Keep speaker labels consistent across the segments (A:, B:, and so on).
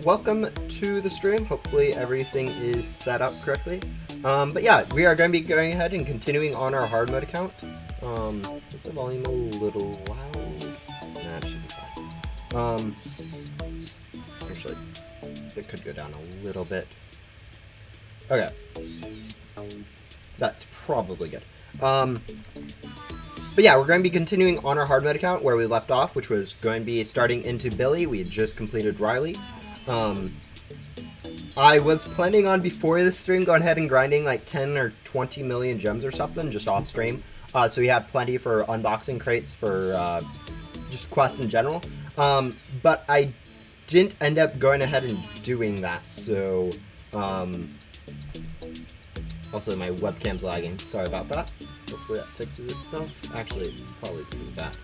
A: welcome to the stream. Hopefully everything is set up correctly. But yeah, we are going to be going ahead and continuing on our hard mode account. Is the volume a little loud? Nah, it should be fine. Actually, it could go down a little bit. Okay. That's probably good. But yeah, we're going to be continuing on our hard mode account where we left off, which was going to be starting into Billy. We had just completed Riley. I was planning on, before this stream, going ahead and grinding like 10 or 20 million gems or something, just off stream. So we have plenty for unboxing crates for just quests in general. But I didn't end up going ahead and doing that, so... Also, my webcam's lagging. Sorry about that. Hopefully that fixes itself. Actually, it's probably pretty bad.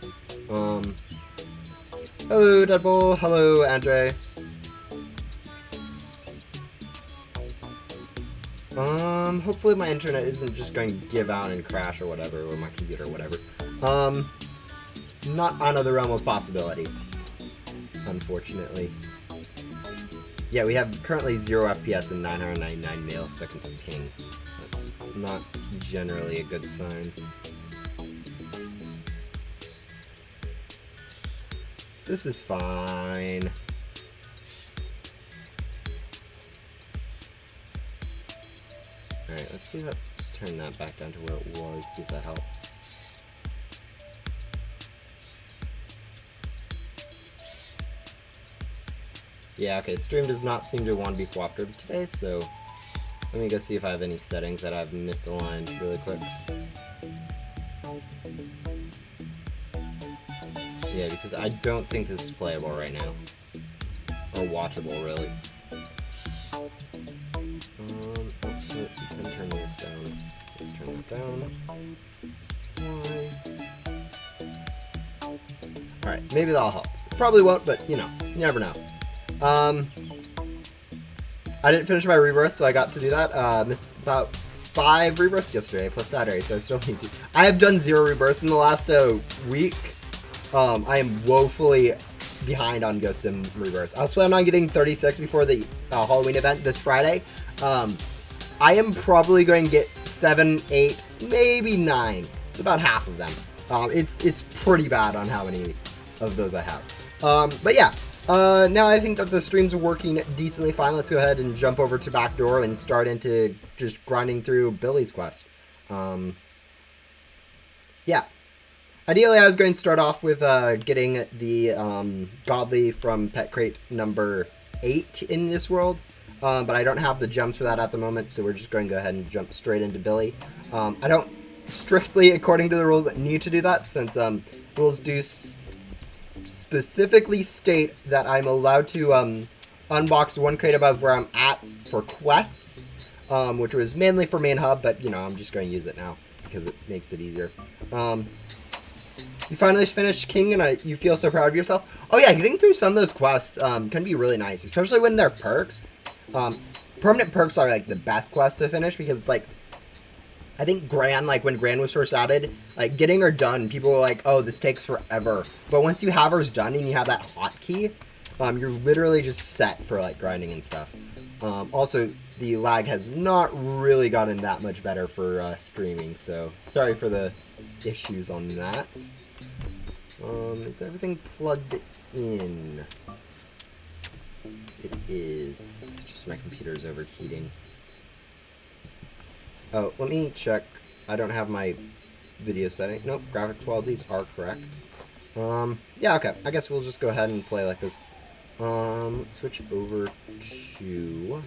A: Hello, Deadpool. Hello, Andre. Hopefully my internet isn't just going to give out and crash or whatever, or my computer or whatever. Not out of the realm of possibility, unfortunately. Yeah, we have currently 0 FPS and 999 milliseconds of ping. That's not generally a good sign. This is fine. Alright, let's turn that back down to where it was, see if that helps. Yeah, okay, stream does not seem to want to be cooperative today, so let me go see if I have any settings that I've misaligned really quick. Yeah, because I don't think this is playable right now. Or watchable, really. You can turn this down. Let's turn that down. Why? Alright, maybe that'll help. Probably won't, but, you know, you never know. I didn't finish my rebirth, so I got to do that. Missed about 5 rebirths yesterday, plus Saturday, so I still need to. I have done 0 rebirths in the last week. I am woefully behind on Ghost Sim rebirths. I was planning on getting 36 before the Halloween event this Friday. I am probably going to get 7, 8, maybe 9. It's about half of them. It's pretty bad on how many of those I have. But yeah. Now I think that the stream's working decently fine. Let's go ahead and jump over to Backdoor and start into just grinding through Billy's quest. Yeah. Ideally, I was going to start off with getting the Godly from Pet Crate number 8 in this world. But I don't have the gems for that at the moment, so we're just going to go ahead and jump straight into Billy. I don't strictly, according to the rules, need to do that, since rules do specifically state that I'm allowed to unbox 1 crate above where I'm at for quests, which was mainly for main hub, but you know, I'm just going to use it now because it makes it easier. You finally finished King and you feel so proud of yourself. Oh yeah, getting through some of those quests can be really nice, especially when they're perks. Permanent perks are like the best quests to finish because it's like, I think Gran, like when Gran was first added, like getting her done, people were like, oh, this takes forever. But once you have hers done and you have that hotkey, you're literally just set for like grinding and stuff. Also, the lag has not really gotten that much better for streaming, so sorry for the issues on that. Is everything plugged in? It is. Just my computer's overheating. Oh, let me check. I don't have my video setting. Nope, graphics qualities are correct. Yeah, okay. I guess we'll just go ahead and play like this. Let's switch over to...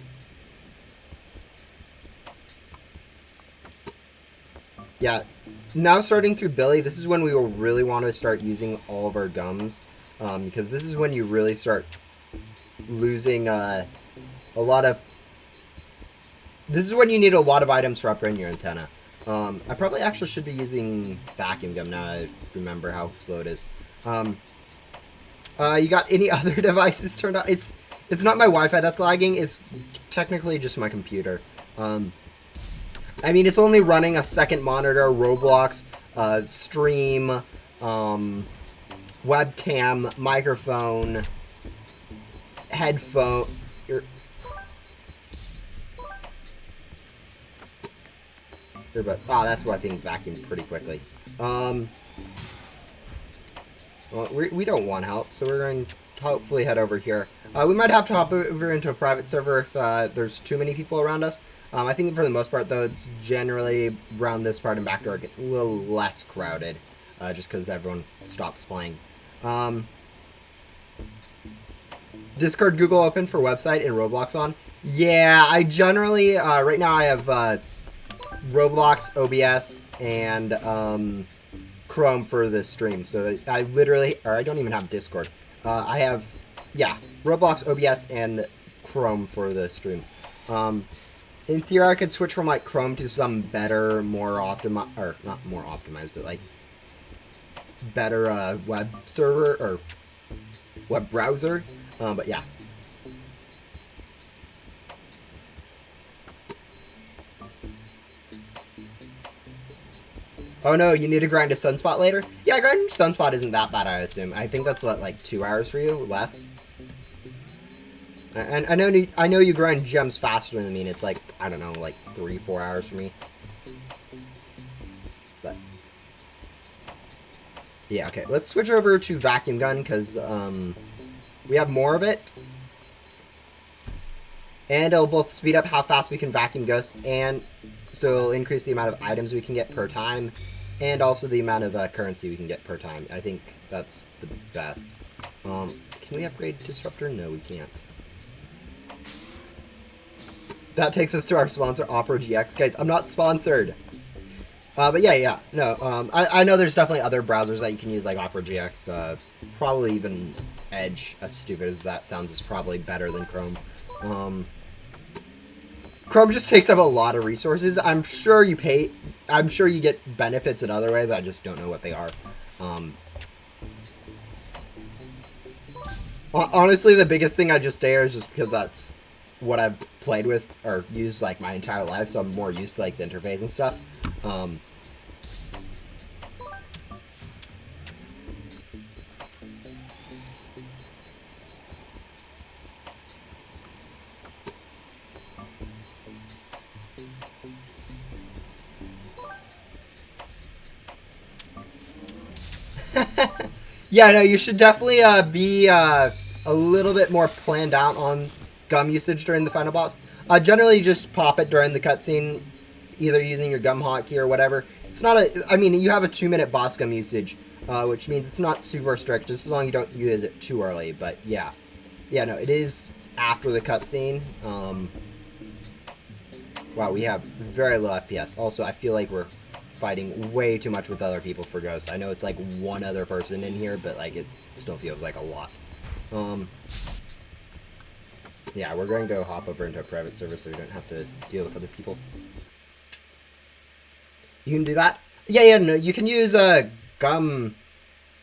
A: Yeah, now starting through Billy, this is when we will really want to start using all of our gums. Because this is when you really start losing a lot of... This is when you need a lot of items for upgrading your antenna. I probably actually should be using vacuum gum now I remember how slow it is. You got any other devices turned on? It's not my Wi-Fi that's lagging, it's technically just my computer. I mean, it's only running a second monitor, Roblox, stream, webcam, microphone, headphone, You're but that's why things vacuum pretty quickly. Well, we don't want help, so we're going to hopefully head over here. We might have to hop over into a private server if there's too many people around us. I think for the most part, though, it's generally around this part in Backdoor, it gets a little less crowded, just because everyone stops playing. Discord Google open for website and Roblox on. Yeah, I generally, right now I have Roblox, OBS, and Chrome for this stream. So I literally, or I don't even have Discord. I have, yeah, Roblox, OBS, and Chrome for the stream. In theory, I could switch from like Chrome to some better, more optimized, or not more optimized, but like better web server or web browser. But yeah. Oh no, you need to grind a sunspot later? Yeah, grinding sunspot isn't that bad, I assume. I think that's what, like 2 hours for you, less. And I know you grind gems faster than me. And it's like, I don't know, like 3-4 hours for me. But yeah, okay. Let's switch over to vacuum gun because we have more of it. And it'll both speed up how fast we can vacuum ghosts, and so it'll increase the amount of items we can get per time, and also the amount of currency we can get per time. I think that's the best. Can we upgrade Disruptor? No, we can't. That takes us to our sponsor, Opera GX. Guys, I'm not sponsored. But yeah, no. I know there's definitely other browsers that you can use, like Opera GX. Probably even Edge, as stupid as that sounds, is probably better than Chrome. Chrome just takes up a lot of resources. I'm sure you get benefits in other ways. I just don't know what they are. Honestly, the biggest thing I just stay here is just because that's what I've played with or used like my entire life, so I'm more used to like the interface and stuff. Yeah, no, you should definitely be a little bit more planned out on gum usage during the final boss. Generally, just pop it during the cutscene, either using your gum hotkey or whatever. It's not I mean, you have a 2-minute boss gum usage, which means it's not super strict, just as long as you don't use it too early. But yeah, no, it is after the cutscene. Wow, we have very low FPS. Also, I feel like we're fighting way too much with other people for ghosts. I know it's like one other person in here, but like it still feels like a lot. Yeah, we're going to go hop over into a private server so we don't have to deal with other people. You can do that? Yeah, no, you can use gum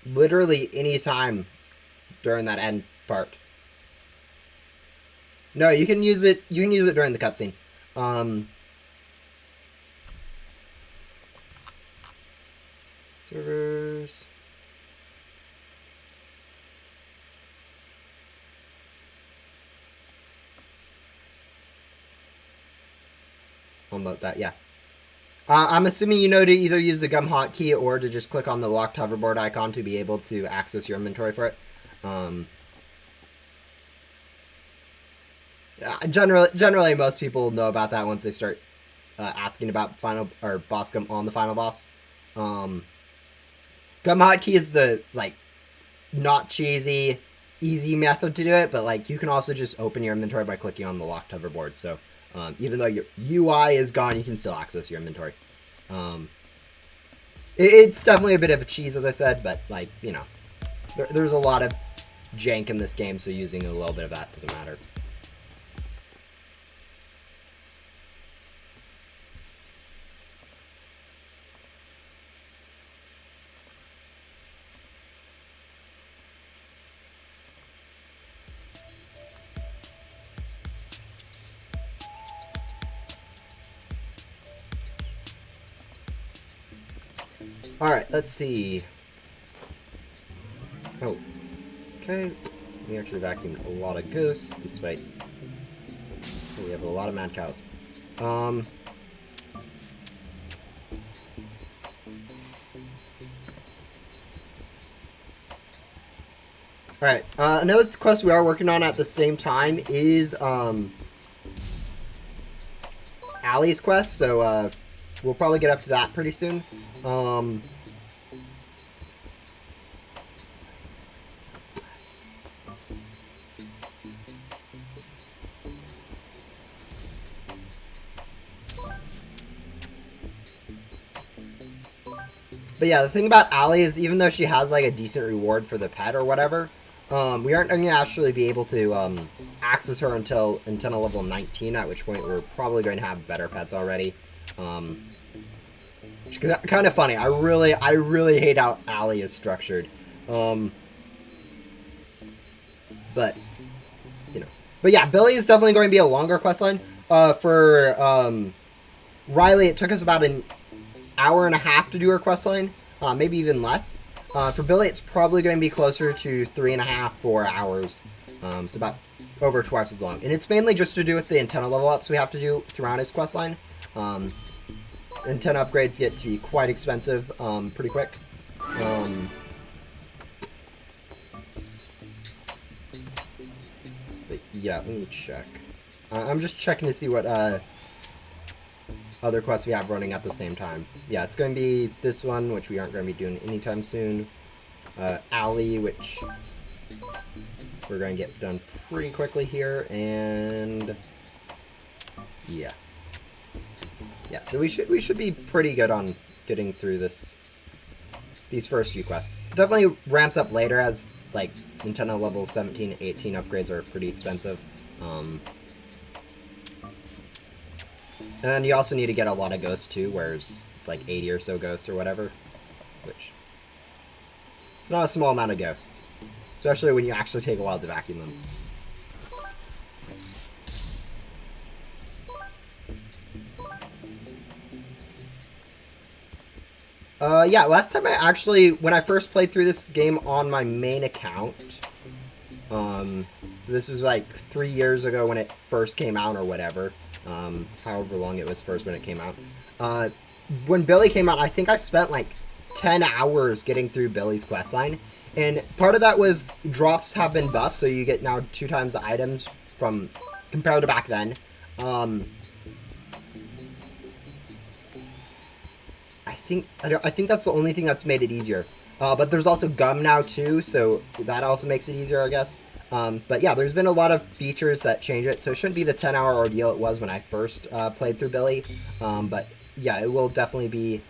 A: literally any time during that end part. No, you can use it during the cutscene. Servers. I'll note that, yeah. I'm assuming you know to either use the gum hotkey or to just click on the locked hoverboard icon to be able to access your inventory for it. Generally, most people know about that once they start asking about final or boss gum on the final boss. Gum hotkey is the, like, not cheesy, easy method to do it, but, like, you can also just open your inventory by clicking on the locked hoverboard, so even though your UI is gone, you can still access your inventory. It's definitely a bit of a cheese, as I said, but, like, you know, there's a lot of jank in this game, so using a little bit of that doesn't matter. Alright, let's see. Oh. Okay. We actually vacuumed a lot of ghosts, despite We have a lot of mad cows. Alright, another quest we are working on at the same time is, Allie's quest, so, we'll probably get up to that pretty soon. But yeah, the thing about Allie is even though she has like a decent reward for the pet or whatever, we aren't going to actually be able to access her until antenna level 19, at which point we're probably going to have better pets already. Which is kind of funny. I really hate how Allie is structured. But, you know. But yeah, Billy is definitely going to be a longer quest line. For Riley, it took us about an hour and a half to do her quest line. Maybe even less. For Billy, it's probably going to be closer to 3.5, 4 hours. So about over twice as long. And it's mainly just to do with the antenna level ups we have to do throughout his quest line. Antenna upgrades get to be quite expensive pretty quick. But yeah, let me check. I'm just checking to see what other quests we have running at the same time. Yeah, it's going to be this one, which we aren't going to be doing anytime soon. Alley, which we're going to get done pretty quickly here, and yeah. Yeah, so we should be pretty good on getting through these first few quests. It definitely ramps up later as like antenna level 17, 18 upgrades are pretty expensive. And then you also need to get a lot of ghosts too, whereas it's like 80 or so ghosts or whatever, which it's not a small amount of ghosts, especially when you actually take a while to vacuum them. Yeah, last time when I first played through this game on my main account, so this was like 3 years ago when it first came out or whatever, however long it was first when it came out. When Billy came out, I think I spent like 10 hours getting through Billy's questline, and part of that was drops have been buffed, so you get now 2 times the items from compared to back then. I think that's the only thing that's made it easier. But there's also gum now too, so that also makes it easier, I guess. But yeah, there's been a lot of features that change it, so it shouldn't be the 10-hour ordeal it was when I first played through Billy. But yeah, it will definitely be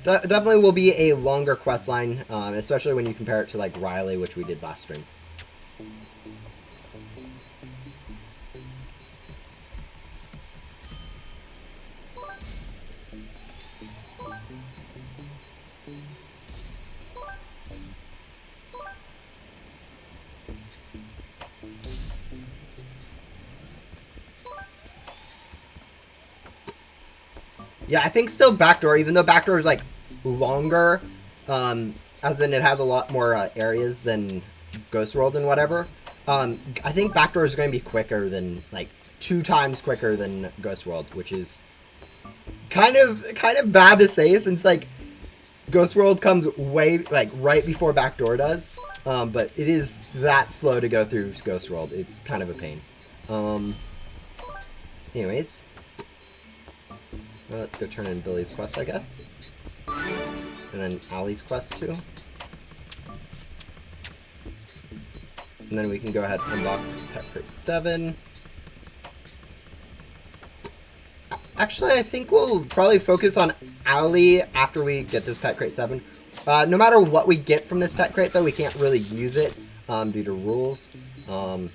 A: definitely will be a longer quest line, especially when you compare it to like Riley, which we did last stream. Yeah, I think still Backdoor, even though Backdoor is like longer, as in it has a lot more areas than Ghost World and whatever. I think Backdoor is going to be quicker than, like, 2 times quicker than Ghost World, which is kind of bad to say since like Ghost World comes way like right before Backdoor does. But it is that slow to go through Ghost World. It's kind of a pain. Anyways. Well, let's go turn in Billy's quest, I guess. And then Allie's quest, too. And then we can go ahead and unbox Pet Crate 7. Actually, I think we'll probably focus on Allie after we get this Pet Crate 7. No matter what we get from this Pet Crate, though, we can't really use it due to rules. But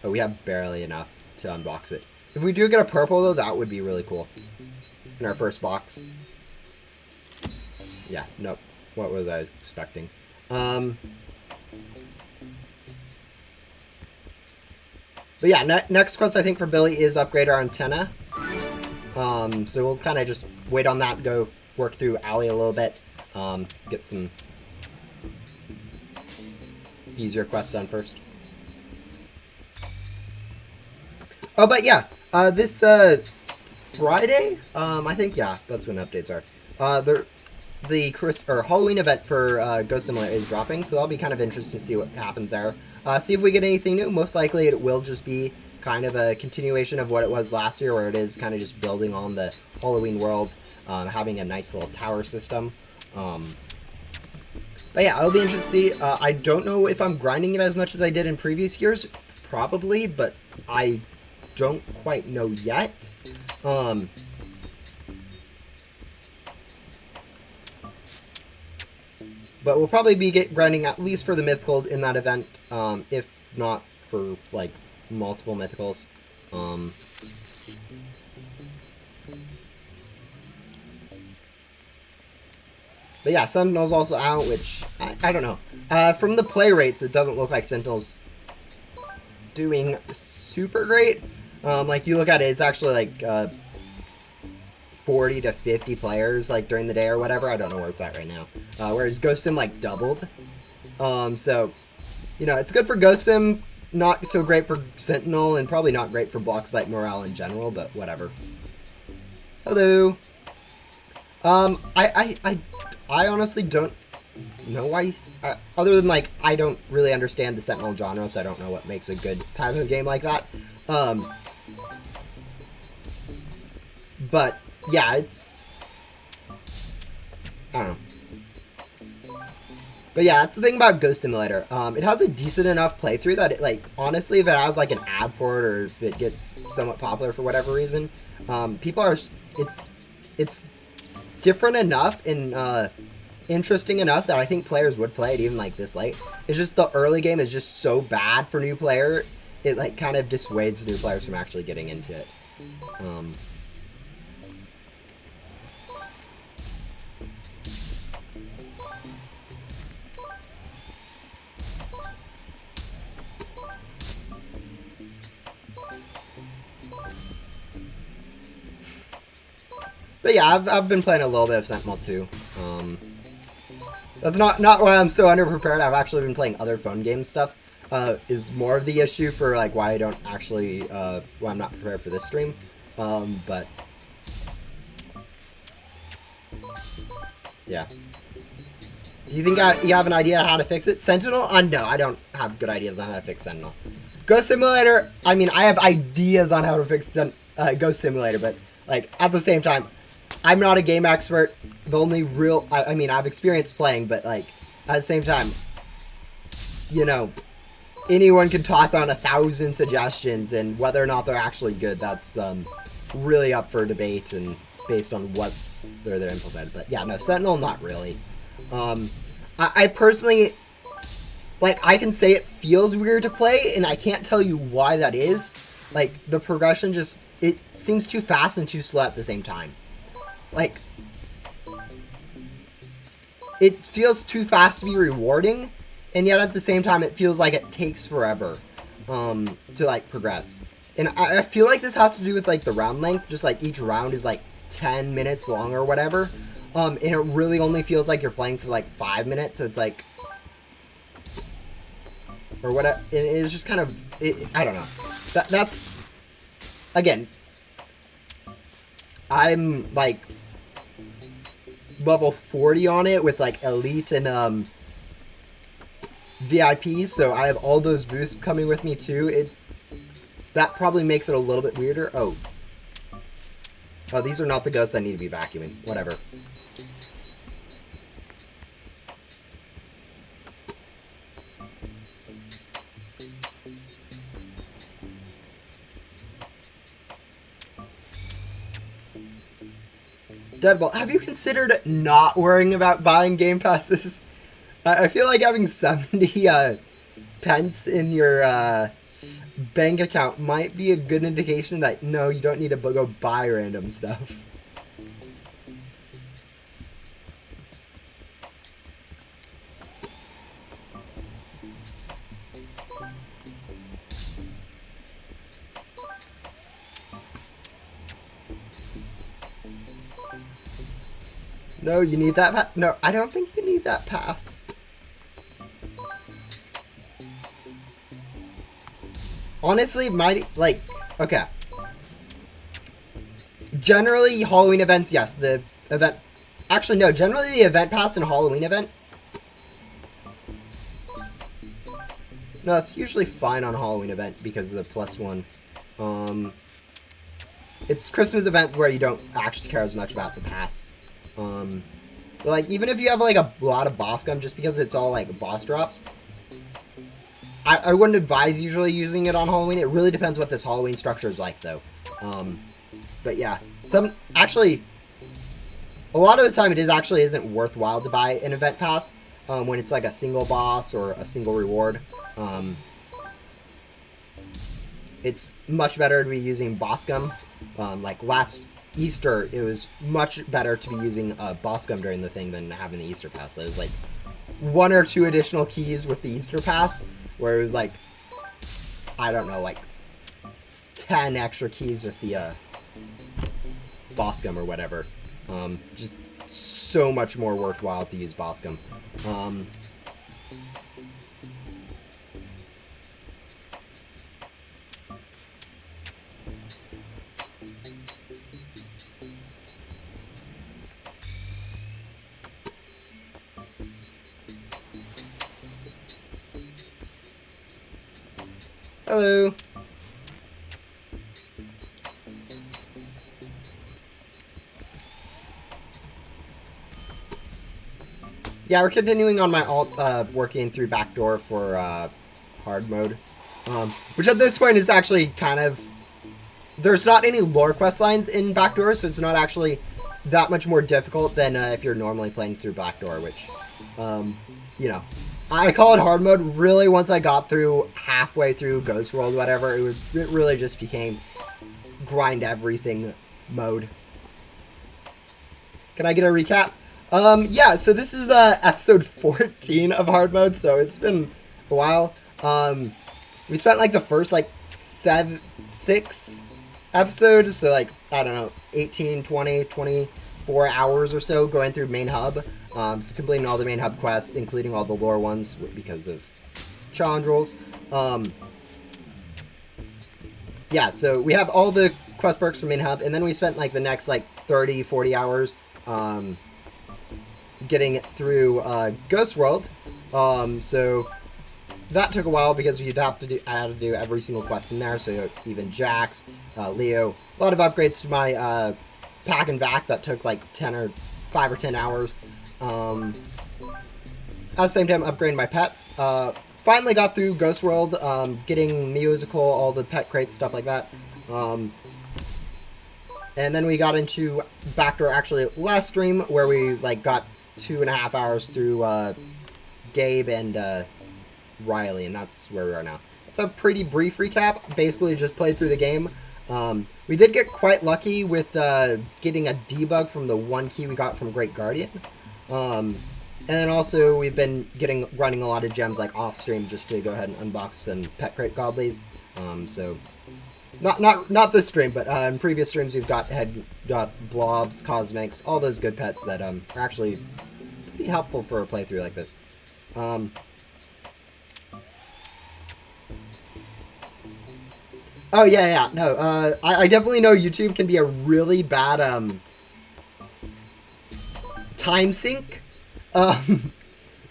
A: we have barely enough to unbox it. If we do get a purple, though, that would be really cool. In our first box. Yeah, nope. What was I expecting? But yeah, next quest I think for Billy is upgrade our antenna. So we'll kind of just wait on that, go work through Allie a little bit. Get some easier quests done first. Oh, but yeah, this Friday, I think, yeah, that's when updates are. The Halloween event for Ghost Simulator is dropping, so that'll be kind of interesting to see what happens there. See if we get anything new. Most likely it will just be kind of a continuation of what it was last year, where it is kind of just building on the Halloween world, having a nice little tower system. But yeah, it'll be interesting to see. I don't know if I'm grinding it as much as I did in previous years. Probably, but I don't quite know yet. But we'll probably be grinding at least for the mythical in that event, if not for like multiple mythicals. But yeah, Sentinel's also out, which I don't know. From the play rates, it doesn't look like Sentinel's doing super great. Like you look at it, it's actually like 40 to 50 players like during the day or whatever. I don't know where it's at right now. Whereas Ghost Sim like doubled. So you know, it's good for Ghost Sim, not so great for Sentinel, and probably not great for Bloxbite morale in general, but whatever. Hello. I honestly don't know why, other than like, I don't really understand the Sentinel genre, so I don't know what makes a good type of game like that. But yeah, it's, I don't know. But yeah, that's the thing about Ghost Simulator. It has a decent enough playthrough that it, like, honestly, if it has like an ad for it, or if it gets somewhat popular for whatever reason, people are, it's different enough and interesting enough that I think players would play it even like this late. It's just the early game is just so bad for new player, it like kind of dissuades new players from actually getting into it. But yeah, I've been playing a little bit of Sentinel too. That's not why I'm so underprepared. I've actually been playing other phone game stuff. Is more of the issue for like why I don't actually why I'm not prepared for this stream. But yeah. Do you think you have an idea how to fix it? Sentinel? No, I don't have good ideas on how to fix Sentinel. Ghost Simulator, I mean, I have ideas on how to fix Ghost Simulator, but like at the same time, I'm not a game expert. The only real, I mean, I've experienced playing, but like at the same time, you know, anyone can toss on 1,000 suggestions, and whether or not they're actually good, that's really up for debate and based on what they're implemented. But yeah, no, Sentinel, not really. I personally, like, I can say it feels weird to play, and I can't tell you why that is. Like, the progression just, it seems too fast and too slow at the same time. Like, it feels too fast to be rewarding, and yet at the same time it feels like it takes forever to like progress. And I feel like this has to do with like the round length, just like each round is like 10 minutes long or whatever. And it really only feels like you're playing for like 5 minutes, so it's like, or whatever. It's just kind of, I don't know. That's, again, I'm like level 40 on it with like elite and VIP, so I have all those boosts coming with me too. That probably makes it a little bit weirder. Oh, these are not the ghosts I need to be vacuuming. Whatever. Deadbolt, have you considered not worrying about buying Game Passes? I feel like having 70 pence in your bank account might be a good indication that, no, you don't need to go buy random stuff. No, you need that pass. No, I don't think you need that pass. Honestly, okay. Generally, Halloween events, yes, the event... Actually, no, generally the event pass and Halloween event... No, it's usually fine on Halloween event because of the +1. It's Christmas event where you don't actually care as much about the pass. Like, even if you have, like, a lot of boss gum, just because it's all, like, boss drops, I wouldn't advise usually using it on Halloween. It really depends what this Halloween structure is like, though. But, yeah. Actually, a lot of the time it isn't worthwhile to buy an event pass when it's, like, a single boss or a single reward. It's much better to be using boss gum. Like, last Easter, it was much better to be using boss gum during the thing than having the Easter pass. There's like 1 or 2 additional keys with the Easter pass, where it was like, I don't know, like 10 extra keys with the boss gum or whatever. Just so much more worthwhile to use boss gum. Hello. Yeah, we're continuing on my alt, working through Backdoor for hard mode, which at this point is actually kind of... There's not any lore quest lines in Backdoor, so it's not actually that much more difficult than if you're normally playing through Backdoor, which, you know, I call it hard mode. Really, once I got through halfway through Ghost World, whatever, it really just became grind everything mode. Can I get a recap? Yeah, so this is episode 14 of hard mode, so it's been a while. We spent like the first like 6 episodes, so like, I don't know, 18, 20, 24 hours or so going through main hub. So completing all the main hub quests, including all the lore ones because of challenge rules. Yeah, so we have all the quest perks from main hub, and then we spent like the next like 30, 40 hours getting through Ghost World. So that took a while because I had to do every single quest in there. So even Jax, Leo, a lot of upgrades to my pack and vac that took like 5 or 10 hours. At the same time, upgrading my pets. Finally got through Ghost World, getting musical, all the pet crates, stuff like that. And then we got into Backdoor actually last stream, where we like got 2.5 hours through Gabe and Riley, and that's where we are now. It's a pretty brief recap. Basically, just played through the game. We did get quite lucky with getting a debug from the 1 key we got from Great Guardian. And then also we've been running a lot of gems like off stream just to go ahead and unbox some pet crate goblies. So not this stream, but in previous streams we've got blobs, cosmics, all those good pets that are actually pretty helpful for a playthrough like this. Oh yeah, no, I definitely know YouTube can be a really bad time sink.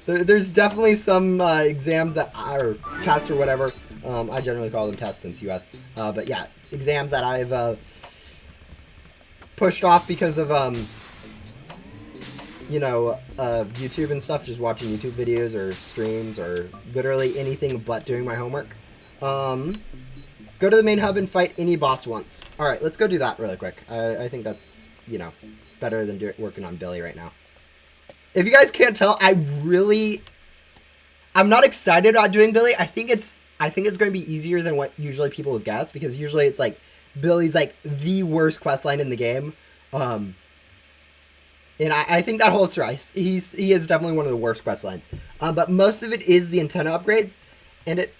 A: There's definitely some exams that or tests or whatever. I generally call them tests since US. But yeah, exams that I've pushed off because of you know, YouTube and stuff, just watching YouTube videos or streams or literally anything but doing my homework. Go to the main hub and fight any boss once. All right, let's go do that really quick. I think that's, you know, better than working on Billy right now. If you guys can't tell, I'm not excited about doing Billy. I think it's going to be easier than what usually people would guess, because usually it's like Billy's like the worst quest line in the game. And I think that holds true. He is definitely one of the worst quest lines. But most of it is the antenna upgrades, and it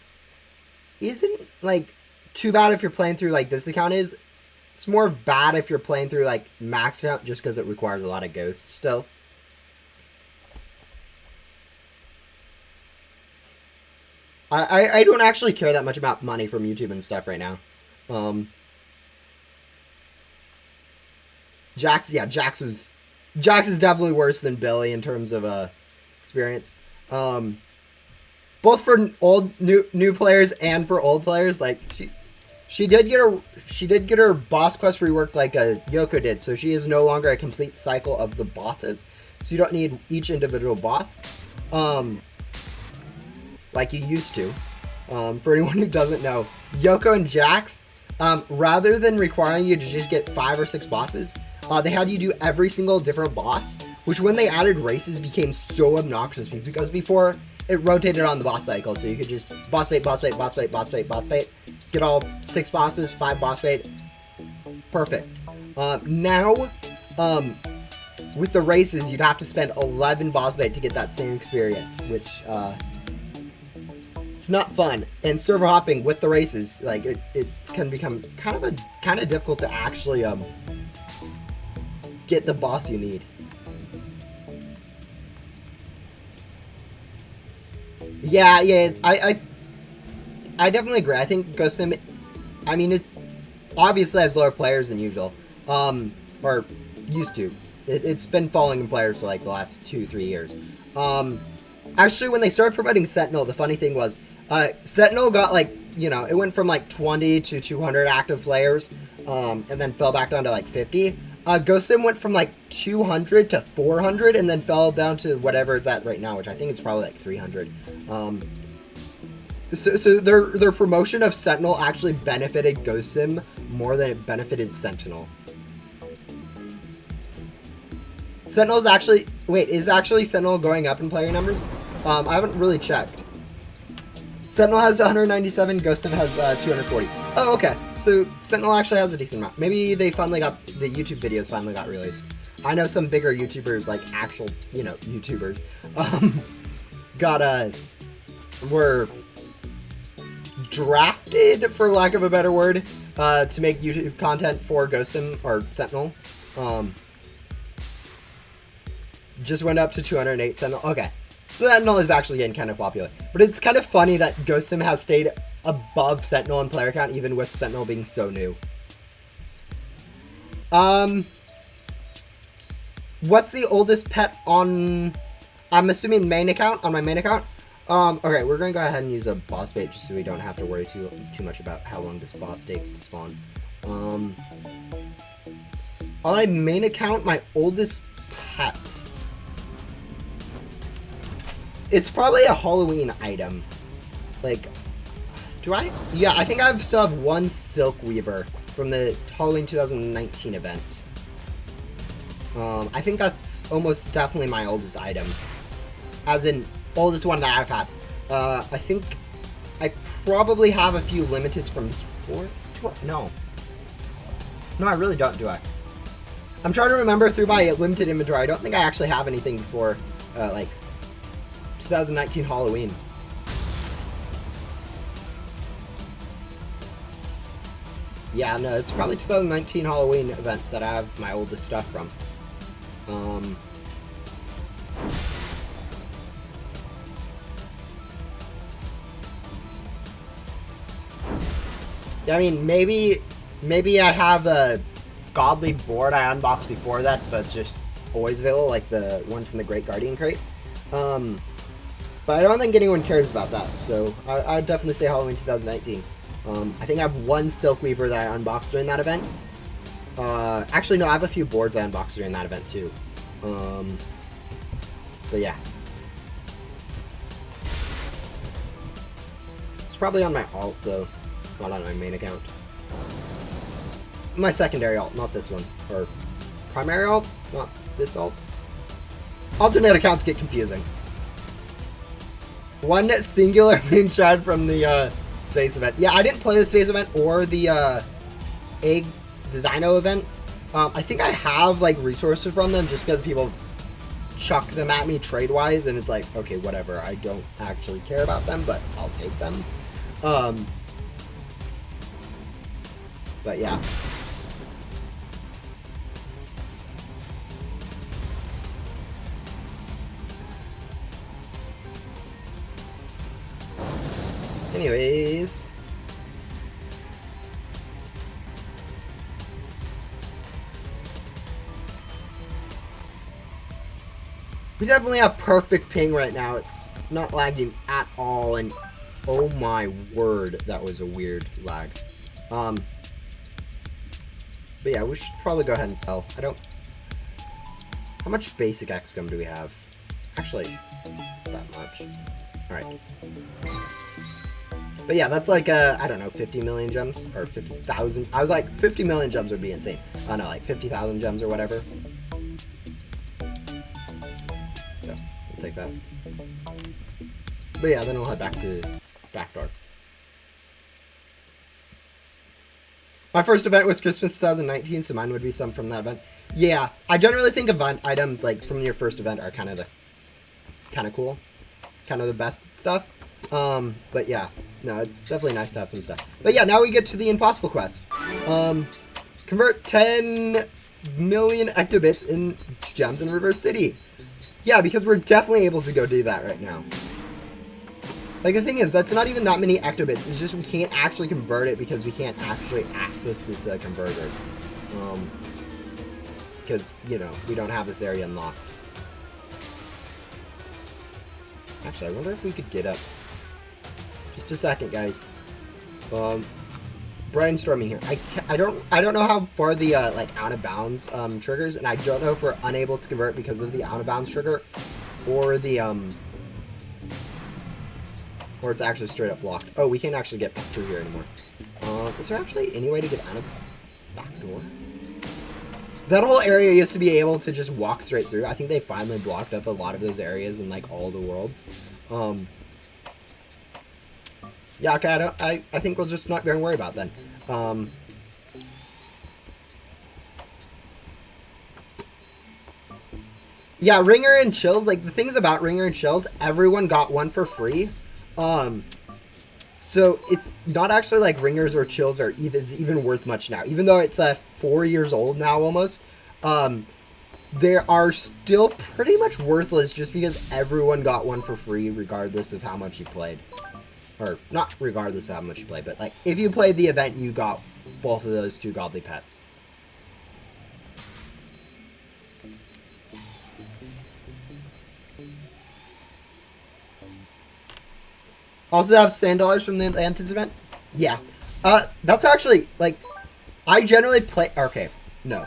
A: isn't like too bad if you're playing through like this account is. It's more bad if you're playing through like max account, just because it requires a lot of ghosts still. I don't actually care that much about money from YouTube and stuff right now. Jax is definitely worse than Billy in terms of experience. Both for new players and for old players, like she did get her boss quest reworked like Yoko did, so she is no longer a complete cycle of the bosses. So you don't need each individual boss, like you used to. For anyone who doesn't know, Yoko and Jax, rather than requiring you to just get 5 or 6 bosses, they had you do every single different boss, which when they added races became so obnoxious because before it rotated on the boss cycle, so you could just boss bait, get all 6 bosses, 5 boss bait, perfect. Now, with the races, you'd have to spend 11 boss bait to get that same experience, which, it's not fun. And server hopping with the races, like, it can become kind of difficult to actually, get the boss you need. Yeah, I definitely agree. I think Ghost Sim, I mean, it obviously has lower players than usual, or used to. It's been falling in players for like the last 2-3 years. Actually, when they started promoting Sentinel, the funny thing was, Sentinel got like, you know, it went from like 20 to 200 active players, and then fell back down to like 50. Ghost Sim went from like 200 to 400 and then fell down to whatever it's at right now, which I think it's probably like 300. So their promotion of Sentinel actually benefited Ghost Sim more than it benefited Sentinel. Sentinel's actually... Wait, is actually Sentinel going up in player numbers? I haven't really checked. Sentinel has 197, Ghost Sim has 240. Oh, okay. So Sentinel actually has a decent amount. Maybe they finally got... The YouTube videos finally got released. I know some bigger YouTubers, like actual, you know, YouTubers, were drafted, for lack of a better word, to make YouTube content for Ghost Sim, or Sentinel. Just went up to 208 Sentinel. Okay. So Sentinel is actually getting kind of popular. But it's kind of funny that Ghost Sim has stayed above Sentinel in player count, even with Sentinel being so new. What's the oldest pet on... I'm assuming main account, on my main account? Okay, we're going to go ahead and use a boss bait just so we don't have to worry too much about how long this boss takes to spawn. On my main account, my oldest pet... It's probably a Halloween item. Like, do I? Yeah, I think I still have one Silk Weaver from the Halloween 2019 event. I think that's almost definitely my oldest item. As in, oldest one that I've had. I think I probably have a few limiteds from before. No. No, I really don't, do I? I'm trying to remember through my limited inventory. I don't think I actually have anything before, like, 2019 Halloween. Yeah, no, it's probably 2019 Halloween events that I have my oldest stuff from. I mean, maybe I have a godly board I unboxed before that, but it's just always available, like the one from the Great Guardian crate. But I don't think anyone cares about that, so I'd definitely say Halloween 2019. I think I have one Silk Weaver that I unboxed during that event. Actually, no, I have a few boards I unboxed during that event, too. But yeah. It's probably on my alt, though. Not on my main account. My secondary alt, not this one. Or primary alt, not this alt. Alternate accounts get confusing. One singular moonshot from the space event. Yeah, I didn't play the space event or the Dino event. I think I have like resources from them just because people chuck them at me trade-wise, and it's like, okay, whatever. I don't actually care about them, but I'll take them. But yeah. Anyways. We definitely have perfect ping right now. It's not lagging at all, and oh my word, that was a weird lag. But yeah, we should probably go ahead and sell. How much basic XCOM do we have? Actually, not that much. Alright. But yeah, that's like, I don't know, 50 million gems? Or 50,000. I was like, 50 million gems would be insane. Oh no, like 50,000 gems or whatever. So, we'll take that. But yeah, then we'll head back to Backdoor. My first event was Christmas 2019, so mine would be some from that event. Yeah, I generally think event items like from your first event are kind of cool, kind of the best stuff. But yeah, no, it's definitely nice to have some stuff. But yeah, now we get to the impossible quest. Convert 10 million ectobits in gems in River City. Yeah, because we're definitely able to go do that right now. Like, the thing is, that's not even that many ectobits. It's just we can't actually convert it because we can't actually access this converter. Because, you know, we don't have this area unlocked. Actually, I wonder if we could get up. Just a second, guys. Brainstorming here. I don't know how far the like out of bounds triggers, and I don't know if we're unable to convert because of the out of bounds trigger, or the or it's actually straight up blocked. Oh, we can't actually get back through here anymore. Is there actually any way to get out of Backdoor? That whole area used to be able to just walk straight through. I think they finally blocked up a lot of those areas in like all the worlds. Yeah, okay, I think we'll just not go and worry about then. Yeah, Ringer and Chills, like the things about Ringer and Chills, everyone got one for free. So it's not actually like Ringers or Chills are even worth much now, even though it's 4 years old now almost. They are still pretty much worthless just because everyone got one for free regardless of how much you played. Or not regardless of how much you played, but like if you played the event, you got both of those 2 godly pets. Also have stand dollars from the Atlantis event? Yeah. That's actually, like, I generally play, okay, no.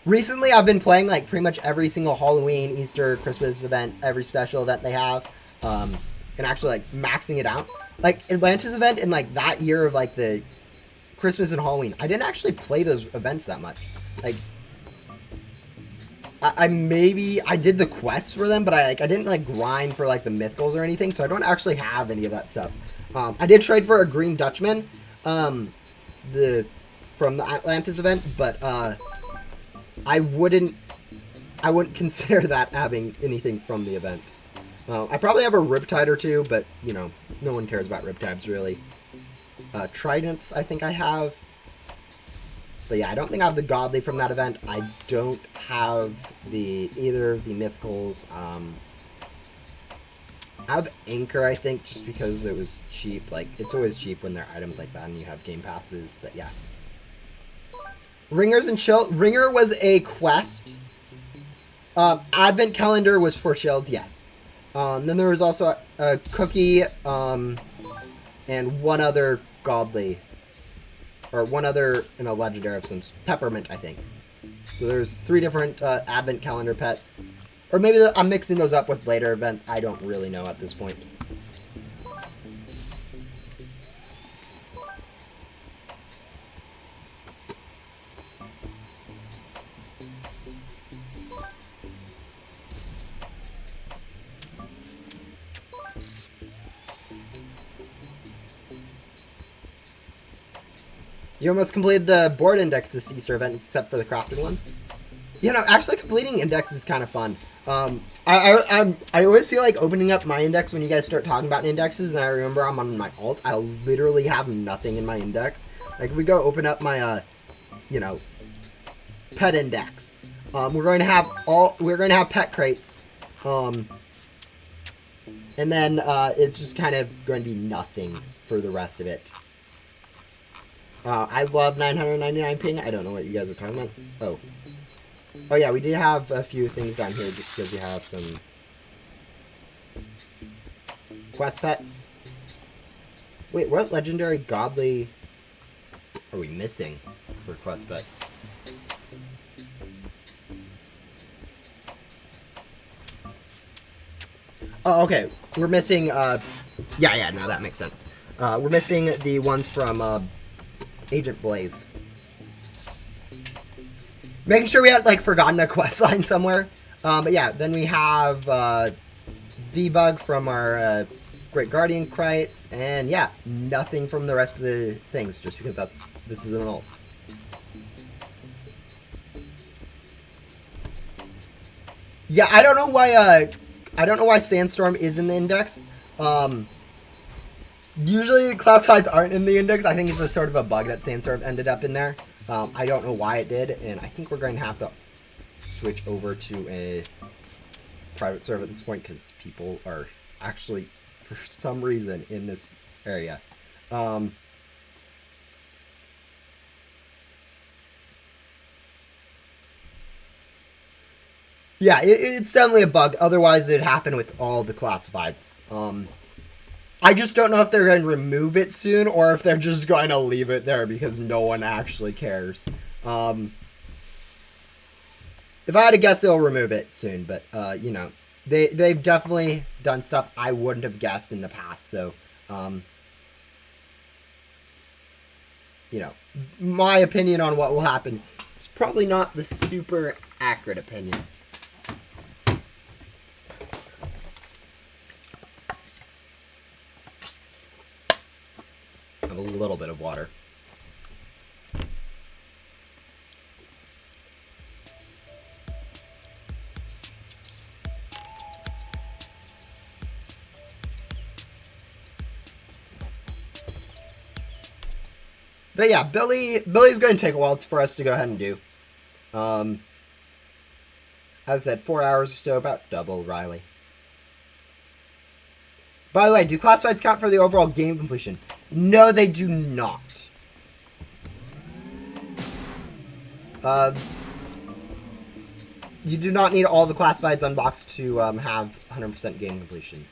A: Recently, I've been playing, like, pretty much every single Halloween, Easter, Christmas event, every special event they have, and actually, like, maxing it out. Like, Atlantis event in, like, that year of, like, the Christmas and Halloween, I didn't actually play those events that much. Like, I did the quests for them, but I didn't like grind for like the mythicals or anything, so I don't actually have any of that stuff. I did trade for a green Dutchman, from the Atlantis event, but I wouldn't consider that having anything from the event. I probably have a Riptide or 2, but you know, no one cares about Riptides really. Tridents, I think I have. But yeah, I don't think I have the godly from that event. I don't have either of the mythicals. I have Anchor, I think, just because it was cheap. Like, it's always cheap when there are items like that and you have game passes, but yeah. Ringers and Chill. Ringer was a quest. Advent Calendar was for chills, yes. Then there was also a cookie, and one other godly. Or one other in a legendary of some peppermint, I think. So there's 3 different Advent Calendar pets. Or maybe I'm mixing those up with later events. I don't really know at this point. You almost completed the board index this Easter event, except for the crafted ones. You know, actually completing index is kind of fun. I always feel like opening up my index when you guys start talking about indexes, and I remember I'm on my alt. I literally have nothing in my index. Like, if we go open up my, you know, pet index. We're going to have pet crates. And then it's just kind of going to be nothing for the rest of it. I love 999 ping. I don't know what you guys are talking about. Oh. Oh yeah, we did have a few things down here just because we have some quest pets. Wait, what legendary godly are we missing for quest pets? Oh, okay. We're missing, no, that makes sense. We're missing the ones from, Agent Blaze. Making sure we had, like, forgotten a quest line somewhere. But yeah, then we have, Debug from our, Great Guardian Krites, and yeah, nothing from the rest of the things, just because this is an ult. Yeah, I don't know why Sandstorm is in the index. Usually classifieds aren't in the index. I think it's a sort of a bug that Sandstorm ended up in there. I don't know why it did, and I think we're going to have to switch over to a private server at this point because people are actually, for some reason, in this area. Yeah, it's definitely a bug. Otherwise, it'd happen with all the classifieds. I just don't know if they're going to remove it soon or if they're just going to leave it there because no one actually cares. If I had to guess, they'll remove it soon. But, you know, they've definitely done stuff I wouldn't have guessed in the past. So, you know, my opinion on what will happen is probably not the super accurate opinion. A little bit of water. But yeah, Billy's going to take a while for us to go ahead and do. As I said, 4 hours or so, about double Riley. By the way, do classifieds count for the overall game completion? No, they do not. You do not need all the classifieds unboxed to have 100% game completion.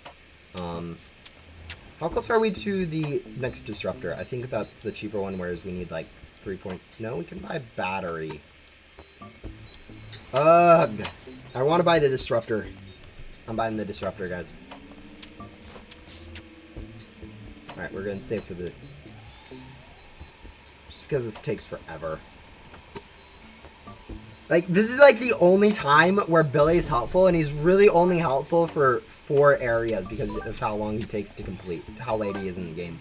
A: How close are we to the next disruptor? I think that's the cheaper one, whereas we need like 3 point... No, we can buy battery. I want to buy the disruptor. I'm buying the disruptor, guys. Alright, we're going to save for the... Just because this takes forever. Like, this is like the only time where Billy is helpful, and he's really only helpful for 4 areas because of how long he takes to complete, how late he is in the game.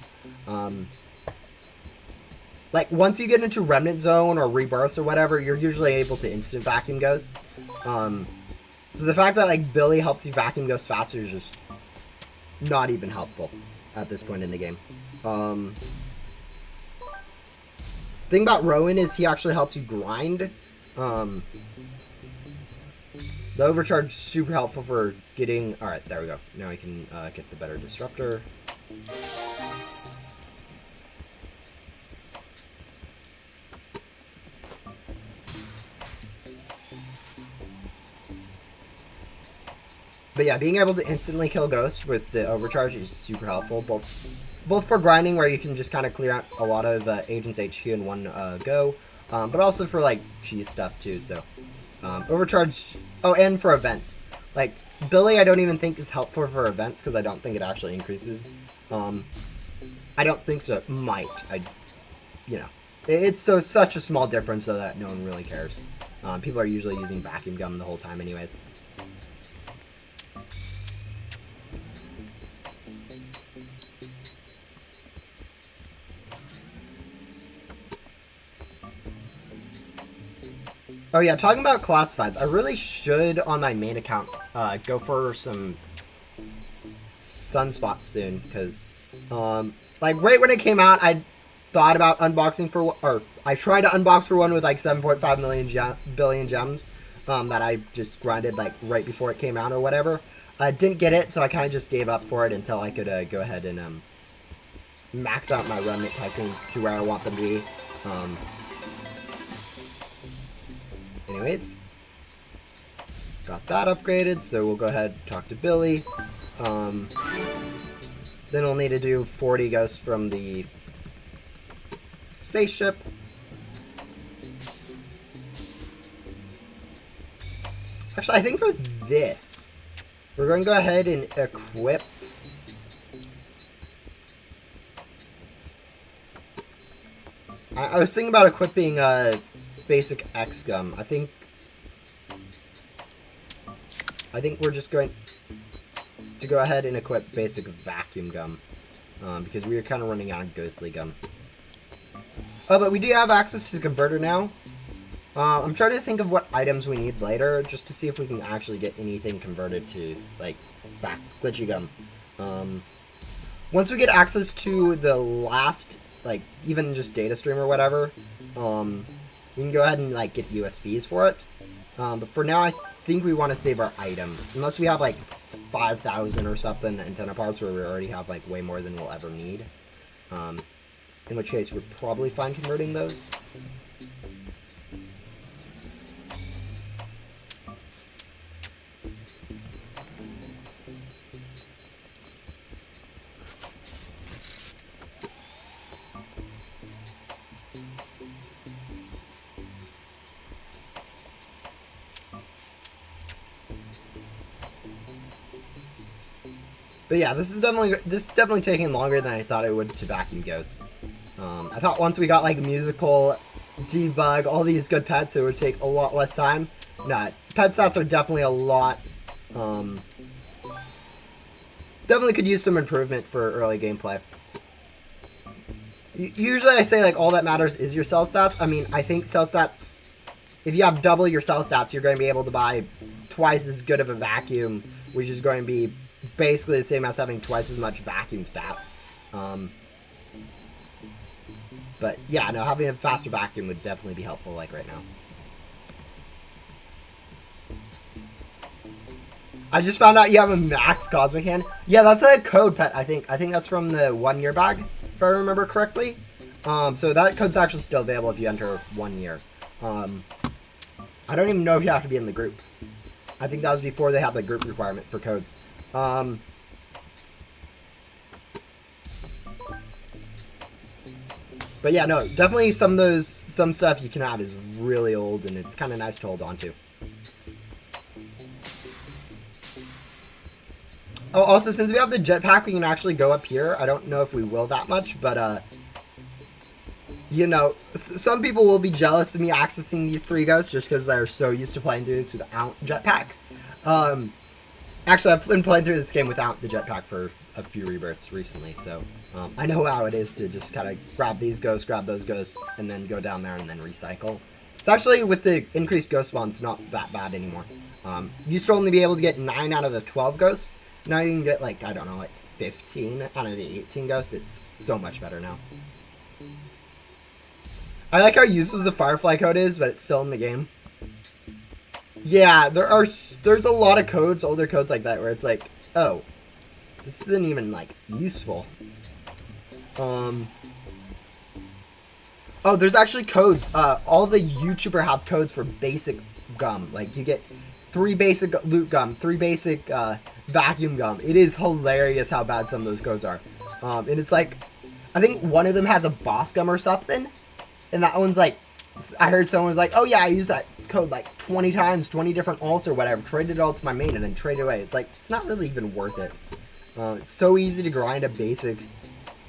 A: Like, once you get into Remnant Zone or Rebirth or whatever, you're usually able to instant vacuum ghosts. So the fact that, like, Billy helps you vacuum ghosts faster is just not even helpful at this point in the game. Thing about Rowan is he actually helps you grind. The overcharge is super helpful for getting... Alright, there we go. Now we can get the better disruptor. But yeah, being able to instantly kill ghosts with the overcharge is super helpful. Both for grinding, where you can just kind of clear out a lot of agents HQ in one go. But also for, like, cheese stuff, too, so... overcharge... Oh, and for events. Like, Billy I don't even think is helpful for events, because I don't think it actually increases. I don't think so. It might. You know. It's such a small difference, though, that no one really cares. People are usually using vacuum gum the whole time anyways. Oh yeah, talking about classifieds, I really should, on my main account, go for some sunspots soon, because, like, right when it came out, I thought about unboxing for, or I tried to unbox for one with, like, 7.5 billion gems, that I just grinded, like, right before it came out or whatever. I didn't get it, so I kind of just gave up for it until I could go ahead and max out my remnant tycoons to where I want them to be. Anyways, got that upgraded, so we'll go ahead and talk to Billy. Then we'll need to do 40 ghosts from the spaceship. Actually, I think for this, we're going to go ahead and equip. I was thinking about equipping basic X gum. I think we're just going to go ahead and equip basic vacuum gum because we are kind of running out of ghostly gum. Oh, but we do have access to the converter now. I'm trying to think of what items we need later, just to see if we can actually get anything converted to, like, glitchy gum. Once we get access to the last, like, even just data stream or whatever, we can go ahead and, like, get USBs for it. But for now, I think we want to save our items. Unless we have, like, 5,000 or something antenna parts where we already have, like, way more than we'll ever need. In which case, we're probably fine converting those. But yeah, this is definitely taking longer than I thought it would to vacuum ghosts. I thought once we got like musical, debug, all these good pets, it would take a lot less time. Nah, pet stats are definitely a lot. Definitely could use some improvement for early gameplay. Usually I say like all that matters is your cell stats. I mean, I think cell stats, if you have double your cell stats, you're going to be able to buy twice as good of a vacuum, which is going to be basically the same as having twice as much vacuum stats. But yeah, no, having a faster vacuum would definitely be helpful, like right now. I just found out you have a max cosmic hand. Yeah, that's a code pet, I think. I think that's from the 1 year bag, if I remember correctly. So that code's actually still available if you enter 1 year. I don't even know if you have to be in the group. I think that was before they had the group requirement for codes. But yeah, no, definitely some stuff you can have is really old and it's kind of nice to hold on to. Oh, also, since we have the jetpack, we can actually go up here. I don't know if we will that much, but, you know, some people will be jealous of me accessing these 3 ghosts just because they're so used to playing through this without jetpack. Actually, I've been playing through this game without the jetpack for a few rebirths recently, so I know how it is to just kind of grab these ghosts, grab those ghosts, and then go down there and then recycle. It's actually, with the increased ghost spawns, not that bad anymore. Used to only be able to get 9 out of the 12 ghosts. Now you can get, like, I don't know, like 15 out of the 18 ghosts. It's so much better now. I like how useless the Firefly code is, but it's still in the game. Yeah, there's a lot of codes, older codes like that, where it's like, oh, this isn't even, like, useful. Oh, there's actually codes. All the YouTubers have codes for basic gum. Like, you get 3 basic loot gum, 3 basic vacuum gum. It is hilarious how bad some of those codes are. And it's like, I think one of them has a boss gum or something. And that one's like, I heard someone was like, oh yeah, I used that code like 20 times, 20 different alts or whatever, traded it all to my main and then traded away. It's like, it's not really even worth it. It's so easy to grind a basic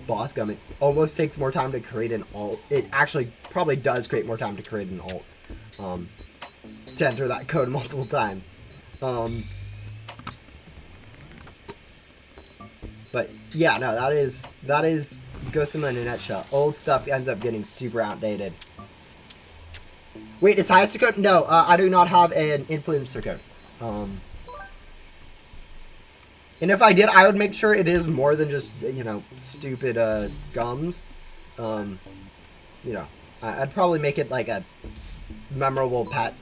A: boss gum. It almost takes more time to create an alt. It actually probably does create more time to create an alt. To enter that code multiple times. But yeah, no, that is Ghost Simulator in a nutshell. Old stuff ends up getting super outdated. Wait, is highest code? No, I do not have an influencer code. And if I did, I would make sure it is more than just, you know, stupid gums. You know, I'd probably make it like a memorable pet,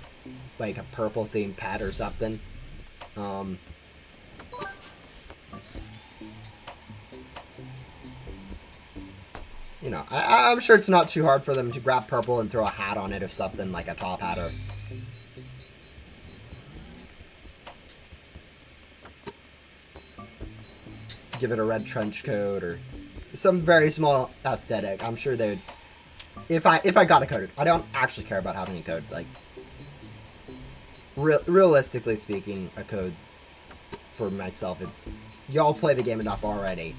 A: like a purple themed pet or something. you know, I'm sure it's not too hard for them to grab purple and throw a hat on it or something, like a top hatter. Give it a red trench coat or some very small aesthetic. I'm sure they would, if I got a code. I don't actually care about having a code. Like, realistically speaking, a code for myself, it's, y'all play the game enough already.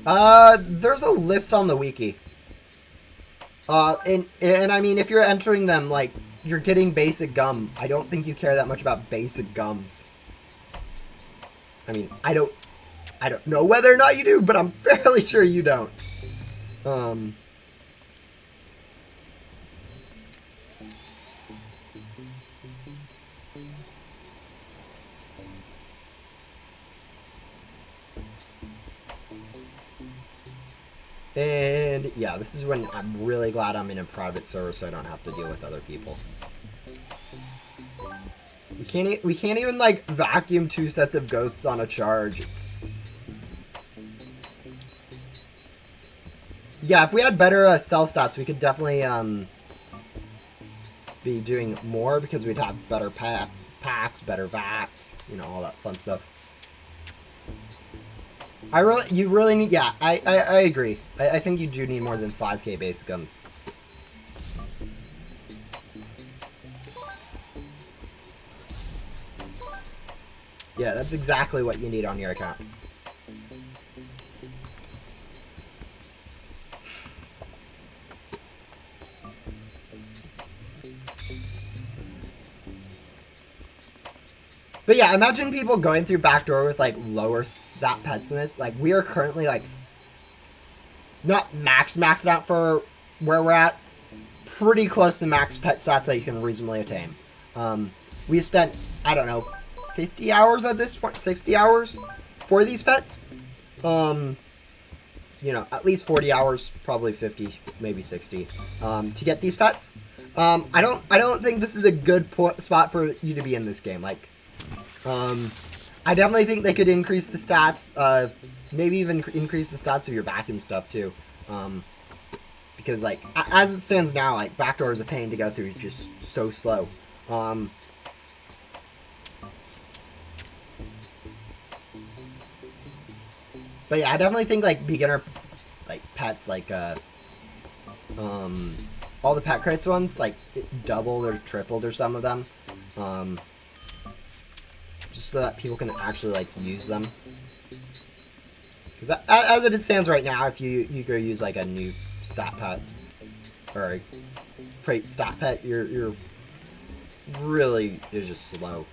A: There's a list on the wiki. And I mean, if you're entering them, like, you're getting basic gum. I don't think you care that much about basic gums. I mean, I don't know whether or not you do, but I'm fairly sure you don't. And yeah, this is when I'm really glad I'm in a private server so I don't have to deal with other people. We can't even like vacuum 2 sets of ghosts on a charge. Yeah, if we had better cell stats, we could definitely be doing more because we'd have better packs, better VATs, you know, all that fun stuff. You really need, yeah, I agree. I think you do need more than 5k base gums. Yeah, that's exactly what you need on your account. But yeah, imagine people going through Backdoor with like lower stat pets than this. Like, we are currently like not maxed out for where we're at. Pretty close to max pet stats that you can reasonably attain. We spent, I don't know, 50 hours at this point, 60 hours for these pets. You know, at least 40 hours, probably 50, maybe 60, to get these pets. I don't think this is a good spot for you to be in this game. Like, I definitely think they could increase the stats, maybe even increase the stats of your vacuum stuff too. Because like, as it stands now, like, Backdoor is a pain to go through, it's just so slow. But yeah, I definitely think like beginner, like pets, like all the pet crates ones, like doubled or tripled or some of them, just so that people can actually like use them. Because as it stands right now, if you go use like a new stat pet or a crate stat pet, you're really is just slow.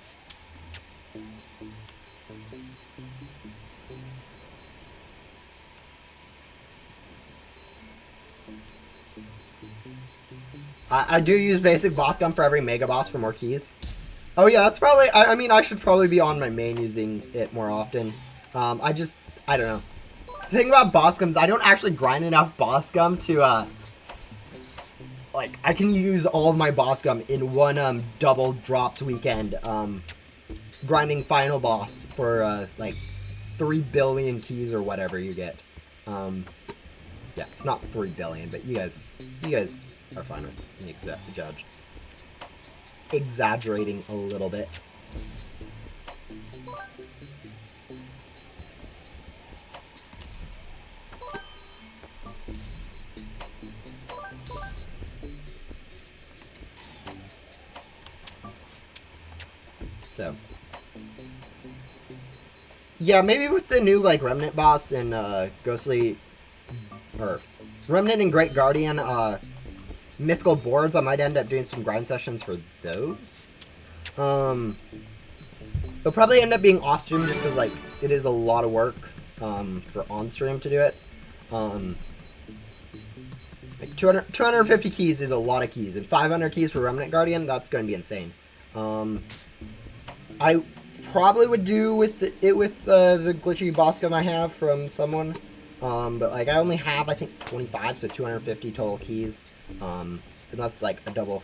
A: I do use basic boss gum for every mega boss for more keys. Oh yeah, that's probably, I mean, I should probably be on my main using it more often. I don't know. The thing about boss gums, I don't actually grind enough boss gum to, like, I can use all of my boss gum in one, double drops weekend, grinding final boss for, like, 3 billion keys or whatever you get. Yeah, it's not 3 billion, but you guys are fine with me judge. Exaggerating a little bit. So, yeah, maybe with the new like Remnant boss and Ghostly, or Remnant and Great Guardian mythical boards, I might end up doing some grind sessions for those. It'll probably end up being off stream just because like it is a lot of work for on stream to do it. Like 250 keys is a lot of keys, and 500 keys for Remnant Guardian, that's going to be insane. I probably would do with the glitchy boss gum I have from someone. But like I only have, I think, 25, so 250 total keys. Unless like a double.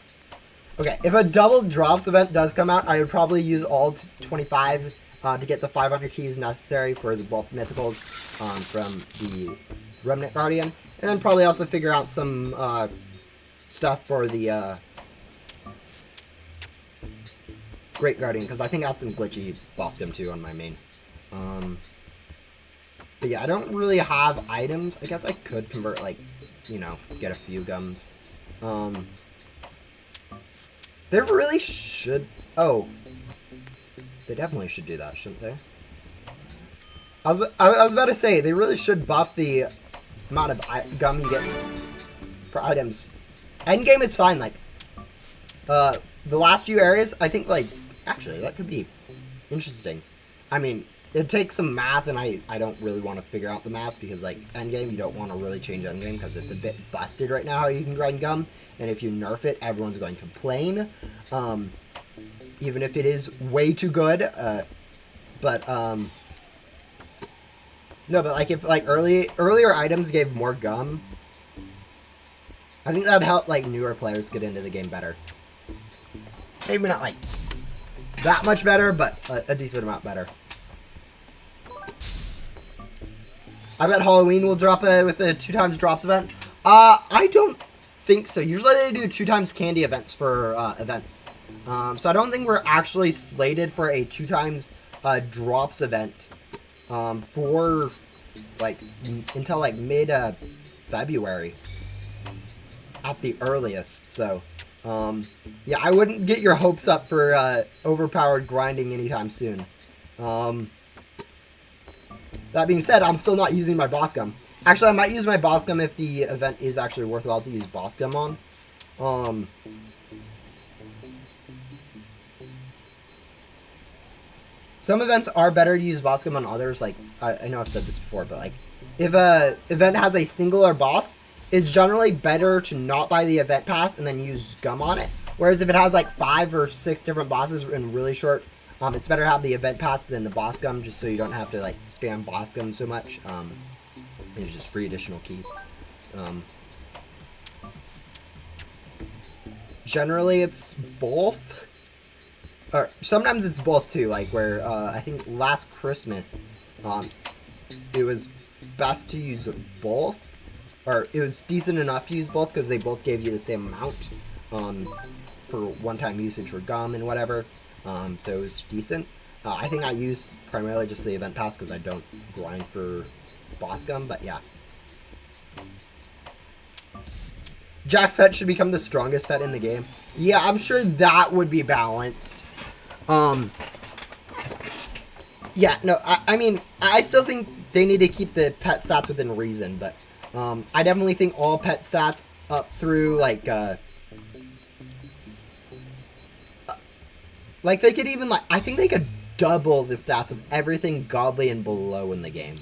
A: Okay, if a double drops event does come out, I would probably use all 25 to get the 500 keys necessary for the both mythicals from the Remnant Guardian. And then probably also figure out some stuff for the Great Guardian, because I think I have some glitchy boss gum too on my main. But yeah, I don't really have items. I guess I could convert, like, you know, get a few gums. They really should... Oh. They definitely should do that, shouldn't they? I was about to say, they really should buff the amount of gum you get for items. Endgame, it's fine. Like, the last few areas, I think, like... Actually, that could be interesting. I mean... It takes some math, and I don't really want to figure out the math, because, like, endgame, you don't want to really change endgame, because it's a bit busted right now how you can grind gum, and if you nerf it, everyone's going to complain, even if it is way too good, no, but, like, if, like, earlier items gave more gum, I think that'd help, like, newer players get into the game better. Maybe not, like, that much better, but a decent amount better. I bet Halloween will drop with a 2x drops event. I don't think so. Usually they do 2x candy events for events. So I don't think we're actually slated for a 2x drops event for like until like mid February at the earliest. So yeah, I wouldn't get your hopes up for overpowered grinding anytime soon. That being said, I'm still not using my boss gum. Actually, I might use my boss gum if the event is actually worthwhile to use boss gum on. Some events are better to use boss gum on others. Like, I know I've said this before, but like, if a event has a singular boss, it's generally better to not buy the event pass and then use gum on it. Whereas if it has like 5 or 6 different bosses in really short, it's better to have the event pass than the boss gum, just so you don't have to like spam boss gum so much. It's just free additional keys. Generally, it's both. Or sometimes it's both too. Like where I think last Christmas, it was best to use both, or it was decent enough to use both because they both gave you the same amount for one-time usage for gum and whatever. So it was decent. I think I use primarily just the event pass because I don't grind for boss gum, but yeah. Jack's pet should become the strongest pet in the game. Yeah, I'm sure that would be balanced. Yeah, no, I mean, I still think they need to keep the pet stats within reason, but I definitely think all pet stats up through, like, they could even, like, I think they could double the stats of everything godly and below in the game.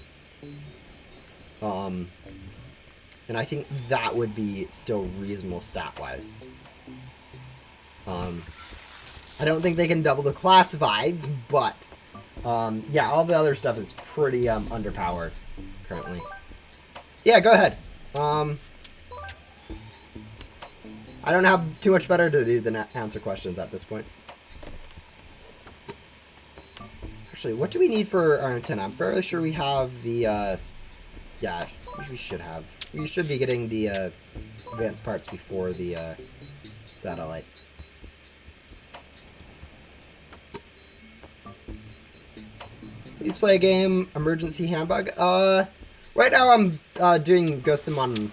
A: And I think that would be still reasonable stat-wise. I don't think they can double the classifieds, but, yeah, all the other stuff is pretty, underpowered currently. Yeah, go ahead. I don't have too much better to do than answer questions at this point. Actually, what do we need for our antenna? I'm fairly sure we have the, yeah, we should have. We should be getting the, advanced parts before the, satellites. Please play a game, Emergency Handbug. Right now I'm, doing Ghost Sim on,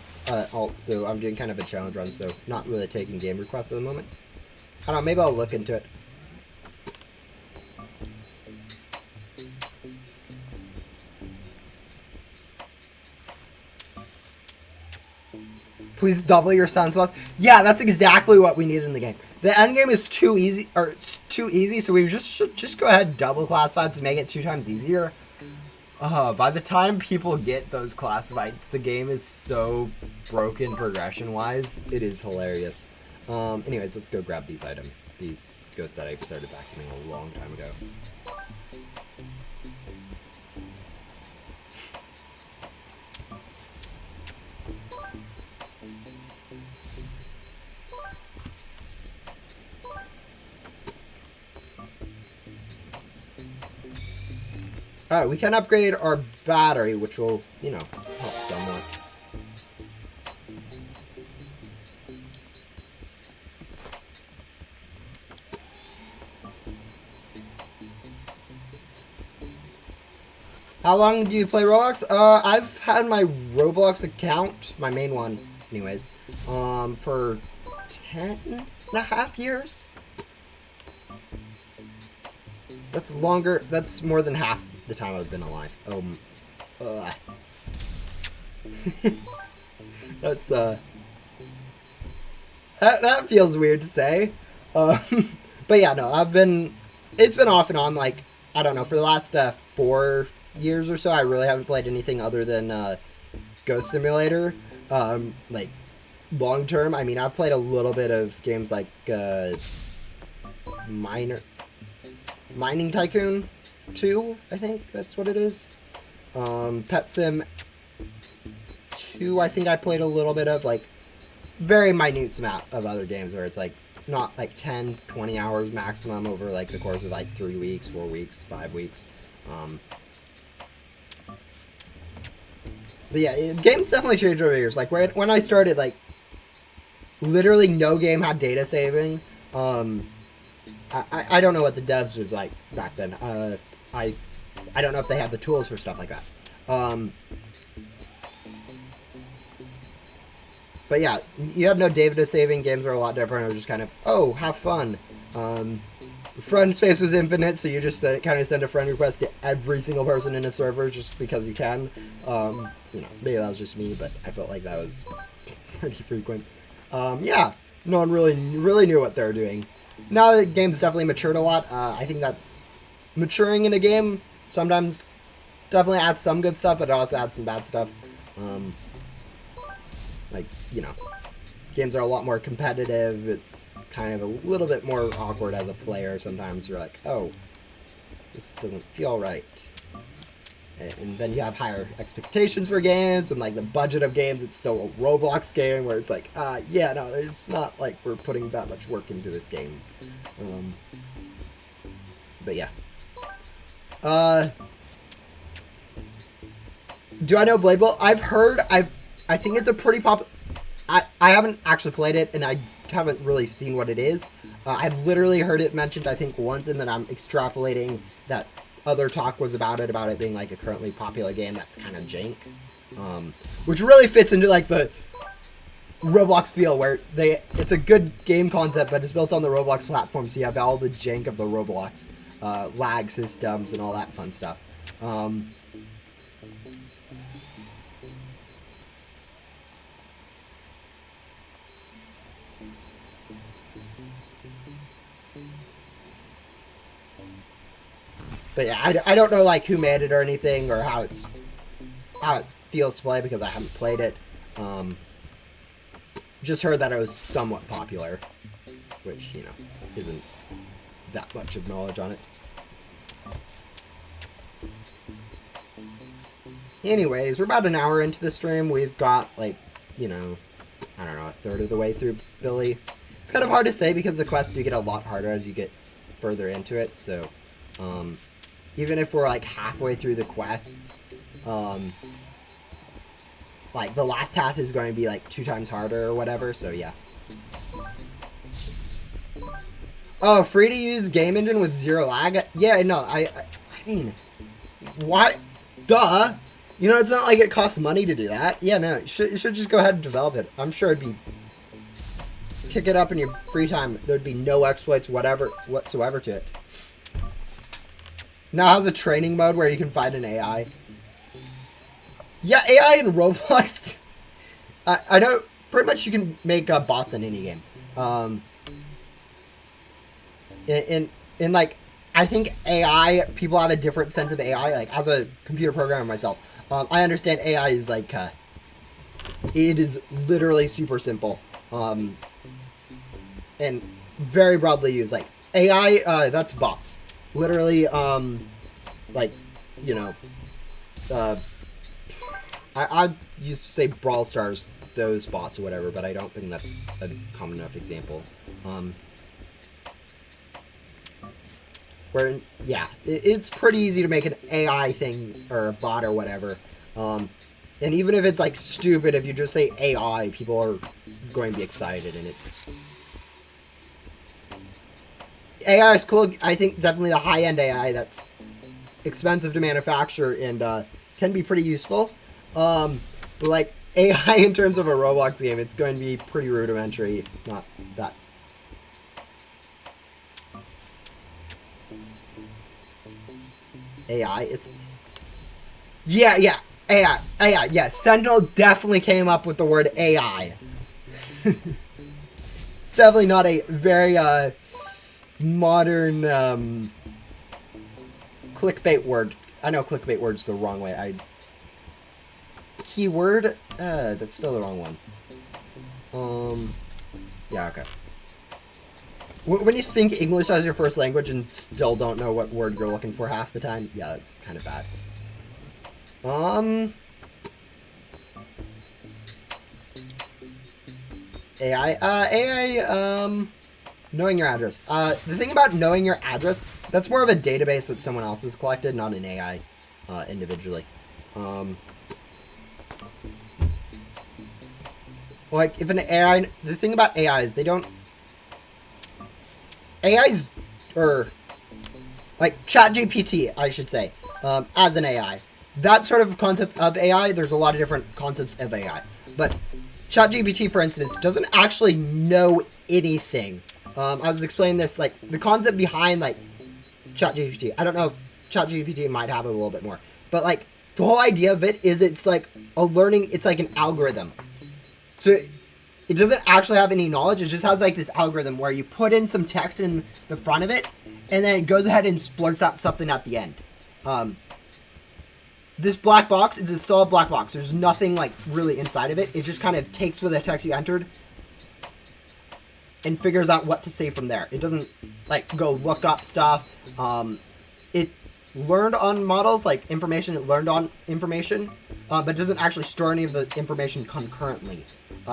A: alt, so I'm doing kind of a challenge run, so not really taking game requests at the moment. I don't know, maybe I'll look into it. Please double your sun spots. Yeah, that's exactly what we need in the game. The end game is too easy, or it's too easy, so we should just go ahead and double classifieds to make it 2 times easier. By the time people get those classifieds, the game is so broken progression-wise. It is hilarious. Anyways, let's go grab these items. These ghosts that I started vacuuming a long time ago. Alright, we can upgrade our battery, which will, you know, help somewhat. How long do you play Roblox? I've had my Roblox account, my main one, anyways, for 10.5 years. That's longer. That's more than half the time I've been alive. That's that feels weird to say. But yeah, no, it's been off and on. Like, I don't know, for the last 4 years or so, I really haven't played anything other than Ghost Simulator. Like, long term, I mean, I've played a little bit of games like Mining Tycoon 2, I think that's what it is. Pet Sim 2, I think I played a little bit of, like, very minute amount of other games where it's like not like 10, 20 hours maximum over like the course of like 3 weeks, 4 weeks, 5 weeks. But yeah, games definitely changed over the years. Like when I started, like literally no game had data saving. I don't know what the devs was like back then. I don't know if they had the tools for stuff like that. But yeah, you have no data saving. Games are a lot different. It was just kind of, oh, have fun. Friend space was infinite, so you just kind of send a friend request to every single person in a server just because you can. You know, maybe that was just me, but I felt like that was pretty frequent. Yeah, no one really knew what they were doing. Now the game's definitely matured a lot. I think that's maturing in a game sometimes definitely adds some good stuff, but it also adds some bad stuff. Like, you know, games are a lot more competitive. It's kind of a little bit more awkward as a player. Sometimes you're like, oh, this doesn't feel right. And then you have higher expectations for games, and like the budget of games, it's still a Roblox game where it's like, yeah, no, it's not like we're putting that much work into this game. But yeah. Do I know Blade Bowl? I think it's a pretty I haven't actually played it, and I haven't really seen what it is. I've literally heard it mentioned, I think, once, and then I'm extrapolating that other talk was about it being like a currently popular game that's kind of jank. Which really fits into like the Roblox feel where it's a good game concept, but it's built on the Roblox platform, so you have all the jank of the Roblox lag systems and all that fun stuff. But yeah, I don't know like who made it or anything or how it feels to play because I haven't played it. Just heard that it was somewhat popular, which, you know, isn't that much of knowledge on it. Anyways, we're about an hour into the stream. We've got like, you know, I don't know, a third of the way through Billy. It's kind of hard to say because the quests do get a lot harder as you get further into it, so even if we're like halfway through the quests, like the last half is going to be like 2 times harder or whatever, so yeah. Oh, free to use game engine with 0 lag? Yeah, no, I mean, why? Duh! You know, it's not like it costs money to do that. Yeah, no, you should just go ahead and develop it. I'm sure it'd be... Kick it up in your free time. There'd be no exploits whatsoever to it. Now has a training mode where you can find an AI. Yeah, AI in Roblox. I know pretty much you can make bots in any game. In like, I think AI, people have a different sense of AI. Like as a computer programmer myself, I understand AI is like, it is literally super simple, and very broadly used. Like AI, that's bots. Literally, like, you know, I used to say Brawl Stars, those bots or whatever, but I don't think that's a common enough example. Where, yeah, it's pretty easy to make an AI thing or a bot or whatever. And even if it's like stupid, if you just say AI, people are going to be excited, and it's... AI is cool. I think definitely the high-end AI that's expensive to manufacture and can be pretty useful. But like AI in terms of a Roblox game, it's going to be pretty rudimentary. Not that. AI is... Yeah. AI. Yeah, Sentinel definitely came up with the word AI. It's definitely not a very modern clickbait word. I know clickbait word's the wrong way. Keyword? That's still the wrong one. Yeah, okay. When you speak English as your first language and still don't know what word you're looking for half the time, yeah, that's kind of bad. AI, knowing your address. The thing about knowing your address, that's more of a database that someone else has collected, not an AI, individually. Like, if an AI... The thing about AI is they don't... AIs... Or... Like, ChatGPT, I should say. As an AI. That sort of concept of AI, there's a lot of different concepts of AI. But ChatGPT, for instance, doesn't actually know anything. I was explaining this, like, the concept behind, like, ChatGPT. I don't know if ChatGPT might have it a little bit more. But, like, the whole idea of it is it's, like, a learning... It's, like, an algorithm. So it doesn't actually have any knowledge. It just has like this algorithm where you put in some text in the front of it, and then it goes ahead and splurts out something at the end. This black box is a solid black box. There's nothing like really inside of it. It just kind of takes the text you entered and figures out what to say from there. It doesn't like go look up stuff. It learned on models, like information. It learned on information, but doesn't actually store any of the information concurrently.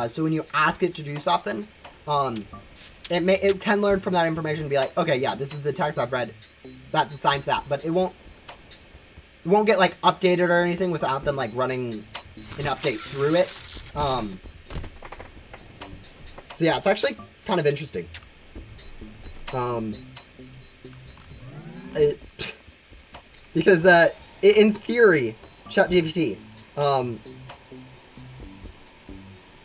A: So when you ask it to do something, it can learn from that information and be like, okay, yeah, this is the text I've read. That's assigned to that, but it won't get like updated or anything without them like running an update through it. So yeah, it's actually kind of interesting. Because in theory, ChatGPT,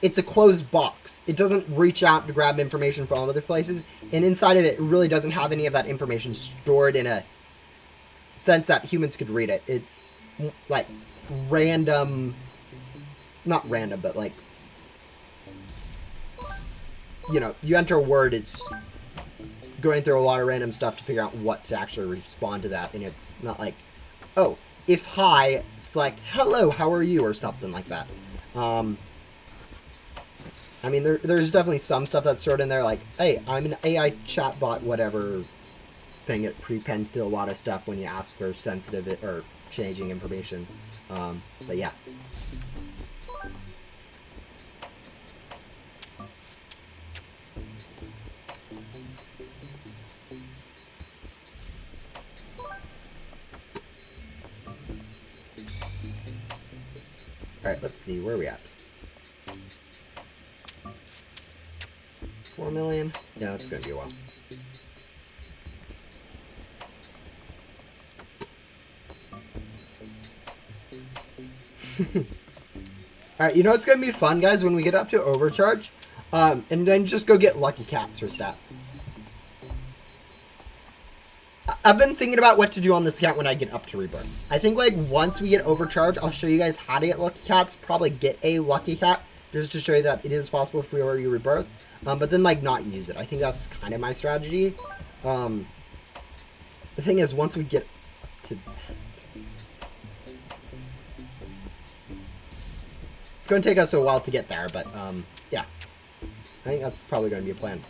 A: it's a closed box. It doesn't reach out to grab information from other places, and inside of it, it really doesn't have any of that information stored in a sense that humans could read it. It's like random, not random, but like, you know, you enter a word, it's going through a lot of random stuff to figure out what to actually respond to that, and it's not like, oh, if hi, select hello, how are you, or something like that. I mean, there's definitely some stuff that's stored in there, like, hey, I'm an AI chatbot, whatever thing. It prepends to a lot of stuff when you ask for sensitive or changing information. But yeah. Alright, let's see, where are we at? 4 million? Yeah, that's gonna be a while. Alright, you know what's gonna be fun, guys, when we get up to overcharge? And then just go get lucky cats for stats. I've been thinking about what to do on this account when I get up to rebirths. I think, like, once we get overcharged, I'll show you guys how to get lucky cats. Probably get a lucky cat, just to show you that it is possible for you rebirth. But then, like, not use it. I think that's kind of my strategy. The thing is, once we get to that, it's going to take us a while to get there, but, yeah. I think that's probably going to be a plan.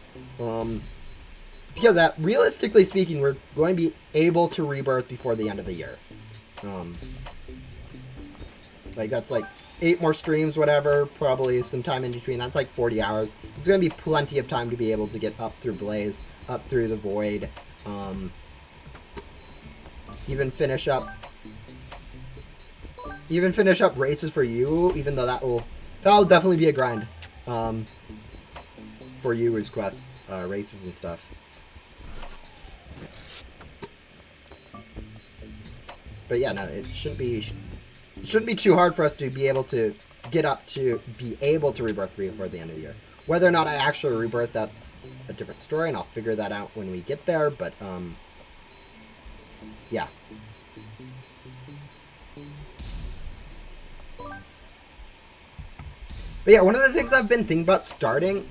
A: Because realistically speaking, we're going to be able to rebirth before the end of the year. Like, that's like 8 more streams, whatever, probably some time in between. That's like 40 hours. It's going to be plenty of time to be able to get up through Blaze, up through the Void. even finish up races for you, even though that'll definitely be a grind for you as quest races and stuff. But yeah, no, it shouldn't be too hard for us to be able to get up to be able to rebirth before the end of the year. Whether or not I actually rebirth, that's a different story, and I'll figure that out when we get there. But yeah. But yeah, one of the things I've been thinking about starting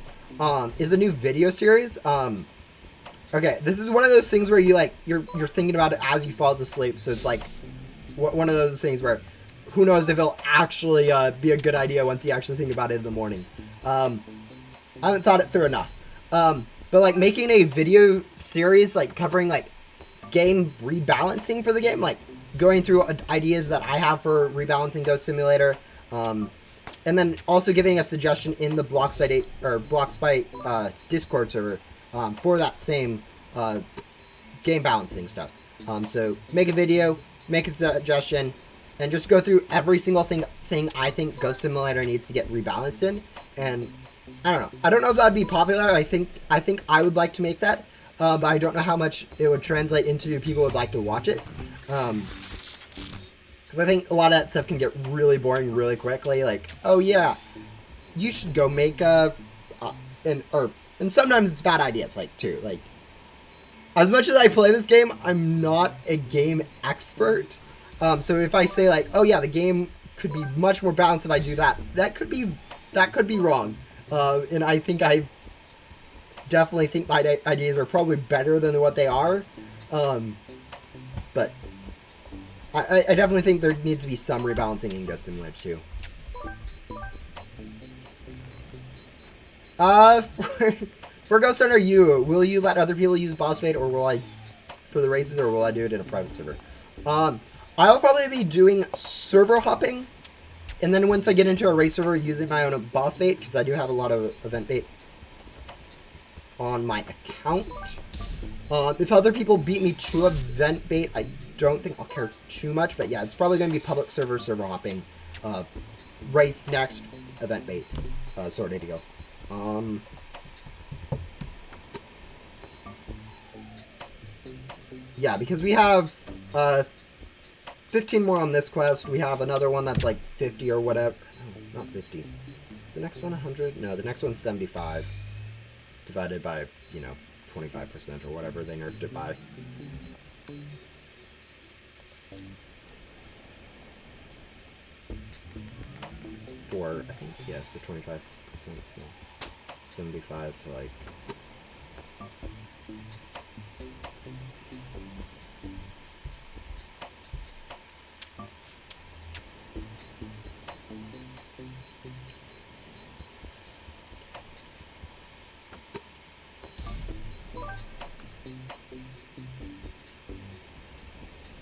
A: is a new video series. Okay, this is one of those things where you're thinking about it as you fall asleep. So it's like one of those things where who knows if it'll actually be a good idea once you actually think about it in the morning. I haven't thought it through enough. But like making a video series like covering like game rebalancing for the game, like going through ideas that I have for rebalancing Ghost Simulator, and then also giving a suggestion in the Bloxbite Discord server for that same game balancing stuff. So make a video, make a suggestion, and just go through every single thing I think Ghost Simulator needs to get rebalanced in. And I don't know. I don't know if that'd be popular. I think I would like to make that, but I don't know how much it would translate into people would like to watch it. Because I think a lot of that stuff can get really boring really quickly. Like, oh yeah, you should go make and sometimes it's bad ideas like too. Like, as much as I play this game, I'm not a game expert. So if I say like, oh yeah, the game could be much more balanced if I do that, that could be wrong. And I definitely think my ideas are probably better than what they are. But I definitely think there needs to be some rebalancing in Ghost Simulator too. For Ghost Hunter, will you let other people use boss bait, or will I, for the races, or will I do it in a private server? I'll probably be doing server hopping, and then once I get into a race server, using my own boss bait, because I do have a lot of event bait on my account. If other people beat me to event bait, I don't think I'll care too much, but yeah, it's probably going to be public server hopping, race next, event bait, sort of to go. Yeah, because we have 15 more on this quest. We have another one that's like 50 or whatever. No, not 50. Is the next one 100? No, the next one's 75. Divided by, 25% or whatever they nerfed it by. For, I think, yes, the 25%, so 75 to like...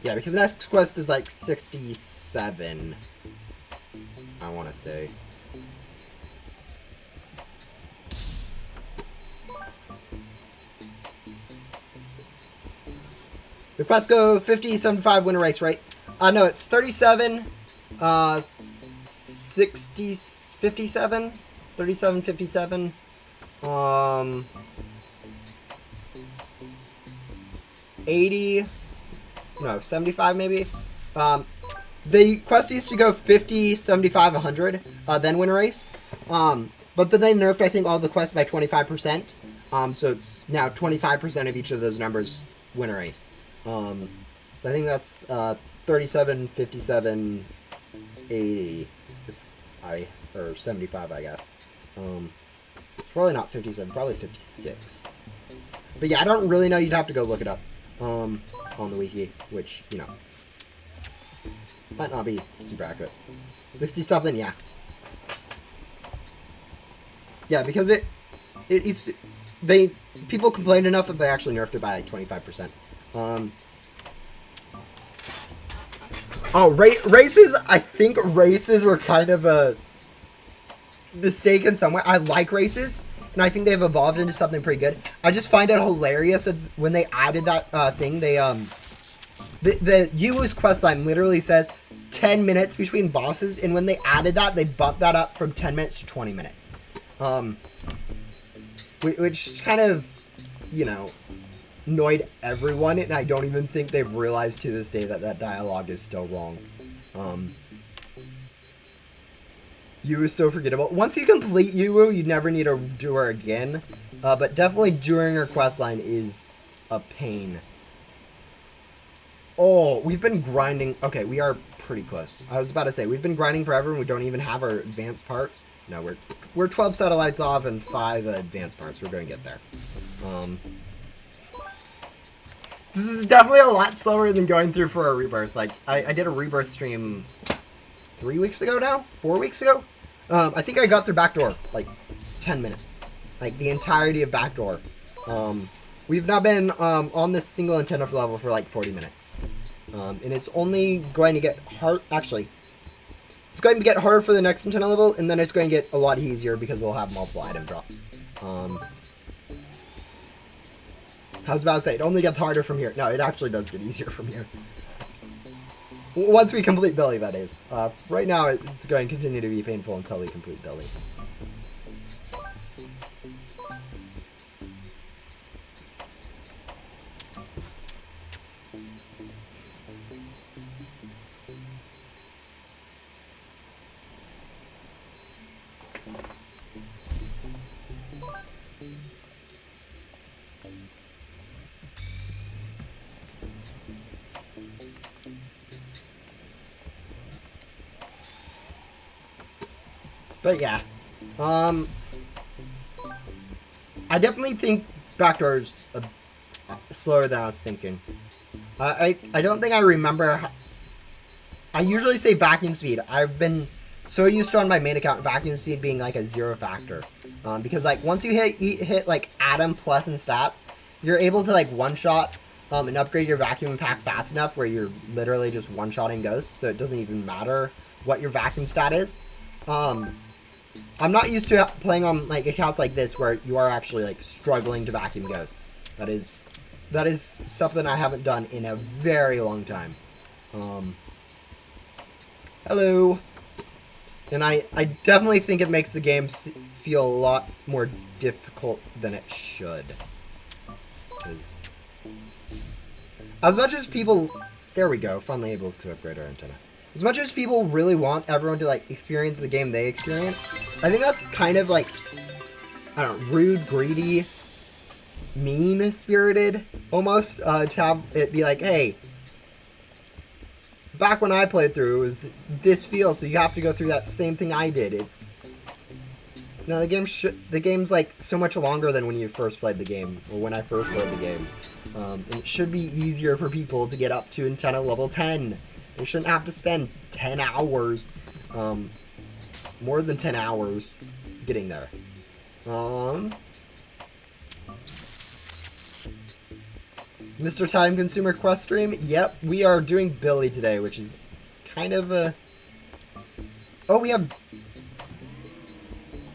A: Yeah, because the next quest is like 67, I want to say. The quest go 50, 75, win a race, right? No, it's 37, 60, 57, 37, 57, 80... No, 75 maybe. The quest used to go 50, 75, 100, then win a race. But then they nerfed, I think, all the quests by 25%. So it's now 25% of each of those numbers win a race. So I think that's 37, 57, 80, or 75, I guess. It's probably not 57, probably 56. But yeah, I don't really know. You'd have to go look it up. On the wiki, which, might not be super accurate. 60 something, yeah. Yeah, because people complained enough that they actually nerfed it by like 25%. Races, I think races were kind of a mistake in some way. I like races, and I think they've evolved into something pretty good. I just find it hilarious that when they added that thing, they The Yuu's quest line literally says 10 minutes between bosses, and when they added that, they bumped that up from 10 minutes to 20 minutes. Which kind of, you know, annoyed everyone, and I don't even think they've realized to this day that that dialogue is still wrong. Yuu is so forgettable. Once you complete Yuu, you never need to do her again. But definitely doing her questline is a pain. Oh, we've been grinding. Okay, we are pretty close. I was about to say, we've been grinding forever and we don't even have our advanced parts. No, we're 12 satellites off and 5 advanced parts. We're going to get there. This is definitely a lot slower than going through for a rebirth. Like, I did a rebirth stream 3 weeks ago now? 4 weeks ago? I think I got through Backdoor, like, 10 minutes. Like, the entirety of Backdoor. We've now been on this single antenna level for, like, 40 minutes. And it's only going to get hard... Actually, it's going to get harder for the next antenna level, and then it's going to get a lot easier because we'll have multiple item drops. I was about to say, it only gets harder from here. No, it actually does get easier from here. Once we complete Billy, that is. Right now, it's going to continue to be painful until we complete Billy. But yeah, I definitely think Backdoor's slower than I was thinking. I don't think I remember. I usually say vacuum speed. I've been so used to on my main account vacuum speed being like a 0 factor, because like once you hit like Atom Plus in stats, you're able to like one shot and upgrade your vacuum pack fast enough where you're literally just one shotting ghosts, so it doesn't even matter what your vacuum stat is. I'm not used to playing on like accounts like this where you are actually like struggling to vacuum ghosts. That is something I haven't done in a very long time. Hello. And I definitely think it makes the game feel a lot more difficult than it should. Because as much as people... There we go. Finally able to upgrade our antenna. As much as people really want everyone to, like, experience the game they experienced, I think that's kind of, like, I don't know, rude, greedy, mean-spirited, almost, to have it be like, hey, back when I played through, it was this feel, so you have to go through that same thing I did. It's... No, the game's, like, so much longer than when you first played the game, or when I first played the game. And it should be easier for people to get up to antenna level 10. They shouldn't have to spend 10 hours, more than 10 hours getting there. Mr. Time Consumer Quest stream? Yep, we are doing Billy today, which is kind of a... Oh, we have...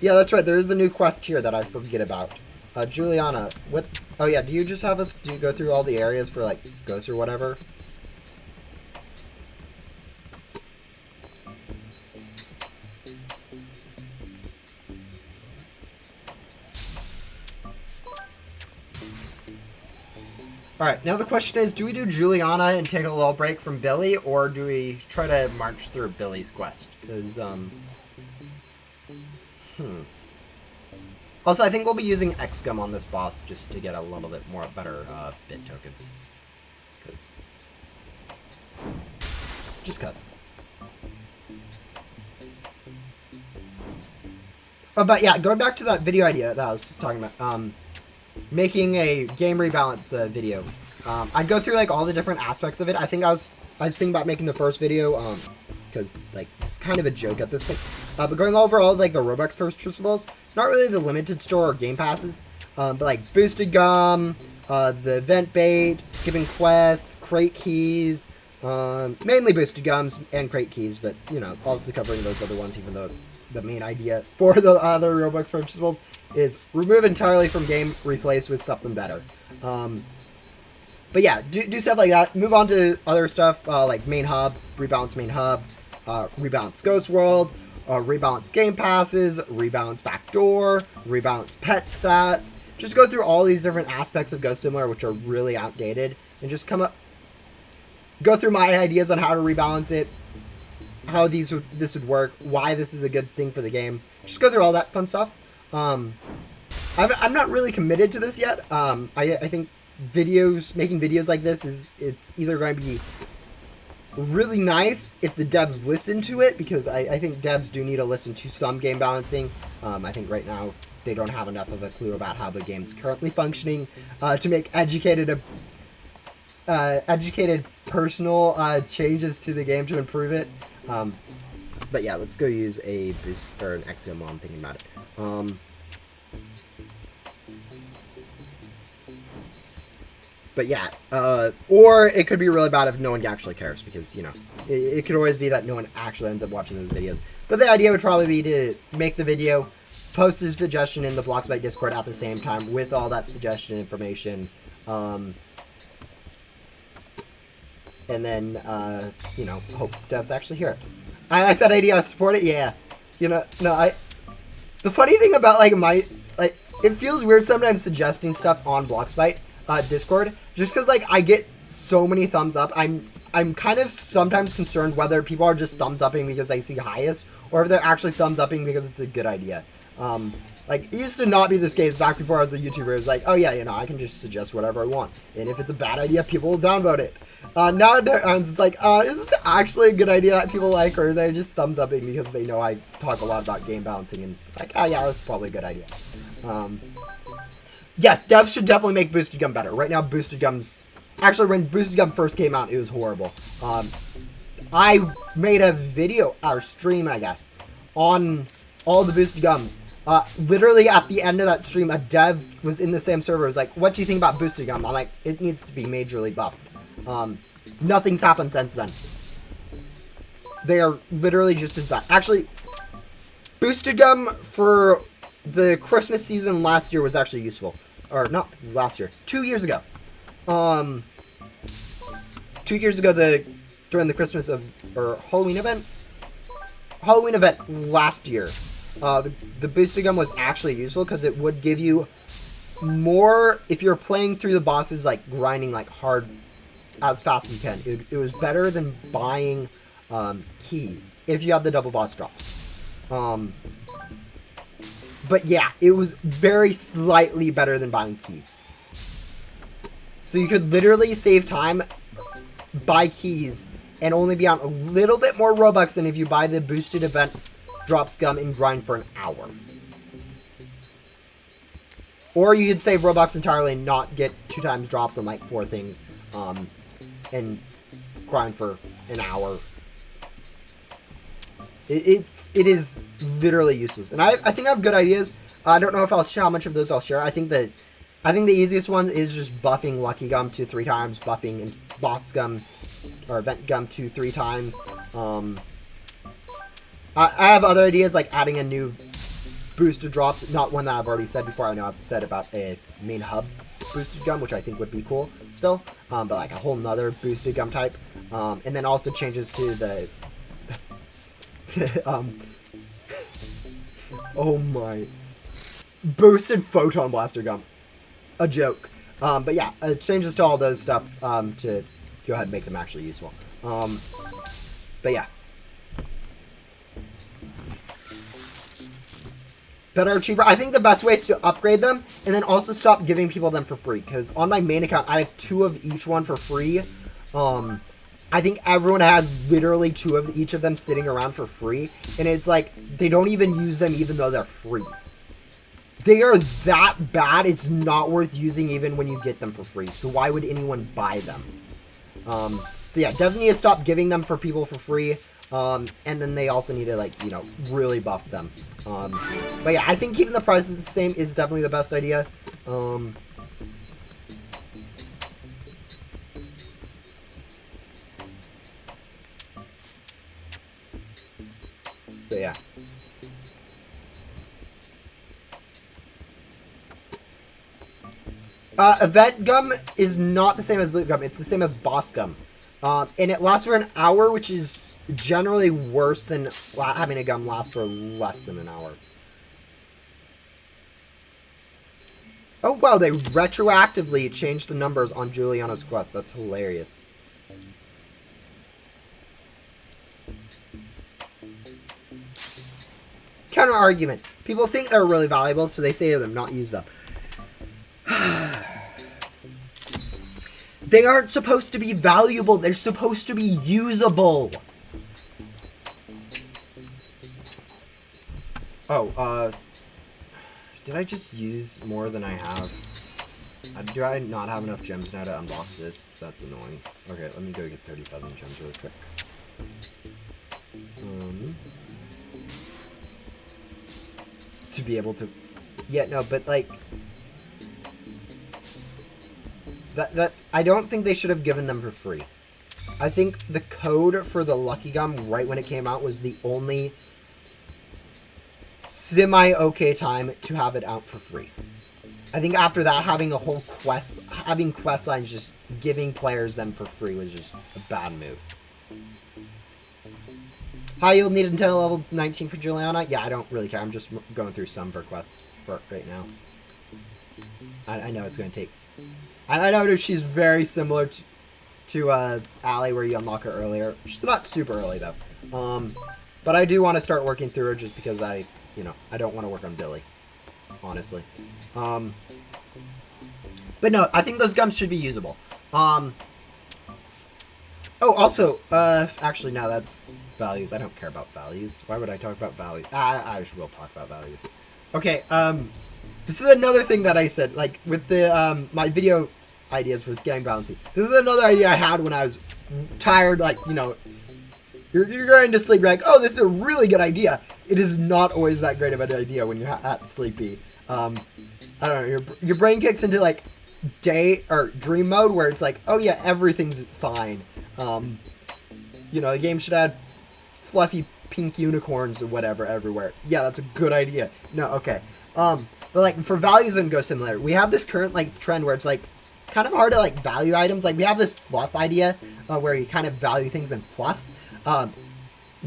A: Yeah, that's right, there is a new quest here that I forget about. Juliana, what... Oh yeah, do you just have us... Do you go through all the areas for, like, ghosts or whatever? Alright, now the question is, do we do Juliana and take a little break from Billy, or do we try to march through Billy's quest? Because, Also, I think we'll be using XGum on this boss just to get a little bit more better, bit tokens. Just cuz. Oh, but yeah, going back to that video idea that I was talking about, making a game rebalance video. I'd go through like all the different aspects of it. I was thinking about making the first video, because like it's kind of a joke at this point. But going over all like the Robux purchasables, not really the limited store or game passes, but like boosted gum, the event bait, skipping quests, crate keys, mainly boosted gums and crate keys, but you know, also covering those other ones, even though the main idea for the other Robux purchasables is remove entirely from game, replace with something better. But yeah, do stuff like that. Move on to other stuff like main hub, rebalance main hub, rebalance Ghost World, rebalance game passes, rebalance backdoor, rebalance pet stats. Just go through all these different aspects of Ghost Simulator, which are really outdated, and just go through my ideas on how to rebalance it, how this would work, why this is a good thing for the game. Just go through all that fun stuff. I'm not really committed to this yet. I think making videos like this it's either going to be really nice if the devs listen to it, because I think devs do need to listen to some game balancing. I think right now they don't have enough of a clue about how the game's currently functioning to make educated personal changes to the game to improve it. But yeah, let's go use a boost or an Axiom while I'm thinking about it. But yeah, or it could be really bad if no one actually cares, because, you know, it could always be that no one actually ends up watching those videos. But the idea would probably be to make the video, post a suggestion in the Bloxbyte Discord at the same time with all that suggestion information, and then, you know, hope devs actually hear it. I like that idea. I support it. Yeah. You know, no, the funny thing about, like, it feels weird sometimes suggesting stuff on Bloxbyte Discord, just because, like, I get so many thumbs up. I'm kind of sometimes concerned whether people are just thumbs upping because they see highest, or if they're actually thumbs upping because it's a good idea. Like, it used to not be this case back before I was a YouTuber. It was like, oh yeah, you know, I can just suggest whatever I want, and if it's a bad idea, people will downvote it. Nowadays, it's like, is this actually a good idea that people like, or are they just thumbs upping because they know I talk a lot about game balancing, and like, oh yeah, that's probably a good idea. Yes, devs should definitely make Boosted Gum better. Right now, Boosted Gum's... Actually, when Boosted Gum first came out, it was horrible. I made a video, or stream, I guess, on all the Boosted Gums. Literally, at the end of that stream, a dev was in the same server. It was like, what do you think about Boosted Gum? I'm like, it needs to be majorly buffed. Nothing's happened since then. They are literally just as bad. Actually, Boosted Gum for the Christmas season last year was actually useful. Or not last year, 2 years ago. 2 years ago, during the Christmas or Halloween event last year, the Boosted Gum was actually useful because it would give you more if you're playing through the bosses, like grinding like hard as fast as you can. It was better than buying keys if you have the double boss drops. But yeah, it was very slightly better than buying keys. So you could literally save time, buy keys, and only be on a little bit more Robux than if you buy the boosted event drop scum and grind for an hour. Or you could save Robux entirely and not get 2 times drops on like 4 things, and grind for an hour. It is literally useless, and I think I have good ideas. I don't know if how much of those I'll share. I think the easiest one is just buffing Lucky Gum 2-3 times, buffing Boss Gum or Event Gum 2-3 times. I have other ideas like adding a new booster drops, not one that I've already said before. I know I've said about a main hub boosted gum, which I think would be cool still, but like a whole nother boosted gum type, and then also changes to the oh my, boosted photon blaster gum, a joke. But yeah, changes to all those stuff to go ahead and make them actually useful. But yeah, better or cheaper. I think the best way is to upgrade them and then also stop giving people them for free, because on my main account I have 2 of each one for free. I think everyone has literally 2 of each of them sitting around for free, and it's like they don't even use them even though they're free. They are that bad, it's not worth using even when you get them for free. So why would anyone buy them? So yeah, devs need to stop giving them for people for free. And then they also need to, like, you know, really buff them. But yeah, I think keeping the prices the same is definitely the best idea. But yeah. Event gum is not the same as loot gum. It's the same as boss gum. And it lasts for an hour, which is generally worse than having a gum last for less than an hour. Oh, wow, they retroactively changed the numbers on Juliana's quest. That's hilarious. Counter argument. People think they're really valuable, so they say to them, not use them. They aren't supposed to be valuable. They're supposed to be usable. Oh, did I just use more than I have? Do I not have enough gems now to unbox this? That's annoying. Okay, let me go get 30,000 gems really quick. To be able to... Yeah, no, but like... That I don't think they should have given them for free. I think the code for the Lucky Gum right when it came out was the only semi-okay time to have it out for free. I think after that, having a whole quest, having quest lines just giving players them for free was just a bad move. High yield needed until level 19 for Juliana. Yeah, I don't really care. I'm just going through some for quests for right now. I know it's going to take... I know she's very similar to Allie, where you unlock her earlier. She's not super early, though. But I do want to start working through her just because I don't want to work on Billy, honestly. But no, I think those gums should be usable. Oh, also, actually, no, that's values. I don't care about values. Why would I talk about values? I just will talk about values. Okay, this is another thing that I said, like, with the, my video ideas for getting balancing. This is another idea I had when I was tired, like, you're going to sleep, you're like, oh, this is a really good idea. It is not always that great of an idea when you're at sleepy. I don't know, your brain kicks into, like, day, or dream mode, where it's like, oh yeah, everything's fine. The game should add fluffy pink unicorns or whatever everywhere. Yeah, that's a good idea. No, okay. But, like, for values and go similar, we have this current, like, trend where it's, like, kind of hard to, like, value items. Like, we have this fluff idea where you kind of value things in fluffs.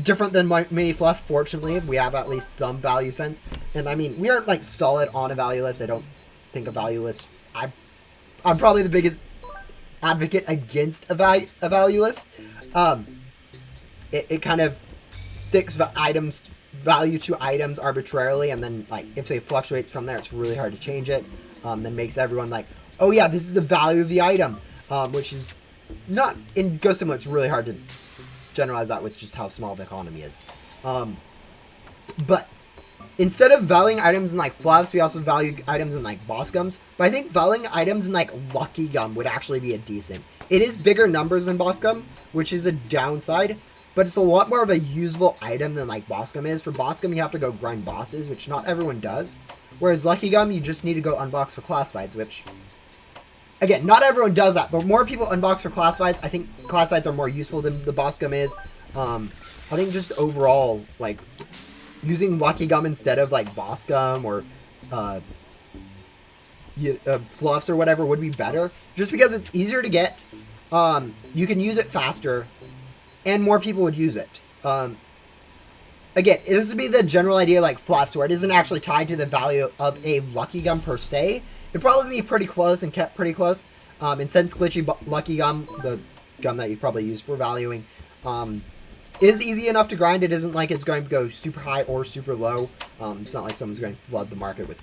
A: Different than mini fluff, fortunately. We have at least some value sense. And, I mean, we aren't, like, solid on a value list. I don't think a value list... I'm probably the biggest advocate against a value list. It kind of sticks value to items arbitrarily, and then, like, if it fluctuates from there, it's really hard to change it. Then makes everyone like, oh yeah, this is the value of the item, which is not in Ghost Simulator. It's really hard to generalize that with just how small the economy is. But instead of valuing items in, like, fluffs, we also value items in, like, boss gums. But I think valuing items in, like, Lucky Gum would actually be a decent. It is bigger numbers than boss gum, which is a downside. But it's a lot more of a usable item than, like, boss gum is. For boss gum, you have to go grind bosses, which not everyone does. Whereas Lucky Gum, you just need to go unbox for classifieds, which... Again, not everyone does that, but more people unbox for classifieds. I think classifieds are more useful than the boss gum is. I think just overall, like, using Lucky Gum instead of, like, boss gum or fluffs or whatever would be better. Just because it's easier to get. You can use it faster, and more people would use it. Again, this would be the general idea, like, fluffs, where it isn't actually tied to the value of a Lucky Gum per se. It'd probably be pretty close and kept pretty close. And since Glitchy Lucky Gum, the gum that you'd probably use for valuing, is easy enough to grind. It isn't like it's going to go super high or super low. It's not like someone's going to flood the market with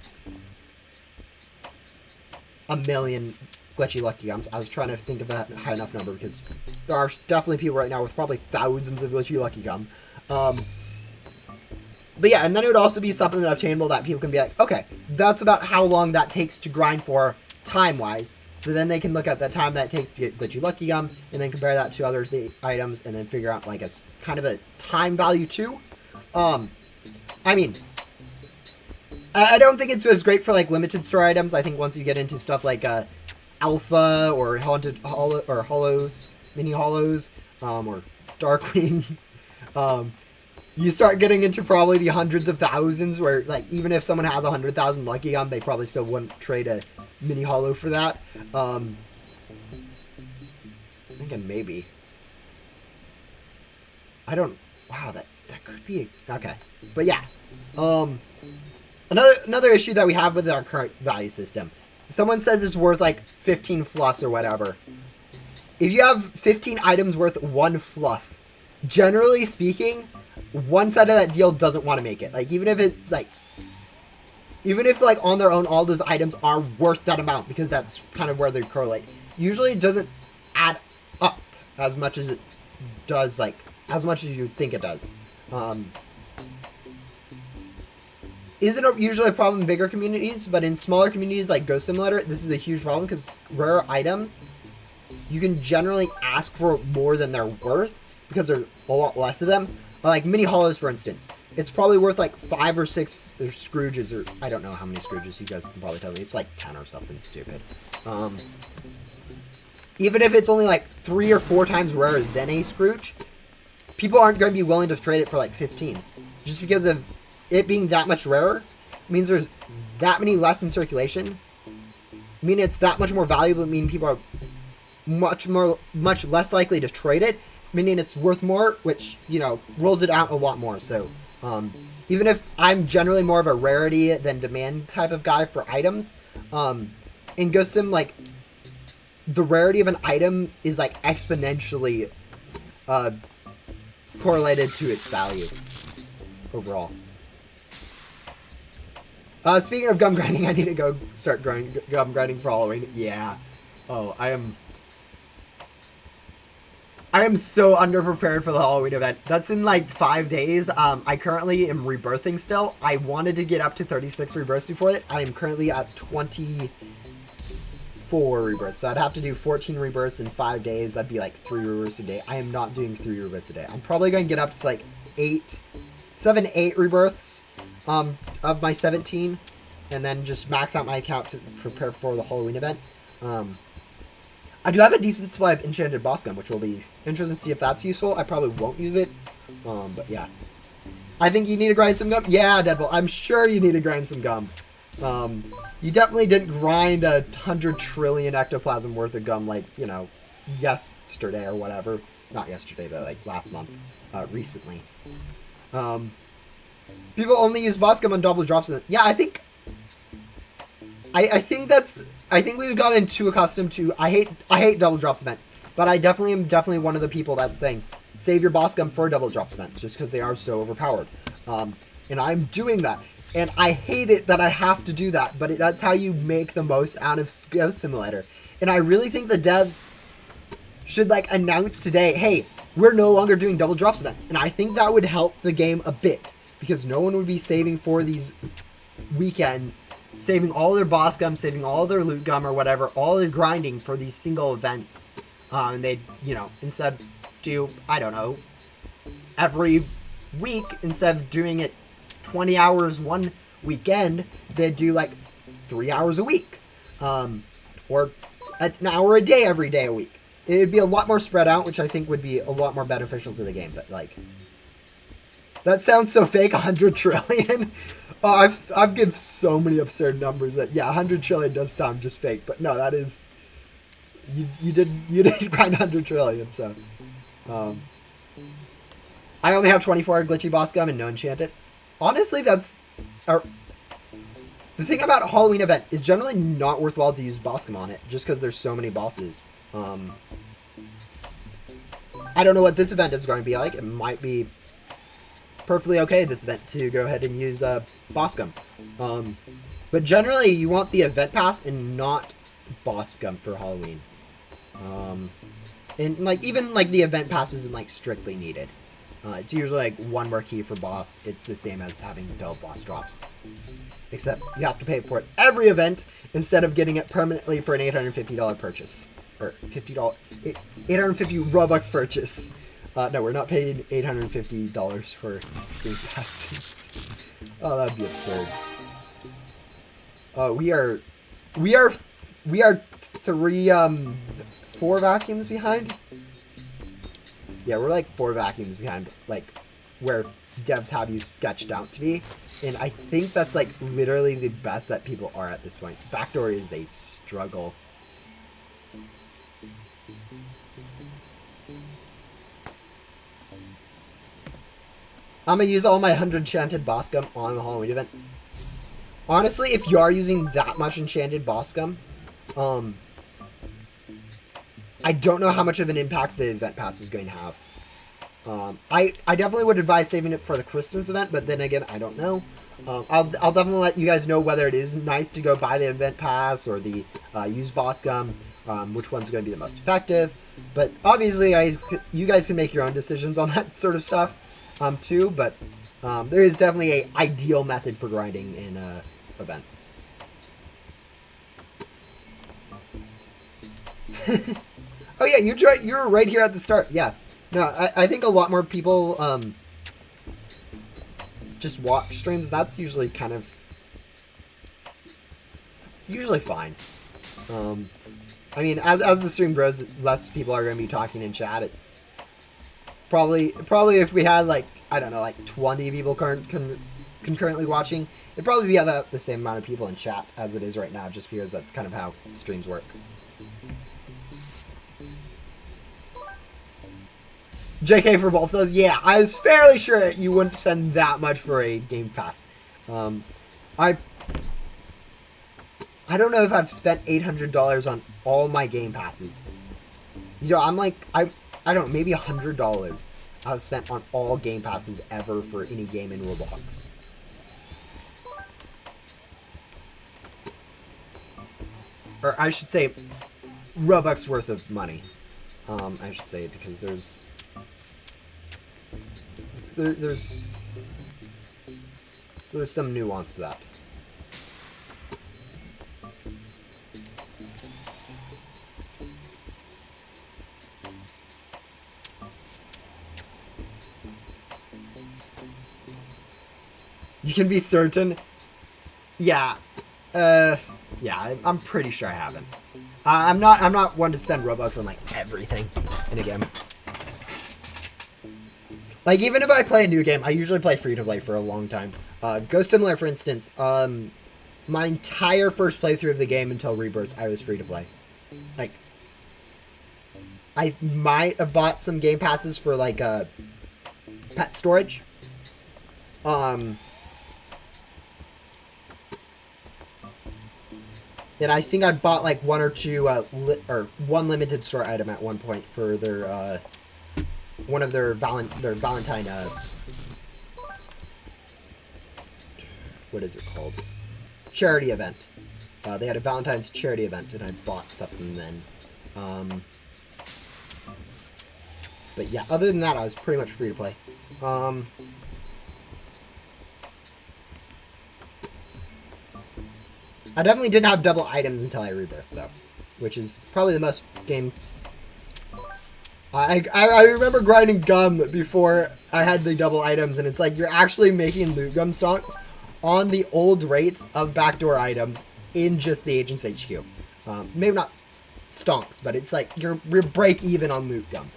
A: a million Glitchy Lucky Gums. I was trying to think of a high enough number because there are definitely people right now with probably thousands of Glitchy Lucky Gum. But yeah, and then it would also be something that obtainable that people can be like, okay, that's about how long that takes to grind for time-wise. So then they can look at the time that it takes to get Glitchy Lucky Gum, and then compare that to other items, and then figure out, like, a kind of a time value too. I mean, I don't think it's as great for, like, limited store items. I think once you get into stuff like Alpha or Haunted Hollow or Hollows, Mini Hollows, or Darkwing, you start getting into probably the hundreds of thousands where, like, even if someone has 100,000 Lucky Gum, they probably still wouldn't trade a mini hollow for that. I'm thinking maybe. I don't. Wow, that could be okay. But yeah, another issue that we have with our current value system. Someone says it's worth like 15 fluffs or whatever. If you have 15 items worth 1 fluff, generally speaking, one side of that deal doesn't want to make it. Like even if it's like, even if like on their own all those items are worth that amount, because that's kind of where they correlate. Usually it doesn't add up as much as it does, like as much as you think it does. Isn't usually a problem in bigger communities, but in smaller communities like Ghost Simulator, this is a huge problem because rare items, you can generally ask for more than they're worth because there's a lot less of them. Like mini hollows, for instance, it's probably worth like 5 or 6 Scrooges, or I don't know how many Scrooges. You guys can probably tell me. It's like 10 or something stupid. Even if it's only like 3 or 4 times rarer than a Scrooge, people aren't going to be willing to trade it for like 15, just because of it being that much rarer. Means there's that many less in circulation. I mean, it's that much more valuable. I mean, people are much less likely to trade it, meaning it's worth more, which, you know, rolls it out a lot more. So even if I'm generally more of a rarity than demand type of guy for items, in Ghost Sim, like the rarity of an item is like exponentially correlated to its value overall. Speaking of gum grinding, I need to go start gum grinding for Halloween. Yeah. Oh, I am so underprepared for the Halloween event. That's in like 5 days. I currently am rebirthing still. I wanted to get up to 36 rebirths before it. I am currently at 24 rebirths. So I'd have to do 14 rebirths in 5 days. That'd be like 3 rebirths a day. I am not doing 3 rebirths a day. I'm probably going to get up to like 7, 8 rebirths of my 17. And then just max out my account to prepare for the Halloween event. I do have a decent supply of enchanted boss gum, which will be interesting to see if that's useful. I probably won't use it, but yeah. I think you need to grind some gum. Yeah, Deadpool, I'm sure you need to grind some gum. You definitely didn't grind 100 trillion ectoplasm worth of gum like, you know, yesterday or whatever. Not yesterday, but like last month, recently. People only use boss gum on double drops. Yeah, I think we've gotten too accustomed to. I hate double drops events, but I am definitely one of the people that's saying save your boss gum for double drops events just because they are so overpowered. And I'm doing that, and I hate it that I have to do that, but that's how you make the most out of Ghost Simulator. And I really think the devs should like announce today, hey, we're no longer doing double drops events, and I think that would help the game a bit because no one would be saving for these weekends. Saving all their boss gum, saving all their loot gum or whatever, all their grinding for these single events. And they'd, you know, instead do, I don't know, every week, instead of doing it 20 hours one weekend, they'd do like 3 hours a week. Or an hour a day every day a week. It'd be a lot more spread out, which I think would be a lot more beneficial to the game. But like, that sounds so fake, 100 trillion. Oh, I've given so many absurd numbers that, yeah, 100 trillion does sound just fake, but no, that is, you did grind 100 trillion, so, I only have 24 glitchy boss gum and no enchanted. Honestly, that's, the thing about Halloween event is generally not worthwhile to use boss gum on it, just because there's so many bosses. I don't know what this event is going to be like. It might be perfectly okay this event to go ahead and use boss gum, but generally you want the event pass and not boss gum for Halloween, and like even like the event pass isn't like strictly needed. It's usually like 1 more key for boss. It's the same as having double boss drops, except you have to pay for it every event instead of getting it permanently for an $850 purchase, or $850 Robux purchase. No, we're not paying $850 for free passes. Oh, that'd be absurd. We are 4 vacuums behind. Yeah, we're like 4 vacuums behind, like where devs have you sketched out to be. And I think that's like literally the best that people are at this point. Backdoor is a struggle. I'm gonna use all my 100 enchanted boss gum on the Halloween event. Honestly, if you are using that much enchanted boss gum, I don't know how much of an impact the event pass is going to have. I definitely would advise saving it for the Christmas event, but then again, I don't know. I'll definitely let you guys know whether it is nice to go buy the event pass or the use boss gum, which one's going to be the most effective. But obviously, you guys can make your own decisions on that sort of stuff too. But there is definitely a ideal method for grinding in events. Oh yeah, you're right here at the start. Yeah. No, I think a lot more people just watch streams. That's usually kind of... It's usually fine. I mean, as the stream grows, less people are going to be talking in chat. It's probably if we had, like, I don't know, like 20 people concurrently watching, it'd probably be about the same amount of people in chat as it is right now, just because that's kind of how streams work. JK for both of those? Yeah, I was fairly sure you wouldn't spend that much for a Game Pass. I don't know if I've spent $800 on all my Game Passes. You know, I'm like, I don't know, maybe $100 I've spent on all Game Passes ever for any game in Roblox. Or I should say, Robux worth of money. I should say, because there's some nuance to that. You can be certain. Yeah. Yeah, I'm pretty sure I haven't. I'm not one to spend Robux on like everything in a game. Like, even if I play a new game, I usually play free-to-play for a long time. Ghost Simulator, for instance, my entire first playthrough of the game until Rebirth, I was free-to-play. Like, I might have bought some Game Passes for, like, pet storage. And I think I bought, like, one or two, or one limited store item at one point for their, one of their Valentine, what is it called? Charity event. They had a Valentine's charity event, and I bought stuff from them then. But yeah, other than that, I was pretty much free to play. I definitely didn't have double items until I rebirthed, though, which is probably the most game... I remember grinding gum before I had the double items, and it's like you're actually making loot gum stonks on the old rates of backdoor items in just the Agents HQ. Maybe not stonks, but it's like you're break even on loot gum.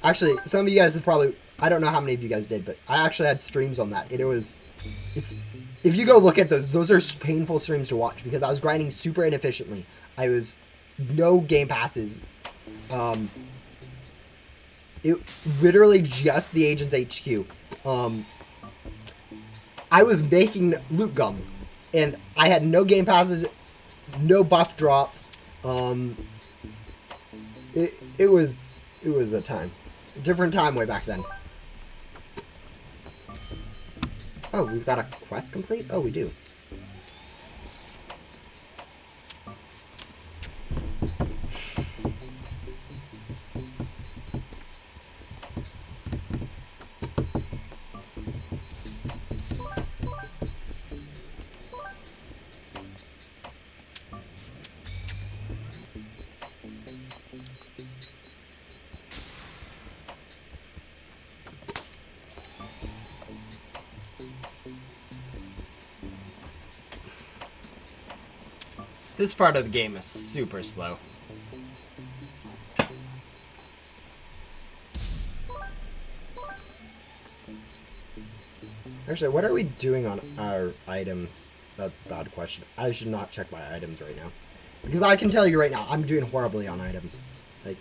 A: Actually, some of you guys have probably... I don't know how many of you guys did, but I actually had streams on that. If you go look at those are painful streams to watch because I was grinding super inefficiently. I was... no Game Passes. It literally just the Agents HQ. I was making loot gum, and I had no Game Passes, no buff drops. It was a time, a different time way back then. Oh, we've got a quest complete? Oh, we do. This part of the game is super slow. Actually, what are we doing on our items? That's a bad question. I should not check my items right now. Because I can tell you right now, I'm doing horribly on items. Like,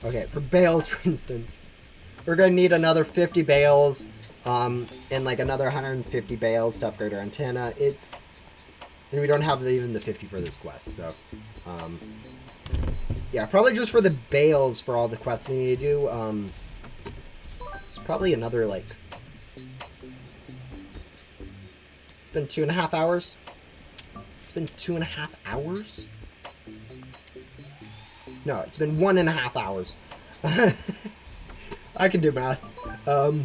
A: okay, for bales, for instance. We're going to need another 50 bales, and like another 150 bales to upgrade our antenna. And we don't have even the 50 for this quest, so, yeah, probably just for the bales for all the quests we need to do, it's probably another, like, it's been 2.5 hours. It's been 2.5 hours? No, it's been 1.5 hours. I can do math. But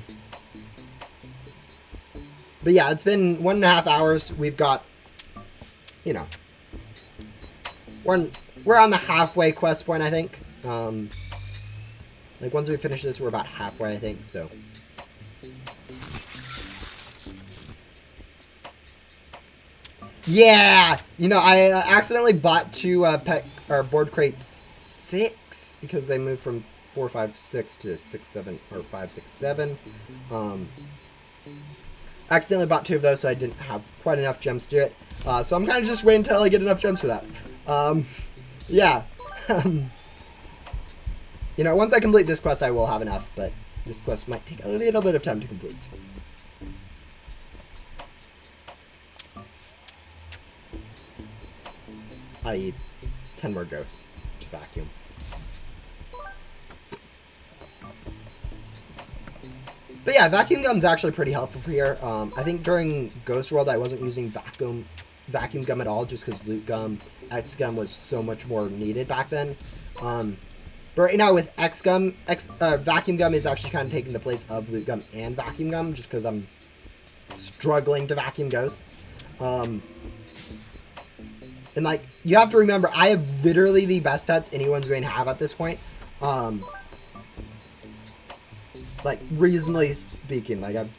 A: yeah, it's been 1.5 hours. We've got, you know, we're on the halfway quest point, I think. Like once we finish this, we're about halfway, I think. So. Yeah, you know, I accidentally bought two board crate 6 because they moved from 4, 5, 6 to 6, 7 or 5, 6, 7. Accidentally bought 2 of those, so I didn't have quite enough gems to do it. So I'm kind of just waiting until I get enough gems for that. Yeah. You know, once I complete this quest, I will have enough, but this quest might take a little bit of time to complete. I.e., 10 more ghosts to vacuum. But yeah, vacuum gum's actually pretty helpful for here. I think during Ghost World, I wasn't using vacuum gum at all, just because loot gum, X gum was so much more needed back then. But right now with X gum, vacuum gum is actually kind of taking the place of loot gum and vacuum gum, just because I'm struggling to vacuum ghosts. And, like, you have to remember, I have literally the best pets anyone's going to have at this point. Like, reasonably speaking, like, I've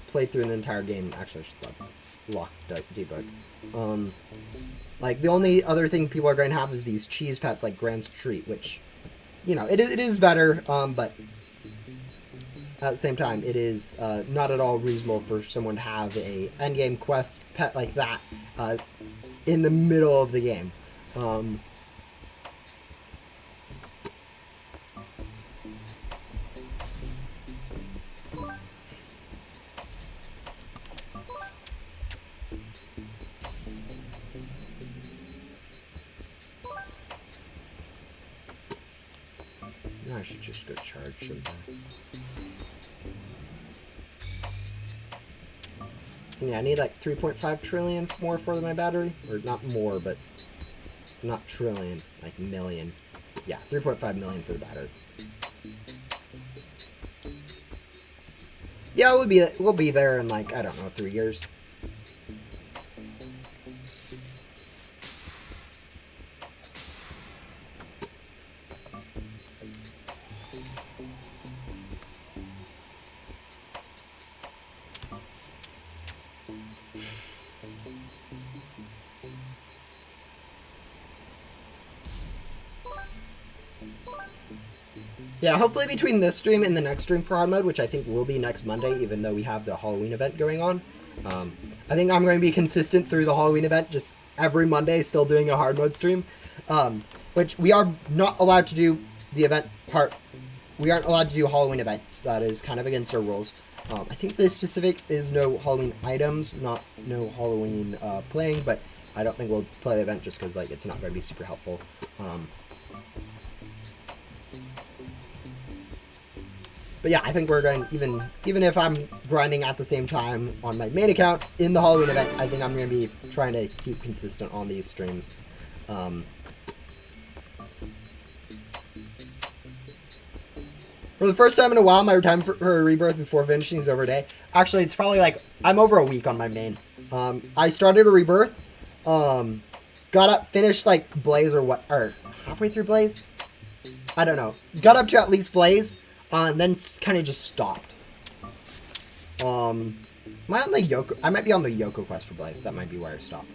A: played through the entire game. Actually, I should lock debug. Like, the only other thing people are going to have is these cheese pets, like Grand's Treat, which, you know, it is better, but at the same time, it is not at all reasonable for someone to have a endgame quest pet like that in the middle of the game. I should just go charge sometime. Yeah, I need like 3.5 trillion more for my battery. Or not more, but not trillion, like million. Yeah, 3.5 million for the battery. Yeah, we'll be there in like, I don't know, 3 years. Yeah, hopefully between this stream and the next stream for hard mode, which I think will be next Monday, even though we have the Halloween event going on. I think I'm going to be consistent through the Halloween event, just every Monday still doing a hard mode stream. Which we are not allowed to do the event part. We aren't allowed to do Halloween events. That is kind of against our rules. I think the specific is no Halloween items, no Halloween playing, but I don't think we'll play the event just because like it's not going to be super helpful. But yeah, I think we're going, even if I'm grinding at the same time on my main account in the Halloween event, I think I'm going to be trying to keep consistent on these streams. For the first time in a while, my time for a rebirth before finishing is over a day. Actually, it's probably like, I'm over a week on my main. I started a rebirth, got up, finished like Blaze or halfway through Blaze? I don't know. Got up to at least Blaze. And then kind of just stopped. Am I on the Yoko? I might be on the Yoko quest for Blaze. That might be where I stopped.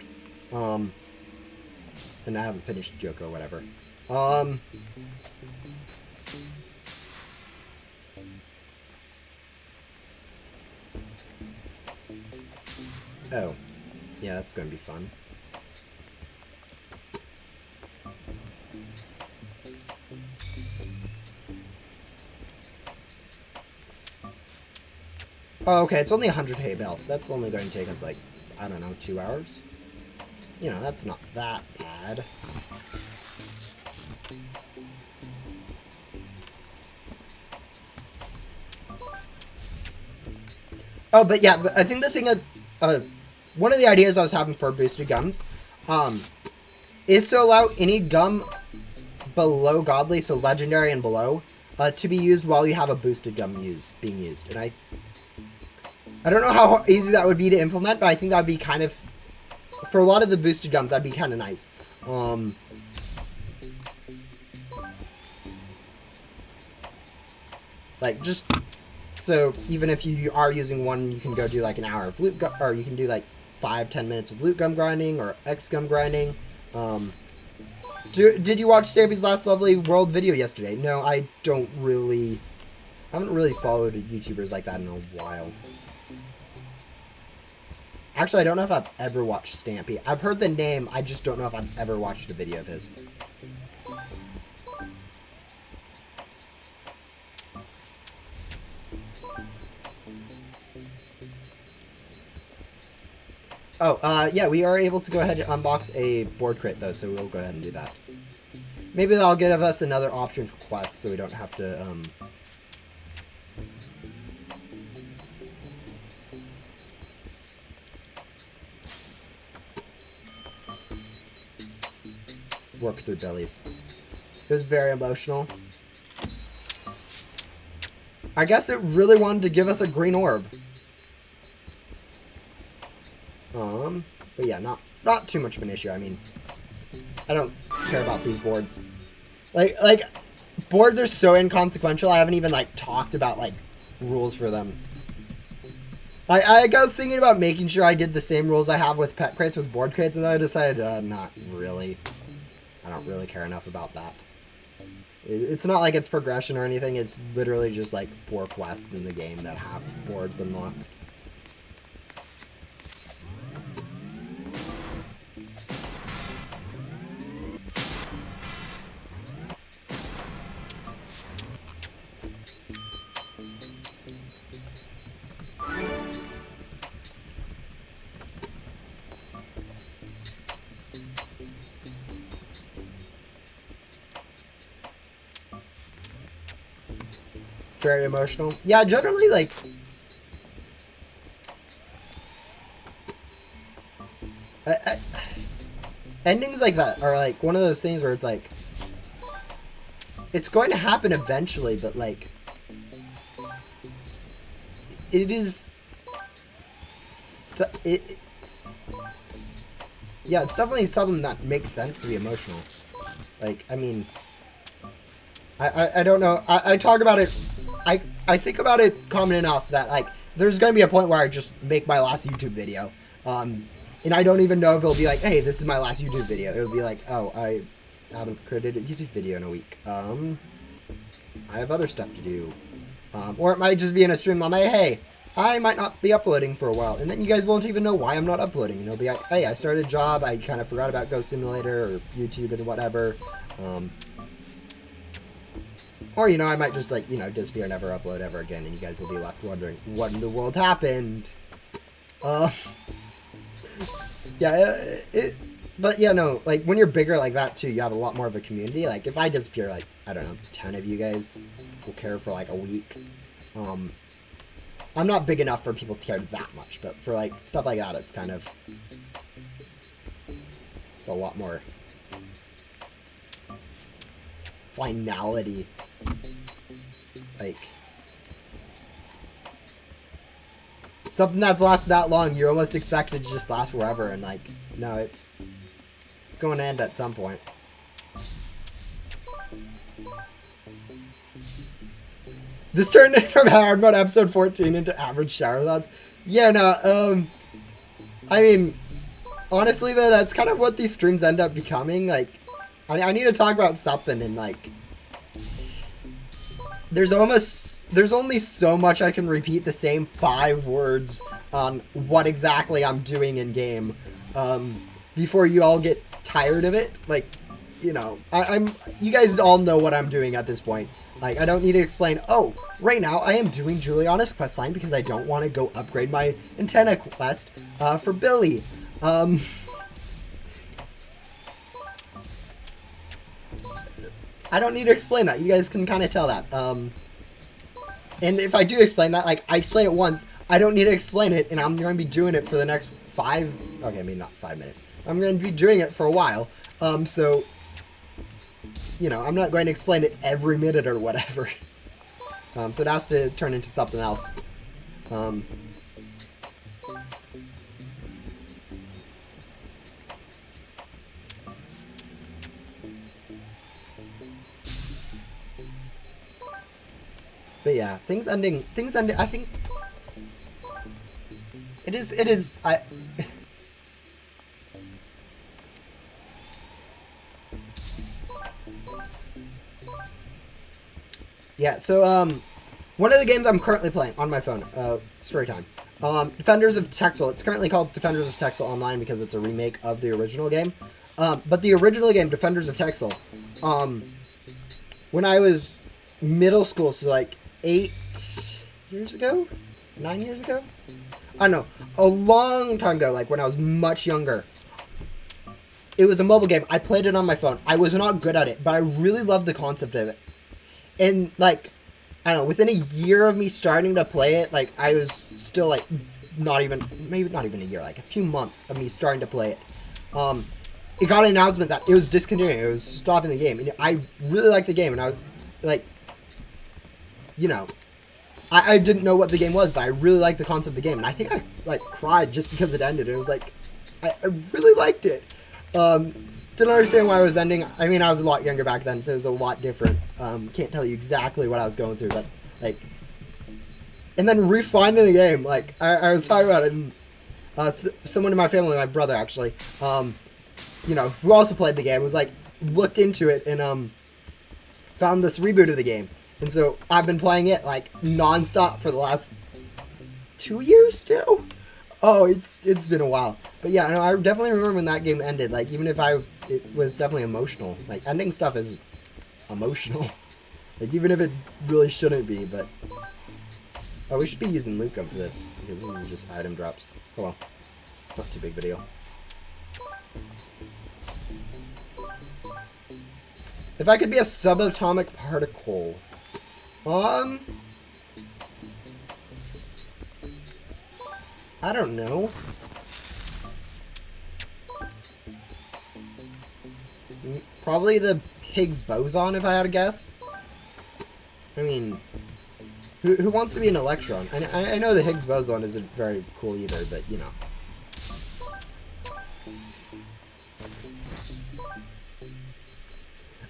A: And I haven't finished Yoko or whatever. Oh. Yeah, that's going to be fun. Oh, okay, it's only 100 hay bales. That's only going to take us, like, I don't know, 2 hours? You know, that's not that bad. Oh, but yeah, I think the thing that, one of the ideas I was having for boosted gums, is to allow any gum below godly, so legendary and below, to be used while you have a boosted gum being used. And I don't know how easy that would be to implement, but I think that would be kind of, for a lot of the boosted gums, that'd be kind of nice. Like, just, so even if you are using one, you can go do like an hour of loot gum, or you can do like 5-10 minutes of loot gum grinding, or X gum grinding. Did you watch Stampy's Last Lovely World video yesterday? No, I haven't really followed YouTubers like that in a while. Actually, I don't know if I've ever watched Stampy. I've heard the name, I just don't know if I've ever watched a video of his. Oh, yeah, we are able to go ahead and unbox a board crate, though, so we'll go ahead and do that. Maybe that'll give us another option for quests, so we don't have to, work through bellies. It was very emotional. I guess it really wanted to give us a green orb. But yeah, not too much of an issue. I mean, I don't care about these boards. Like boards are so inconsequential. I haven't even like talked about like rules for them. I was thinking about making sure I did the same rules I have with pet crates with board crates, and then I decided not really. I don't really care enough about that. It's not like it's progression or anything. It's literally just like 4 quests in the game that have boards unlocked. Very emotional. Yeah, generally, like, endings like that are like one of those things where it's like, it's going to happen eventually, but like, it is, yeah, it's definitely something that makes sense to be emotional. Like, I mean, I don't know. I talk about it. I think about it common enough that like there's gonna be a point where I just make my last YouTube video, and I don't even know if it'll be like, hey, this is my last YouTube video. It'll be like, oh, I haven't created a YouTube video in a week. I have other stuff to do, or it might just be in a stream. I'm like, hey, I might not be uploading for a while, and then you guys won't even know why I'm not uploading. And it'll be like, hey, I started a job. I kind of forgot about Ghost Simulator or YouTube and whatever. Or, you know, I might just, like, you know, disappear, never upload ever again, and you guys will be left wondering what in the world happened. Yeah, but, yeah, no, like, when you're bigger like that, too, you have a lot more of a community. Like, if I disappear, like, I don't know, 10 of you guys will care for, like, a week. I'm not big enough for people to care that much, but for, like, stuff like that, it's kind of, it's a lot more finality. Like, something that's lasted that long, you're almost expected to just last forever, and like, no, it's going to end at some point. This turned from hard mode episode 14 into average shower thoughts. Yeah, no, I mean, honestly though, that's kind of what these streams end up becoming. Like, I need to talk about something, and like, there's almost there's only so much I can repeat the same 5 words on what exactly I'm doing in game before you all get tired of it. Like, you know, you guys all know what I'm doing at this point. Like, I don't need to explain, oh, right now I am doing Juliana's questline because I don't want to go upgrade my antenna quest for Billy. I don't need to explain that. You guys can kind of tell that. And if I do explain that, like, I explain it once, I don't need to explain it, and I'm going to be doing it for the next 5, okay, maybe not 5 minutes. I'm going to be doing it for a while. So, you know, I'm not going to explain it every minute or whatever. So it has to turn into something else. But yeah, things ending, I think it is, yeah, so, one of the games I'm currently playing on my phone, story time, Defenders of Texel. It's currently called Defenders of Texel Online because it's a remake of the original game. But the original game, Defenders of Texel, when I was middle school, so like 8 years ago? 9 years ago? I don't know. A long time ago, like when I was much younger. It was a mobile game. I played it on my phone. I was not good at it, but I really loved the concept of it. And, like, I don't know, within a year of me starting to play it, like, I was still, like, maybe not even a year, like, a few months of me starting to play it. It got an announcement that it was discontinuing. It was stopping the game. And I really liked the game, and I was, like, you know, I didn't know what the game was, but I really liked the concept of the game. And I think I, like, cried just because it ended. It was, like, I really liked it. Didn't understand why it was ending. I mean, I was a lot younger back then, so it was a lot different. Can't tell you exactly what I was going through, but, like... And then refinding the game, like, I was talking about it, and someone in my family, my brother, actually, you know, who also played the game, was, like, looked into it and, found this reboot of the game. And so I've been playing it, like, non-stop for the last 2 years now. Oh, it's been a while. But yeah, no, I definitely remember when that game ended. Like, even if it was definitely emotional. Like, ending stuff is emotional. Like, even if it really shouldn't be, but... Oh, we should be using Luca for this, because this is just item drops. Oh well. Not too big of a deal. If I could be a subatomic particle... I don't know. Probably the Higgs boson, if I had to guess. I mean, who wants to be an electron? I know the Higgs boson isn't very cool either, but you know.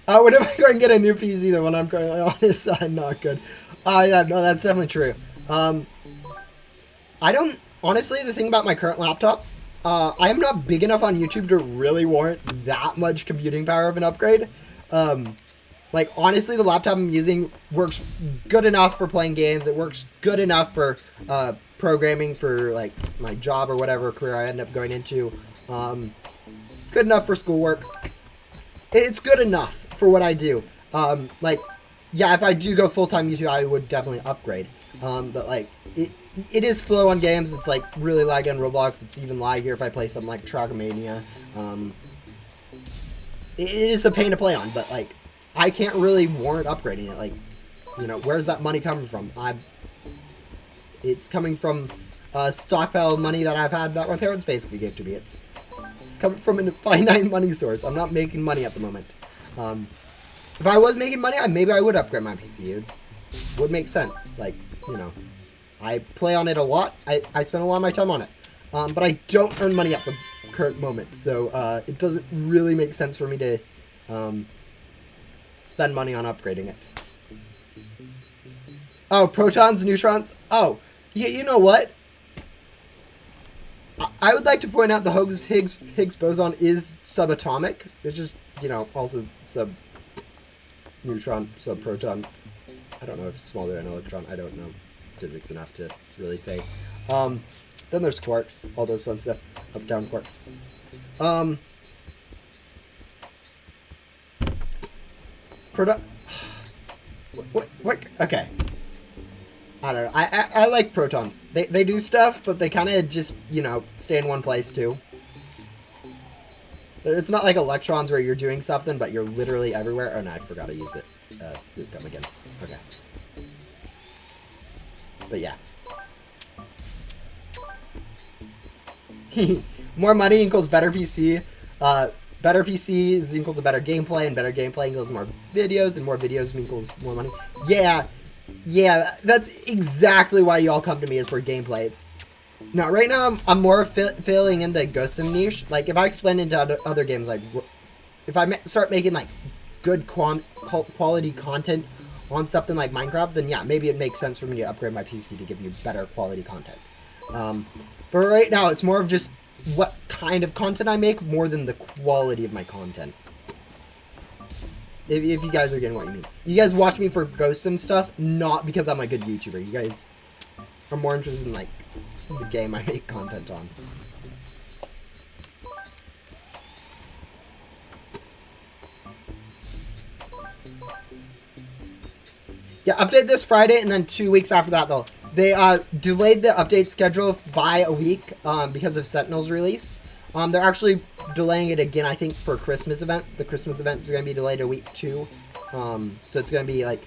A: What if I go and get a new PC then when I'm currently on his side? Not good. Yeah, no, that's definitely true. I don't... Honestly, the thing about my current laptop, I am not big enough on YouTube to really warrant that much computing power of an upgrade. Like, honestly, the laptop I'm using works good enough for playing games. It works good enough for programming for, like, my job or whatever career I end up going into. Good enough for schoolwork. It's good enough for what I do. Like, yeah, if I do go full-time YouTube, I would definitely upgrade. But, like, it is slow on games. It's, like, really laggy on Roblox. It's even laggier if I play something like Trackmania. It is a pain to play on, but, like, I can't really warrant upgrading it. Like, you know, where's that money coming from? It's coming from a stockpile of money that I've had that my parents basically gave to me. It's coming from a finite money source. I'm not making money at the moment. If I was making money, maybe I would upgrade my PC. It would make sense. Like, you know, I play on it a lot. I spend a lot of my time on it. But I don't earn money at the current moment. So it doesn't really make sense for me to spend money on upgrading it. Oh, protons, neutrons? Oh, you know what? I would like to point out the Higgs boson is subatomic. It's just, you know, also sub-neutron, sub-proton. I don't know if it's smaller than an electron. I don't know physics enough to really say. Then there's quarks, all those fun stuff. Up, down quarks. What? Okay. I don't know. I like protons. They do stuff, but they kind of just, you know, stay in one place too. It's not like electrons where you're doing something, but you're literally everywhere. Oh no, I forgot to use it. Come again. Okay. But yeah. More money equals better PC. Better PC is equal to better gameplay, and better gameplay equals more videos, and more videos equals more money. Yeah, that's exactly why y'all come to me, is for gameplay. It's now right now I'm more filling in the Ghost Sim niche. Like if I expand into other games, like if I start making like good quality content on something like Minecraft, then yeah, maybe it makes sense for me to upgrade my PC to give you better quality content. But right now it's more of just what kind of content I make more than the quality of my content. If you guys are getting what you mean. You guys watch me for Ghost Sim stuff, not because I'm a good YouTuber. You guys are more interested in like the game I make content on. Yeah, update this Friday, and then 2 weeks after that, though. They delayed the update schedule by a week because of Sentinel's release. They're actually delaying it again, I think, for Christmas event. The Christmas event is going to be delayed a week, too. So it's going to be, like,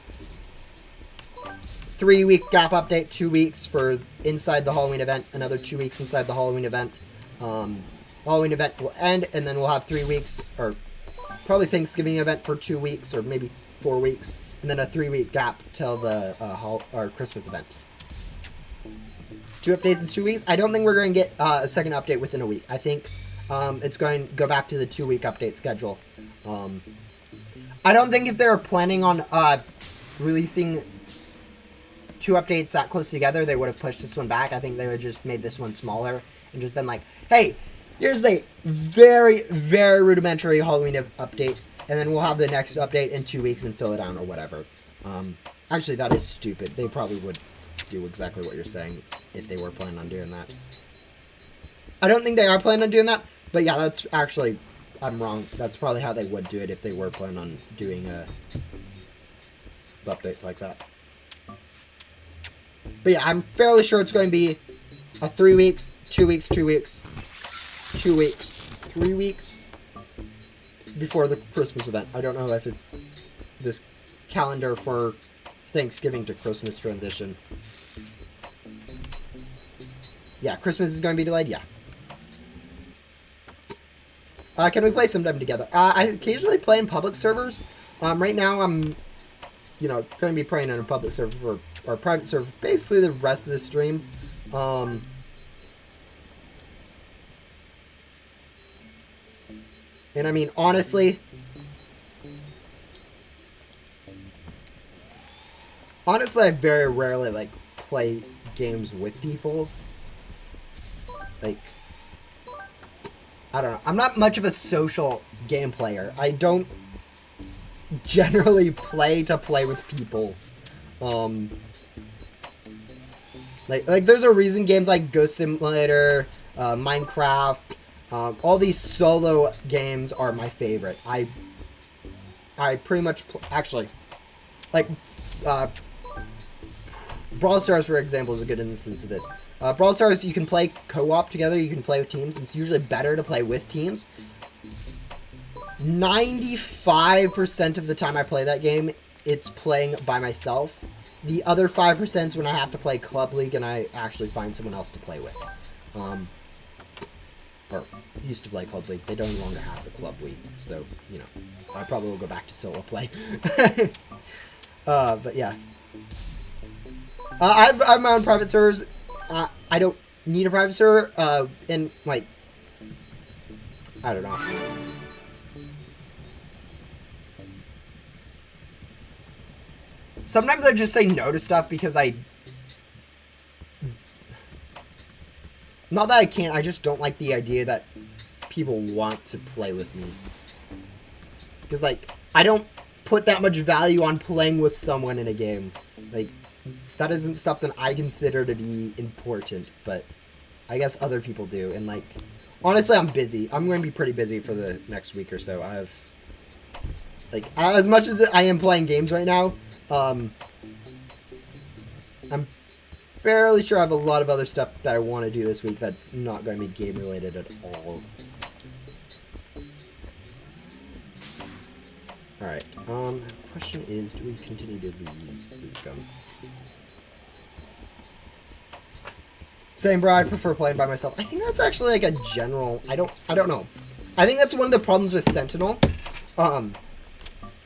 A: 3-week gap update, 2 weeks for inside the Halloween event, another 2 weeks inside the Halloween event. Halloween event will end, and then we'll have 3 weeks, or probably Thanksgiving event for 2 weeks, or maybe 4 weeks, and then a 3-week gap till the Christmas event. 2 updates in 2 weeks. I don't think we're going to get a second update within a week. I think it's going to go back to the 2-week update schedule. I don't think if they were planning on releasing 2 updates that close together, they would have pushed this one back. I think they would have just made this one smaller and just been like, hey, here's a very, very rudimentary Halloween update, and then we'll have the next update in 2 weeks and fill it out or whatever. Actually, that is stupid. They probably would do exactly what you're saying if they were planning on doing that. I don't think they are planning on doing that, but yeah, that's actually, I'm wrong. That's probably how they would do it if they were planning on doing updates like that. But yeah, I'm fairly sure it's going to be a 3 weeks, 2 weeks, 2 weeks, 2 weeks, 3 weeks before the Christmas event. I don't know if it's this calendar for Thanksgiving to Christmas transition. Yeah, Christmas is going to be delayed? Yeah. Can we play sometime together? I occasionally play in public servers. Right now I'm, going to be playing on a public server or private server basically the rest of the stream. And I mean, honestly, I very rarely, play games with people. I don't know. I'm not much of a social game player. I don't generally play to play with people. There's a reason games like Ghost Simulator, Minecraft, all these solo games are my favorite. I pretty much, Brawl Stars, for example, is a good instance of this. Brawl Stars, you can play co-op together, you can play with teams. It's usually better to play with teams. 95% of the time I play that game, it's playing by myself. The other 5% is when I have to play Club League and I actually find someone else to play with. Or used to play Club League. They don't longer have the Club League, so, I probably will go back to solo play. But yeah. I have my own private servers. I don't need a private server, and, I don't know. Sometimes I just say no to stuff because not that I can't, I just don't like the idea that people want to play with me. Because, I don't put that much value on playing with someone in a game. Like, that isn't something I consider to be important, but I guess other people do. And, like, honestly, I'm busy. I'm going to be pretty busy for the next week or so. I have, like, as much as I am playing games right now, I'm fairly sure I have a lot of other stuff that I want to do this week that's not going to be game related at all. Alright, question is, do we continue to lose through gum? Same, bro, I prefer playing by myself. I think that's actually like a general, I don't know. I think that's one of the problems with Sentinel.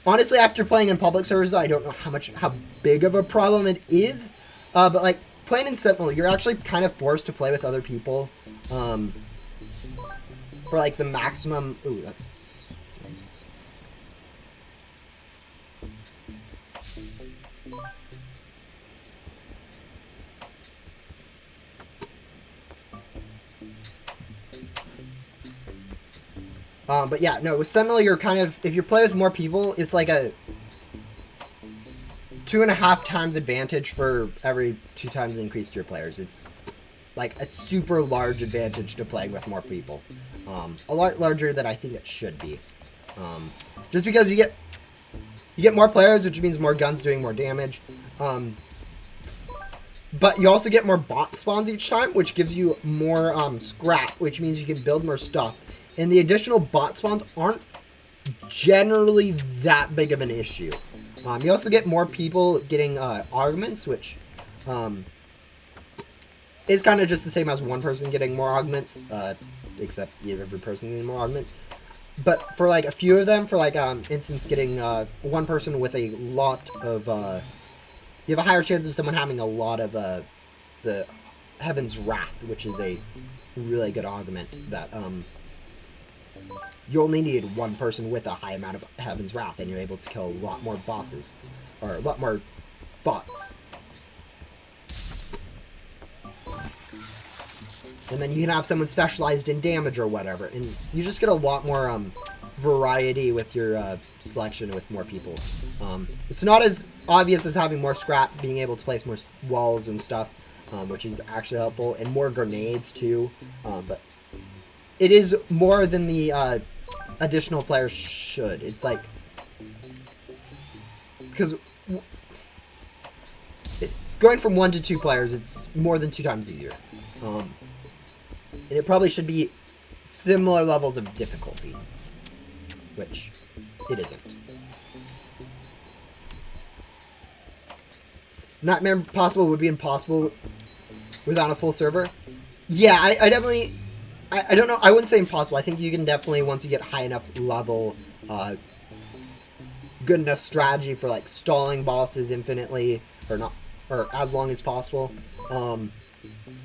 A: Honestly, after playing in public servers, I don't know how big of a problem it is. But like, playing in Sentinel, you're actually kind of forced to play with other people. For like the maximum, ooh, that's nice. But yeah, no, with Sentinel, you're kind of, if you play with more people, it's like a 2.5 times advantage for every 2 times increase to your players. It's like a super large advantage to playing with more people. A lot larger than I think it should be. Just because you get more players, which means more guns doing more damage. But you also get more bot spawns each time, which gives you more scrap, which means you can build more stuff. And the additional bot spawns aren't generally that big of an issue. You also get more people getting augments, which is kind of just the same as one person getting more augments, except every person getting more augments. But for like a few of them, for like instance, getting one person with a lot of, you have a higher chance of someone having a lot of the Heaven's Wrath, which is a really good augment that you only need one person with a high amount of Heaven's Wrath, and you're able to kill a lot more bosses, or a lot more bots. And then you can have someone specialized in damage or whatever, and you just get a lot more variety with your selection with more people. It's not as obvious as having more scrap, being able to place more walls and stuff, which is actually helpful, and more grenades too, but it is more than the additional players should. It's like, because going from 1 to 2 players, it's more than 2 times easier. And it probably should be similar levels of difficulty, which it isn't. Nightmare Possible would be impossible without a full server. Yeah, I definitely, I don't know, I wouldn't say impossible. I think you can definitely, once you get high enough level, good enough strategy for like stalling bosses infinitely, or as long as possible,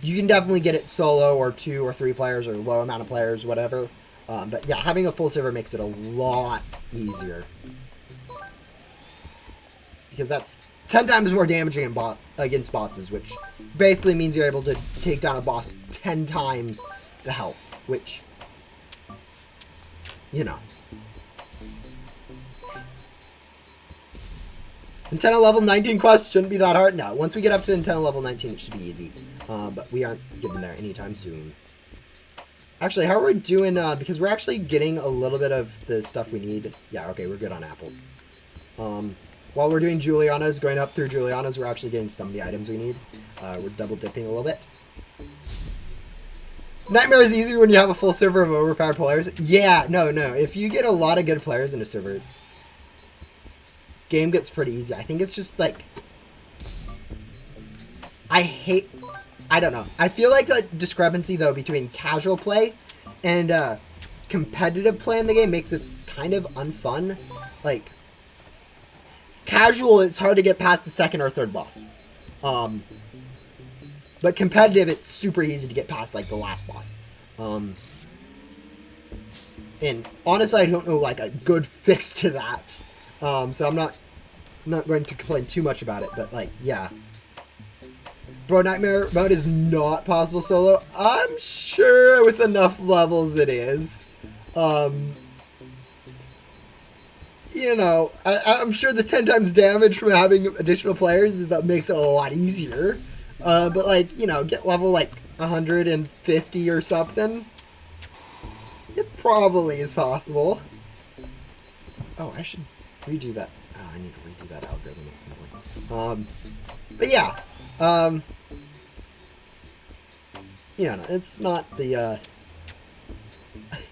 A: you can definitely get it solo or 2 or 3 players or low amount of players, whatever. But yeah, having a full server makes it a lot easier, because that's 10 times more damaging against bosses, which basically means you're able to take down a boss 10 times the health, which, you know. Antenna level 19 quests shouldn't be that hard. No, once we get up to antenna level 19, it should be easy. But we aren't getting there anytime soon. Actually, how are we doing? Because we're actually getting a little bit of the stuff we need. Yeah, okay, we're good on apples. While we're doing Juliana's, going up through Juliana's, we're actually getting some of the items we need. We're double dipping a little bit. Nightmare is easy when you have a full server of overpowered players. Yeah, no. If you get a lot of good players in a server, game gets pretty easy. I think it's just like, I don't know. I feel like the discrepancy though between casual play and competitive play in the game makes it kind of unfun. Like, casual, it's hard to get past the 2nd or 3rd boss. But competitive, it's super easy to get past like the last boss. And honestly, I don't know like a good fix to that. So I'm not going to complain too much about it, but like, yeah. Bro, Nightmare mode is not possible solo. I'm sure with enough levels it is. you know, I'm sure the 10 times damage from having additional players is that makes it a lot easier. But like, you know, get level like 150 or something. It probably is possible. Oh, I should redo that. Oh, I need to redo that algorithm at some point. But yeah, you know, it's not the,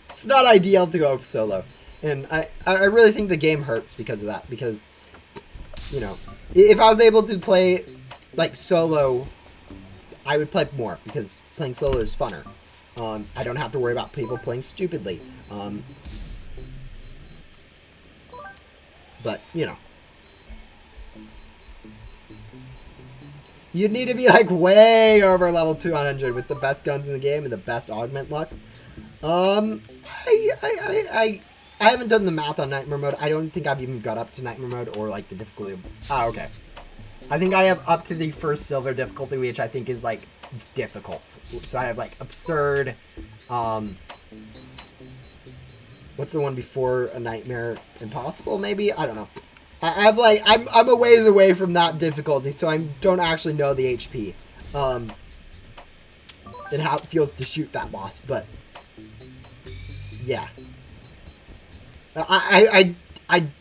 A: it's not ideal to go solo. And I really think the game hurts because of that. Because, you know, if I was able to play, like, solo, I would play more. Because playing solo is funner. I don't have to worry about people playing stupidly. But, you know. You'd need to be, like, way over level 200 with the best guns in the game and the best augment luck. I haven't done the math on Nightmare Mode. I don't think I've even got up to Nightmare Mode or, like, the difficulty of... Ah, okay. I think I have up to the first silver difficulty, which I think is, like, difficult. So I have, like, absurd, what's the one before a Nightmare? Impossible, maybe? I don't know. I have, like, I'm a ways away from that difficulty, so I don't actually know the HP. And how it feels to shoot that boss, but... Yeah. I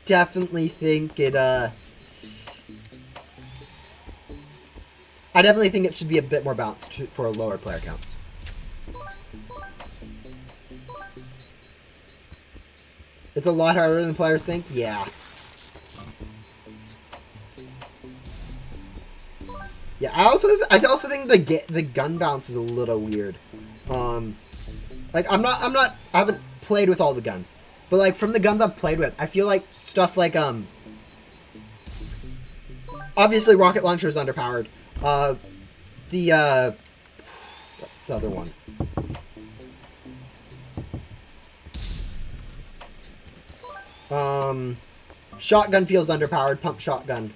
A: definitely think it, I definitely think it should be a bit more balanced for lower player counts. It's a lot harder than players think? Yeah. Yeah, I also think the gun bounce is a little weird. Like I haven't played with all the guns. But like from the guns I've played with, I feel like stuff like obviously rocket launcher is underpowered. What's the other one? Shotgun feels underpowered. Pump shotgun.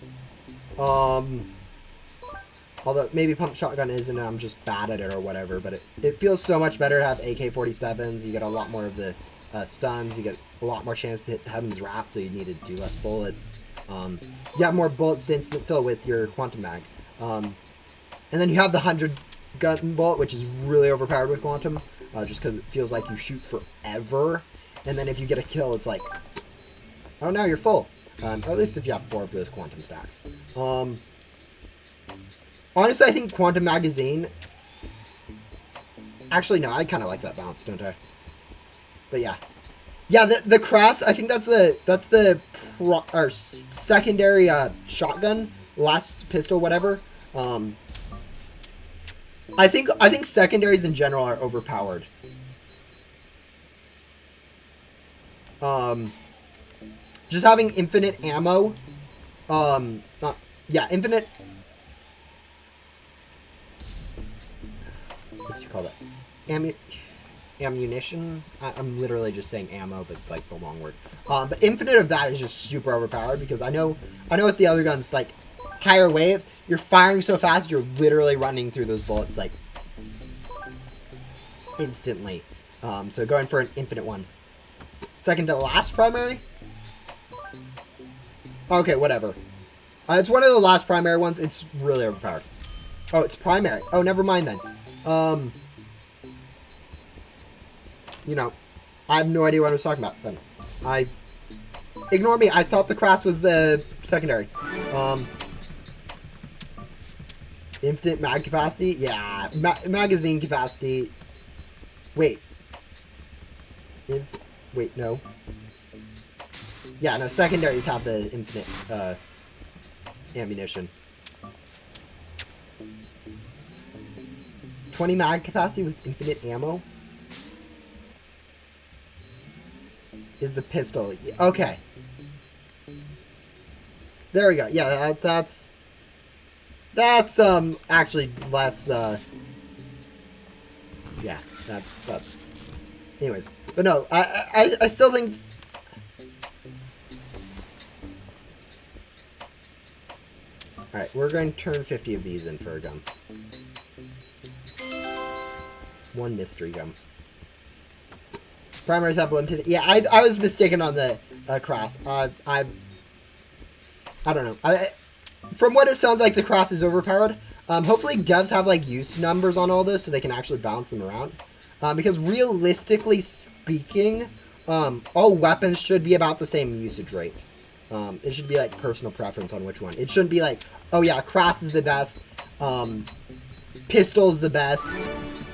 A: Although maybe pump shotgun isn't, I'm just bad at it or whatever. But it feels so much better to have AK-47s. You get a lot more of the stuns. You get a lot more chance to hit Heaven's Wrath, so you need to do less bullets. You have more bullets to instant fill with your Quantum Mag. And then you have the 100 gun bullet, which is really overpowered with Quantum, just because it feels like you shoot forever. And then if you get a kill, it's like, oh, now you're full. Or at least if you have 4 of those Quantum stacks. Honestly, I think Quantum Magazine... Actually, no, I kind of like that bounce, don't I? But yeah. Yeah, the Crass, I think that's the secondary shotgun, last pistol, whatever. I think secondaries in general are overpowered. Just having infinite ammo, infinite. What do you call that? Ammunition? I'm literally just saying ammo, but like the long word. But infinite of that is just super overpowered because I know with the other guns, like higher waves, you're firing so fast, you're literally running through those bullets like instantly. So going for an infinite one. Second to last primary? Okay, whatever. It's one of the last primary ones. It's really overpowered. Oh, it's primary. Oh, never mind then. You know, I have no idea what I was talking about then. Ignore me. I thought the Crass was the secondary. Infinite mag capacity? Yeah. Magazine capacity. Wait. Wait, no. Yeah, no, secondaries have the infinite, ammunition. 20 mag capacity with infinite ammo? Is the pistol. Okay. There we go. Yeah, that's actually less, yeah, that's, anyways. But no, I still think, alright, we're going to turn 50 of these in for a gun. One mystery gum. Primaries have limited. Yeah, I was mistaken on the Cross. I don't know. From what it sounds like, the Cross is overpowered. Hopefully devs have like use numbers on all this so they can actually balance them around. Because realistically speaking, all weapons should be about the same usage rate. It should be like personal preference on which one. It shouldn't be like, oh yeah, Cross is the best. Pistol's the best.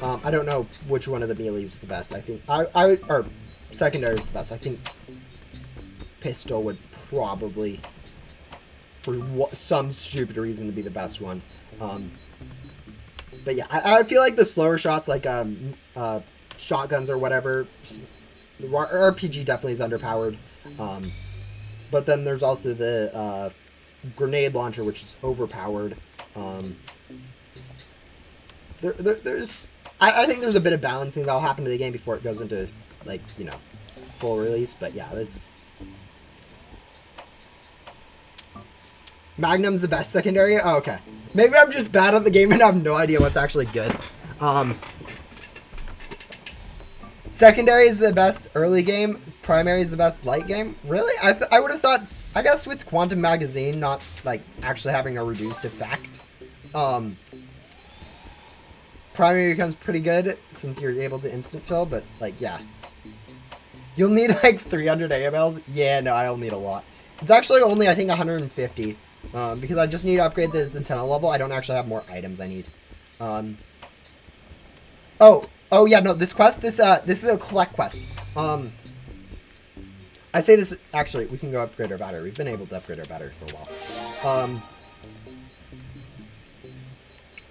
A: I don't know which one of the melees is the best. I think or secondary is the best. I think pistol would probably, for some stupid reason, to be the best one. But yeah, I feel like the slower shots, like shotguns or whatever, RPG definitely is underpowered. But then there's also the grenade launcher, which is overpowered. I think there's a bit of balancing that'll happen to the game before it goes into, like, you know, full release. But yeah, that's... Magnum's the best secondary? Oh, okay. Maybe I'm just bad at the game and I have no idea what's actually good. Secondary is the best early game. Primary is the best late game. Really? I would have thought... I guess with Quantum Magazine not, like, actually having a reduced effect... Primary becomes pretty good since you're able to instant fill, but, like, yeah. You'll need, like, 300 AMLs? Yeah, no, I'll need a lot. It's actually only, I think, 150. Because I just need to upgrade the Centennial level. I don't actually have more items I need. Oh, yeah, no, this quest, this is a collect quest. I say this, actually, we can go upgrade our battery. We've been able to upgrade our battery for a while.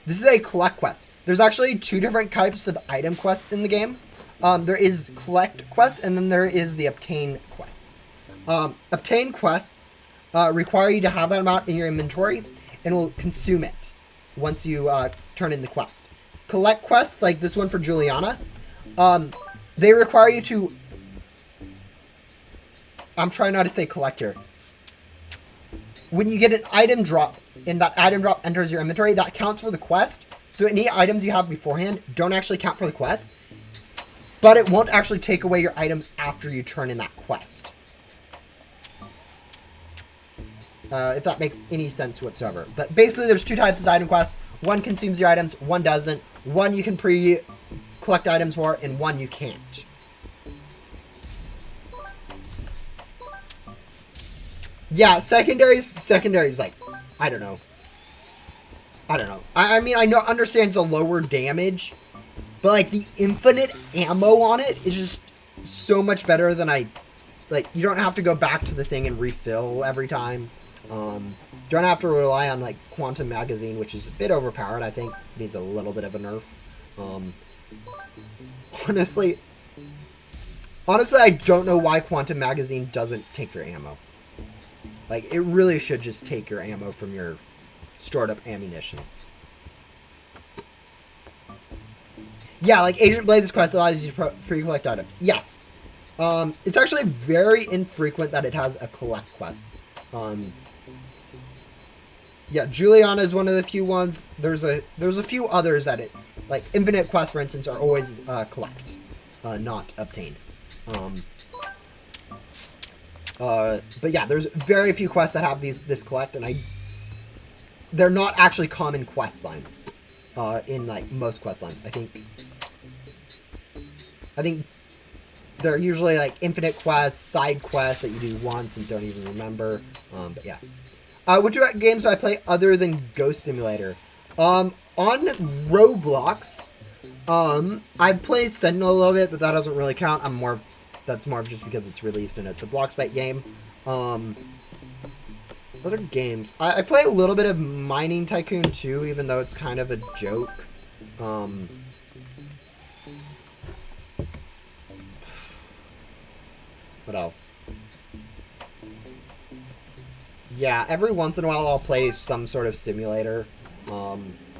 A: This is a collect quest. There's actually two different types of item quests in the game. There is collect quests, and then there is the obtain quests. Obtain quests require you to have that amount in your inventory, and will consume it once you turn in the quest. Collect quests, like this one for Juliana, they require you to... I'm trying not to say collect here. When you get an item drop, and that item drop enters your inventory, that counts for the quest. So any items you have beforehand don't actually count for the quest, but it won't actually take away your items after you turn in that quest. If that makes any sense whatsoever. But basically there's two types of item quests. One consumes your items, one doesn't. One you can pre-collect items for, and one you can't. Yeah, secondaries, like, I don't know. I mean, I know, understand it's a lower damage, but, like, the infinite ammo on it is just so much better than like, you don't have to go back to the thing and refill every time. Don't have to rely on, like, Quantum Magazine, which is a bit overpowered. I think needs a little bit of a nerf. Honestly, I don't know why Quantum Magazine doesn't take your ammo. Like, it really should just take your ammo from your stored up ammunition. Yeah, like Agent Blaze's quest allows you to pre-collect items. Yes. It's actually very infrequent that it has a collect quest. Yeah, Juliana is one of the few ones. There's a few others that it's like Infinite Quest, for instance, are always collect, not obtain. But yeah, there's very few quests that have this collect, and they're not actually common quest lines in like most quest lines. I think they're usually like infinite quests, side quests that you do once and don't even remember. But yeah. What games do I play other than Ghost Simulator? On Roblox, I played Sentinel a little bit, but that doesn't really count. That's more just because it's released and it's a Bloxbyte game. Other games. I play a little bit of Mining Tycoon 2, even though it's kind of a joke. What else? Yeah, every once in a while I'll play some sort of simulator.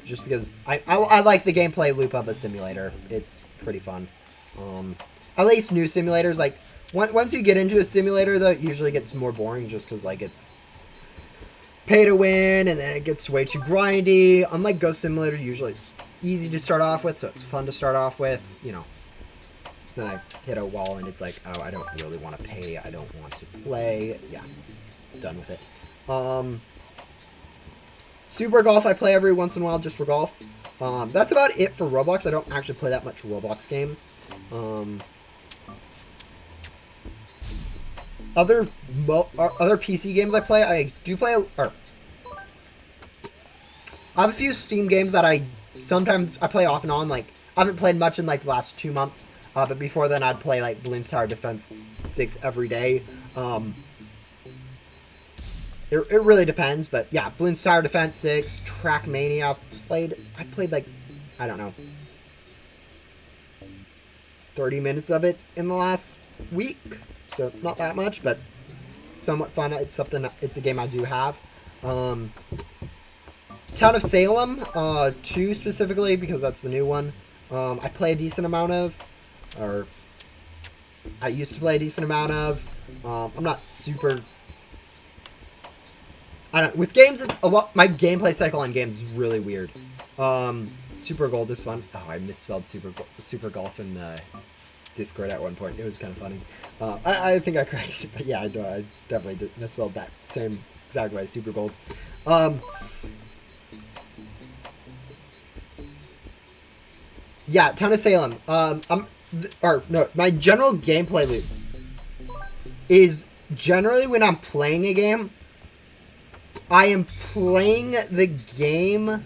A: Just because I like the gameplay loop of a simulator. It's pretty fun. At least new simulators, like, once you get into a simulator, though, it usually gets more boring just because, like, it's pay to win, and then it gets way too grindy. Unlike Ghost Simulator, usually it's easy to start off with, so it's fun to start off with, you know. Then I hit a wall and it's like, oh, I don't really want to pay. I don't want to play. Yeah, it's done with it. Super Golf I play every once in a while just for golf. That's about it for Roblox. I don't actually play that much Roblox games. Other PC games I play, I do play, or I have a few Steam games that I play off and on. Like, I haven't played much in like the last 2 months, but before then I'd play like Bloons Tower Defense 6 every day. It really depends, but yeah, Bloons Tower Defense 6, Trackmania. I played like, I don't know, 30 minutes of it in the last week. So not that much, but somewhat fun. It's a game I do have. Town of Salem, 2 specifically, because that's the new one. I play a decent amount of, or I used to play a decent amount of. I'm not super. With games, my gameplay cycle on games is really weird. Super Gold is fun. Oh, I misspelled Super Golf in the Discord at one point. It was kind of funny. I think I corrected it, but yeah, I definitely misspelled that same exact way. Super Gold. Yeah, Town of Salem. My general gameplay loop is generally when I'm playing a game, I am playing the game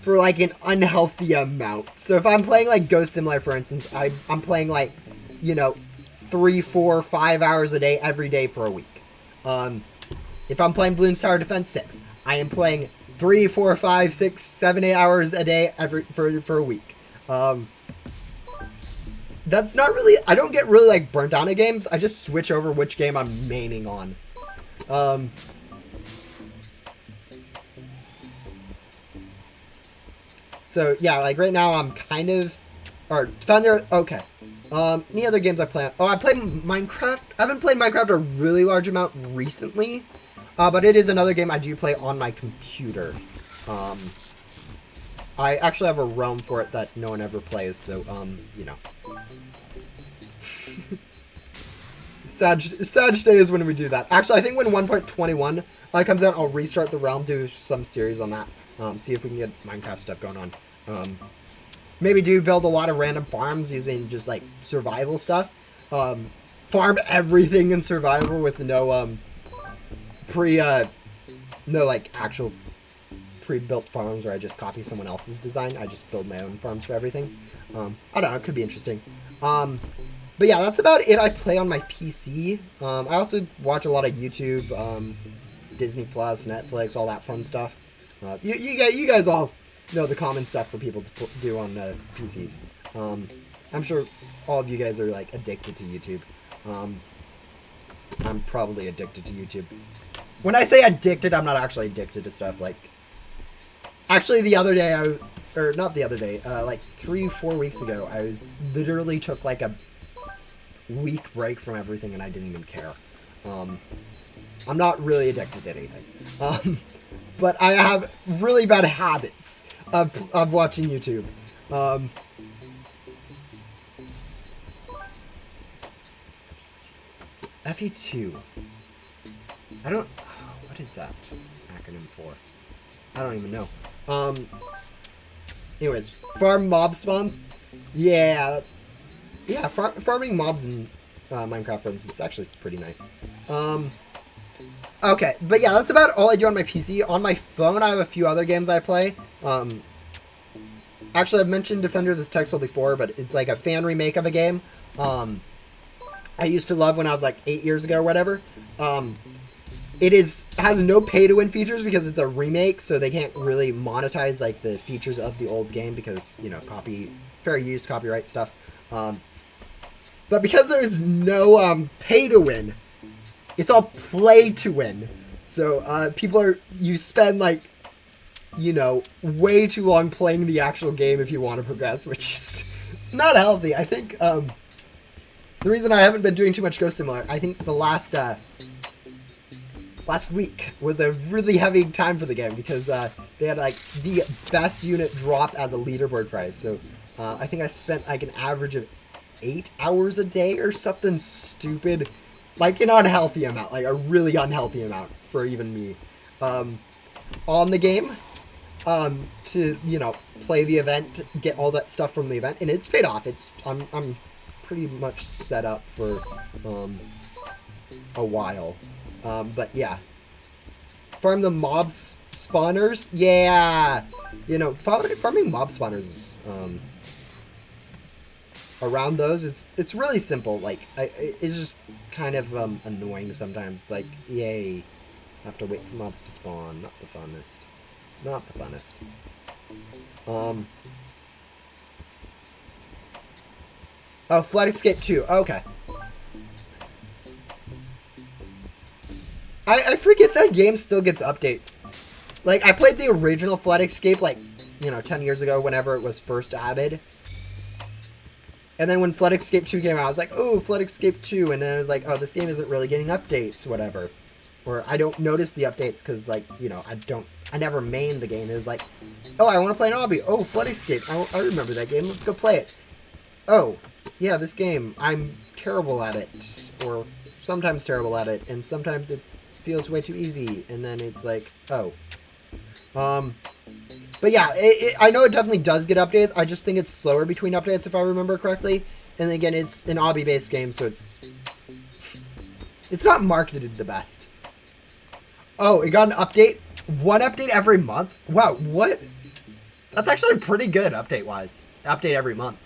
A: for like an unhealthy amount. So if I'm playing like Ghost Simulator, for instance, I'm playing like, 3, 4, 5 hours a day every day for a week. If I'm playing Bloons Tower Defense 6, I am playing 3, 4, 5, 6, 7, 8 hours a day for a week. That's not really. I don't get really like burnt out of games. I just switch over which game I'm maining on. So yeah, like right now I'm kind of, or Thunder. Okay. Any other games I play? I play Minecraft. I haven't played Minecraft a really large amount recently, but it is another game I do play on my computer. I actually have a realm for it that no one ever plays, so Sag Day is when we do that. Actually, I think when 1.21 comes out, I'll restart the realm, do some series on that. See if we can get Minecraft stuff going on. Maybe build a lot of random farms using just like survival stuff. Farm everything in survival with no actual pre-built farms where I just copy someone else's design. I just build my own farms for everything. I don't know, it could be interesting. But yeah, that's about it I play on my PC. I also watch a lot of YouTube, Disney Plus, Netflix, all that fun stuff. You guys all know the common stuff for people to do on PCs. I'm sure all of you guys are like addicted to YouTube. I'm probably addicted to YouTube. When I say addicted, I'm not actually addicted to stuff. Like, actually, the other day not the other day, like 3-4 weeks ago, I literally took like a week break from everything and I didn't even care. I'm not really addicted to anything. But I have really bad habits of watching YouTube. FE2. What is that acronym for? I don't even know. Anyways, farm mob spawns. Yeah, farming mobs in Minecraft, for instance, is actually pretty nice. Okay, but yeah, that's about all I do on my PC. On my phone, I have a few other games I play. Actually, I've mentioned Defender of the Texel before, but it's like a fan remake of a game. I used to love when I was like 8 years ago or whatever. It has no pay-to-win features because it's a remake, so they can't really monetize like the features of the old game because, fair use, copyright stuff. But because there's no pay-to-win, it's all play-to-win. So you spend like, way too long playing the actual game if you want to progress, which is not healthy. I think the reason I haven't been doing too much Ghost Simulator, I think the last week was a really heavy time for the game because they had like the best unit drop as a leaderboard prize. So I think I spent like an average of 8 hours a day or something stupid, like an unhealthy amount, like a really unhealthy amount for even me, on the game, to, you know, play the event, get all that stuff from the event, and it's paid off. I'm pretty much set up for a while, but yeah, farm the mobs spawners. Yeah, you know, farming mob spawners around those it's really simple. Like it's just kind of annoying sometimes. It's like, yay, I have to wait for mobs to spawn. Not the funnest. Not the funnest. Oh, Flight Escape 2. Okay. I forget that game still gets updates. Like, I played the original Flight Escape, like, you know, 10 years ago, whenever it was first added. And then when Flight Escape 2 came out, I was like, oh, Flight Escape 2. And then I was like, oh, this game isn't really getting updates, whatever. Or I don't notice the updates because, like, you know, I never mained the game. It was like, oh, I want to play an obby. Oh, Flight Escape. I remember that game. Let's go play it. Oh, yeah, this game. I'm terrible at it. Or sometimes terrible at it. And sometimes it feels way too easy. And then it's like, oh. But yeah, I know it definitely does get updates. I just think it's slower between updates, if I remember correctly. And again, it's an obby-based game, so it's not marketed the best. Oh, it got an update? One update every month? Wow, what? That's actually pretty good update-wise. Update every month.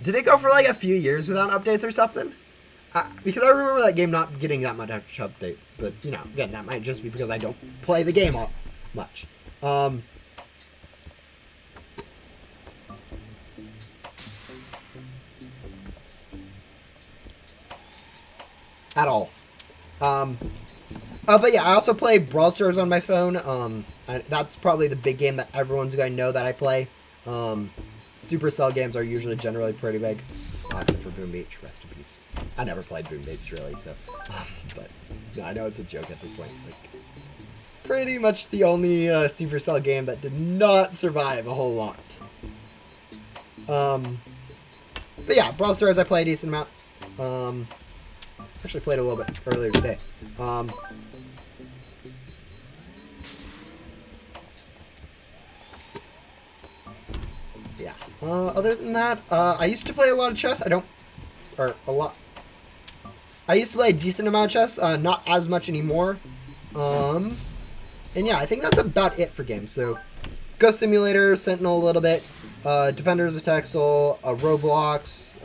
A: Did it go for like a few years without updates or something? Because I remember that game not getting that much updates. But, you know, again, that might just be because I don't play the game all much. At all. But yeah, I also play Brawl Stars on my phone. That's probably the big game that everyone's going to know that I play. Supercell games are usually generally pretty big. Except for Boom Beach, rest in peace. I never played Boom Beach, really, so... but, no, I know it's a joke at this point. Like, pretty much the only Supercell game that did not survive a whole lot. But yeah, Brawl Stars I play a decent amount. Actually played a little bit earlier today. Yeah. Other than that, I used to play a lot of chess. I used to play a decent amount of chess, not as much anymore. And yeah, I think that's about it for games. So, Ghost Simulator, Sentinel a little bit, Defenders of Texel, Roblox,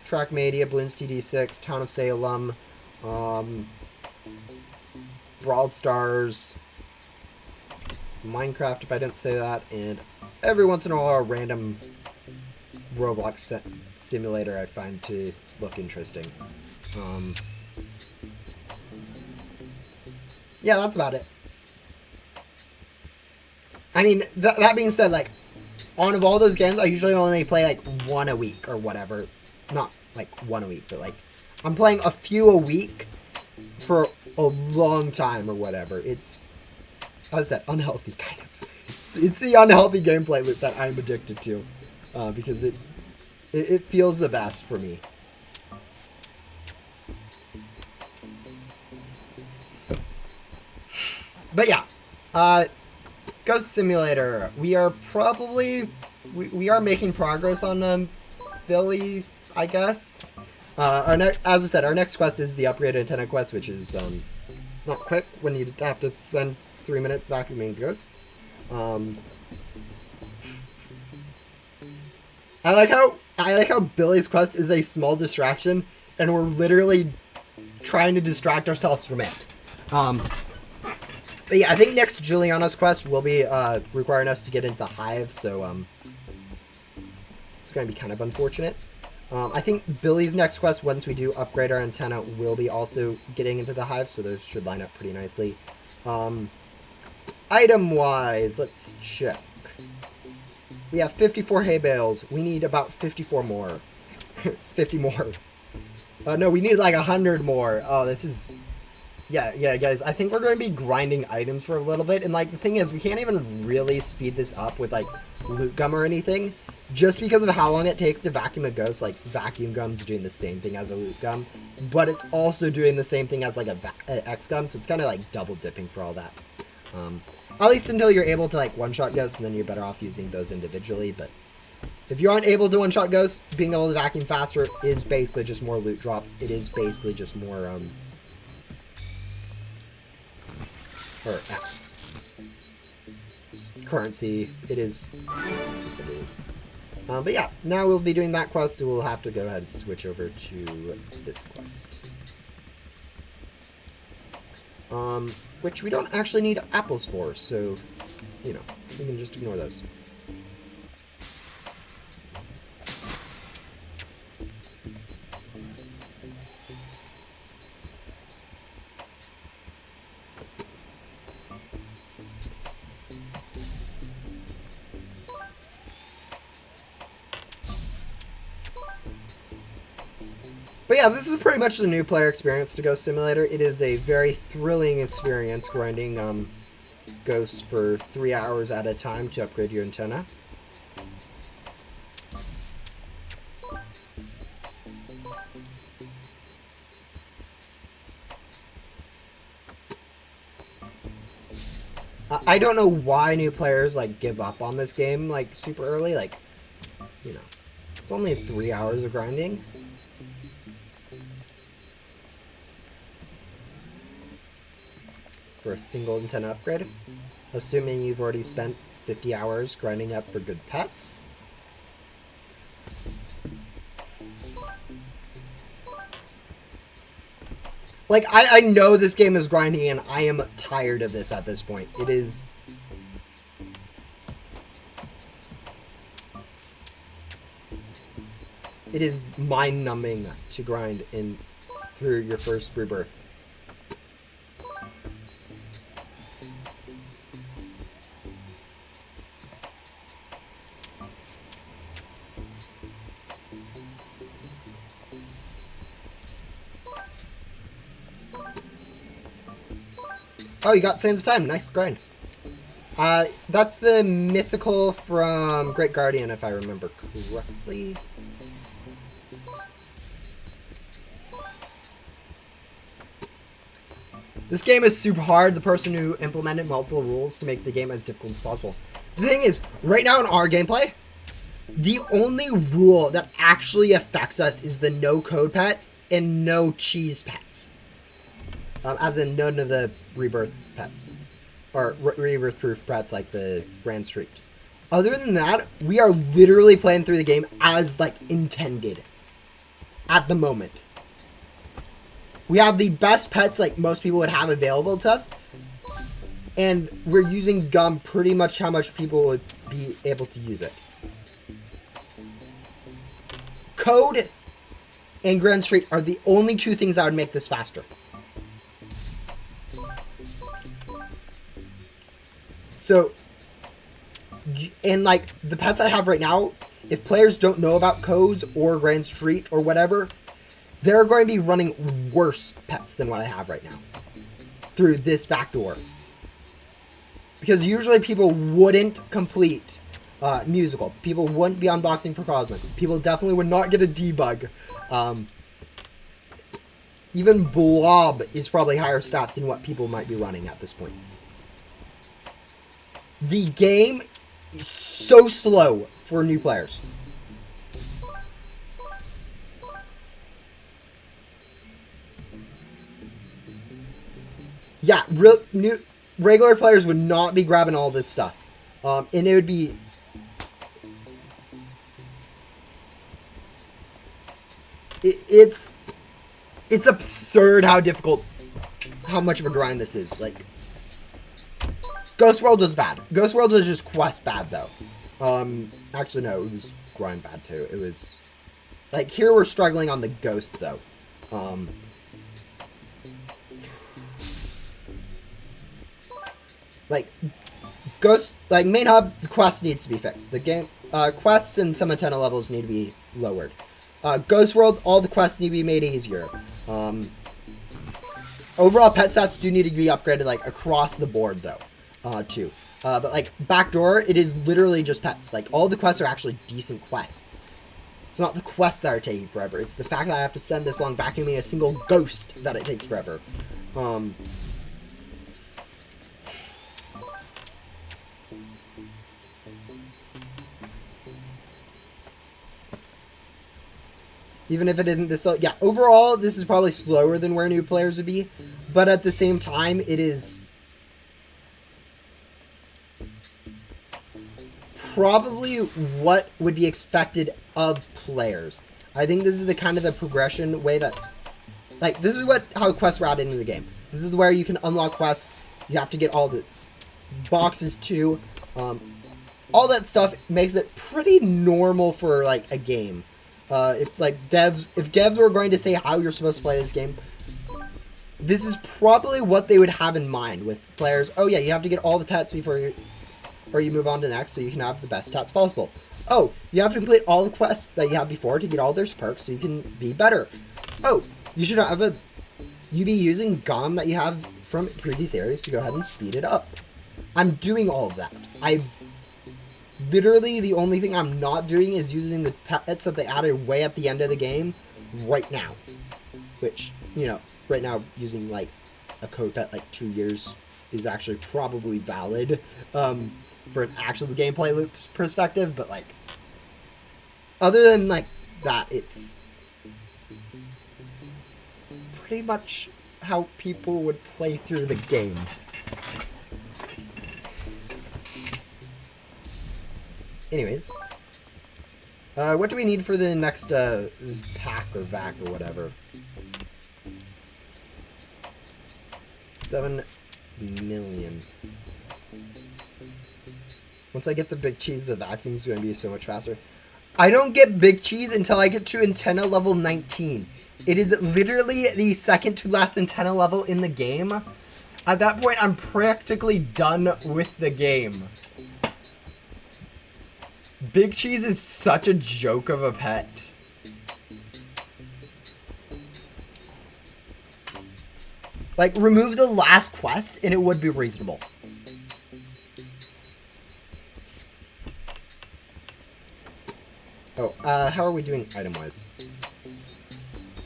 A: Trackmania, Bloons TD6, Town of Salem, Brawl Stars, Minecraft, if I didn't say that, and every once in a while a random Roblox simulator I find to look interesting. Yeah, that's about it. I mean, that being said, like, out of all those games, I usually only play, like, one a week or whatever. Not, like, one a week, but, like, I'm playing a few a week for a long time or whatever. It's, how is that, unhealthy, kind of. It's the unhealthy gameplay loop that I'm addicted to, because it feels the best for me. But yeah, Ghost Simulator. We are probably we are making progress on Billy, I guess. As I said, our next quest is the upgraded antenna quest, which is not quick when you have to spend 3 minutes vacuuming ghosts. I like how Billy's quest is a small distraction, and we're literally trying to distract ourselves from it. But yeah, I think next Giuliano's quest will be requiring us to get into the Hive, so it's going to be kind of unfortunate. I think Billy's next quest, once we do upgrade our antenna, will be also getting into the Hive, so those should line up pretty nicely. Item-wise, let's check. We have 54 hay bales. We need about 54 more. 50 more. No, we need like 100 more. Oh, this is... Yeah, guys, I think we're going to be grinding items for a little bit, and, like, the thing is, we can't even really speed this up with, like, loot gum or anything, just because of how long it takes to vacuum a ghost. Like, vacuum gum's doing the same thing as a loot gum, but it's also doing the same thing as, like, a X gum, so it's kind of, like, double dipping for all that. At least until you're able to, like, one-shot ghosts, and then you're better off using those individually, but if you aren't able to one-shot ghosts, being able to vacuum faster is basically just more loot drops. It is basically just more, or X currency. It is. But yeah, now we'll be doing that quest, so we'll have to go ahead and switch over to this quest. Which we don't actually need apples for, so, you know, we can just ignore those. But yeah, this is pretty much the new player experience to Ghost Simulator. It is a very thrilling experience grinding ghosts for 3 hours at a time to upgrade your antenna. I don't know why new players, like, give up on this game, like, super early. Like, you know, it's only 3 hours of grinding. For a single antenna upgrade, assuming you've already spent 50 hours grinding up for good pets. Like, I know this game is grinding, and I am tired of this at this point. It is... It is mind-numbing to grind in through your first rebirth. Oh, you got Sans Time. Nice grind. That's the mythical from Great Guardian, if I remember correctly. This game is super hard. The person who implemented multiple rules to make the game as difficult as possible. The thing is, right now in our gameplay, the only rule that actually affects us is the no code pets and no cheese pets. As in none of the rebirth pets. Or rebirth proof pets like the Grand Street. Other than that, we are literally playing through the game as, like, intended. At the moment. We have the best pets, like, most people would have available to us. And we're using gum pretty much how much people would be able to use it. Code and Grand Street are the only two things that would make this faster. So, and, like, the pets I have right now, if players don't know about codes or Grand Street or whatever, they're going to be running worse pets than what I have right now through this backdoor. Because usually people wouldn't complete musical. People wouldn't be unboxing for Cosmic. People definitely would not get a debug. Even Blob is probably higher stats than what people might be running at this point. The game is so slow for new players. Yeah, regular players would not be grabbing all this stuff. And it would be... It's absurd how difficult, how much of a grind this is. Like, Ghost World was bad. Ghost World was just quest bad, though. Actually, no, it was grind bad, too. It was... Like, here we're struggling on the Ghost, though. Like, Ghost... Like, main hub, the quest needs to be fixed. The game... quests and some antenna levels need to be lowered. Ghost World, all the quests need to be made easier. Overall, pet stats do need to be upgraded, like, across the board, though, too. But, like, Backdoor, it is literally just pets. Like, all the quests are actually decent quests. It's not the quests that are taking forever. It's the fact that I have to spend this long vacuuming a single ghost that it takes forever. Even if it isn't this slow. Yeah, overall, this is probably slower than where new players would be. But at the same time, it is probably what would be expected of players. I think this is the kind of the progression way that... Like, this is how quests route into the game. This is where you can unlock quests. You have to get all the boxes, too. All that stuff makes it pretty normal for, like, a game. If devs were going to say how you're supposed to play this game, this is probably what they would have in mind with players. Oh yeah, you have to get all the pets before you move on to the next, so you can have the best stats possible. Oh, you have to complete all the quests that you have before to get all their perks, so you can be better. Oh, you should have you be using GOM that you have from previous areas to go ahead and speed it up. I'm doing all of that. Literally, the only thing I'm not doing is using the pets that they added way at the end of the game right now. Which, you know, right now, using, like, a code pet, like, 2 years is actually probably valid for an actual gameplay loop's perspective. But, like, other than, like, that, it's pretty much how people would play through the game. Anyways, what do we need for the next pack or vac or whatever? 7 million. Once I get the big cheese, the vacuum is going to be so much faster. I don't get big cheese until I get to antenna level 19. It is literally the second to last antenna level in the game. At that point, I'm practically done with the game. Big Cheese is such a joke of a pet. Like, remove the last quest and it would be reasonable. Oh, how are we doing item-wise?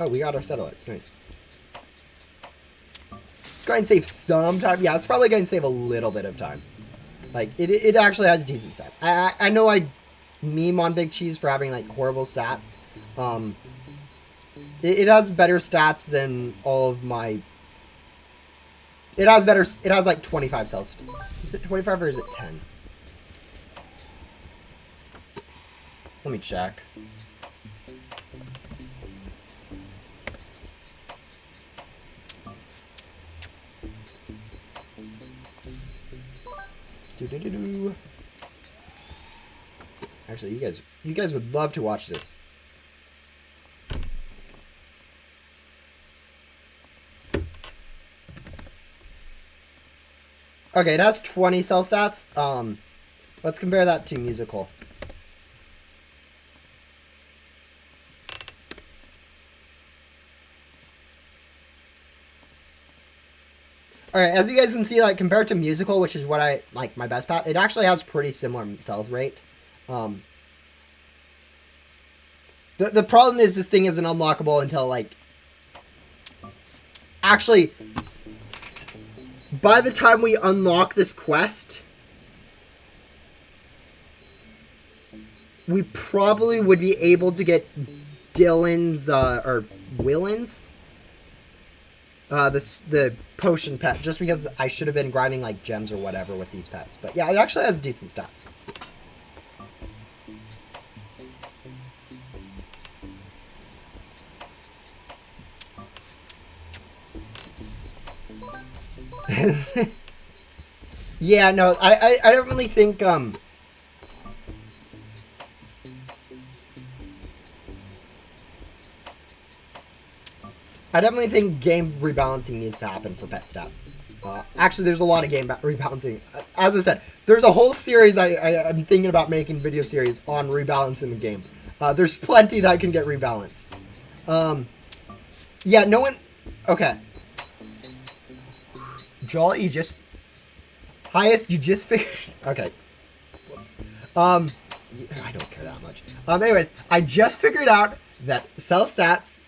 A: Oh, we got our satellites. Nice. Let's go ahead and save some time. Yeah, it's probably going to save a little bit of time. Like, it actually has decent stats. I know I meme on Big Cheese for having, like, horrible stats. It has better stats than all of my... It has like 25 cells. Is it 25 or is it 10? Let me check. Do-do-do-do. Actually, you guys would love to watch this. Okay, it has 20 cell stats. Let's compare that to musical. Alright, as you guys can see, like, compared to musical, which is what I like my best pet, it actually has pretty similar cells rate. The problem is this thing isn't unlockable until, like... Actually, by the time we unlock this quest, we probably would be able to get Dylan's, or Willen's, the potion pet, just because I should have been grinding, like, gems or whatever with these pets. But yeah, it actually has decent stats. Yeah, no, I don't really think, I definitely think game rebalancing needs to happen for pet stats. Actually, there's a lot of game rebalancing. As I said, there's a whole series I'm thinking about making video series on rebalancing the game. There's plenty that can get rebalanced. Yeah, no one... Okay. Joel, you just highest. You just figured. Okay. Whoops. I don't care that much. Anyways, I just figured out that cell stats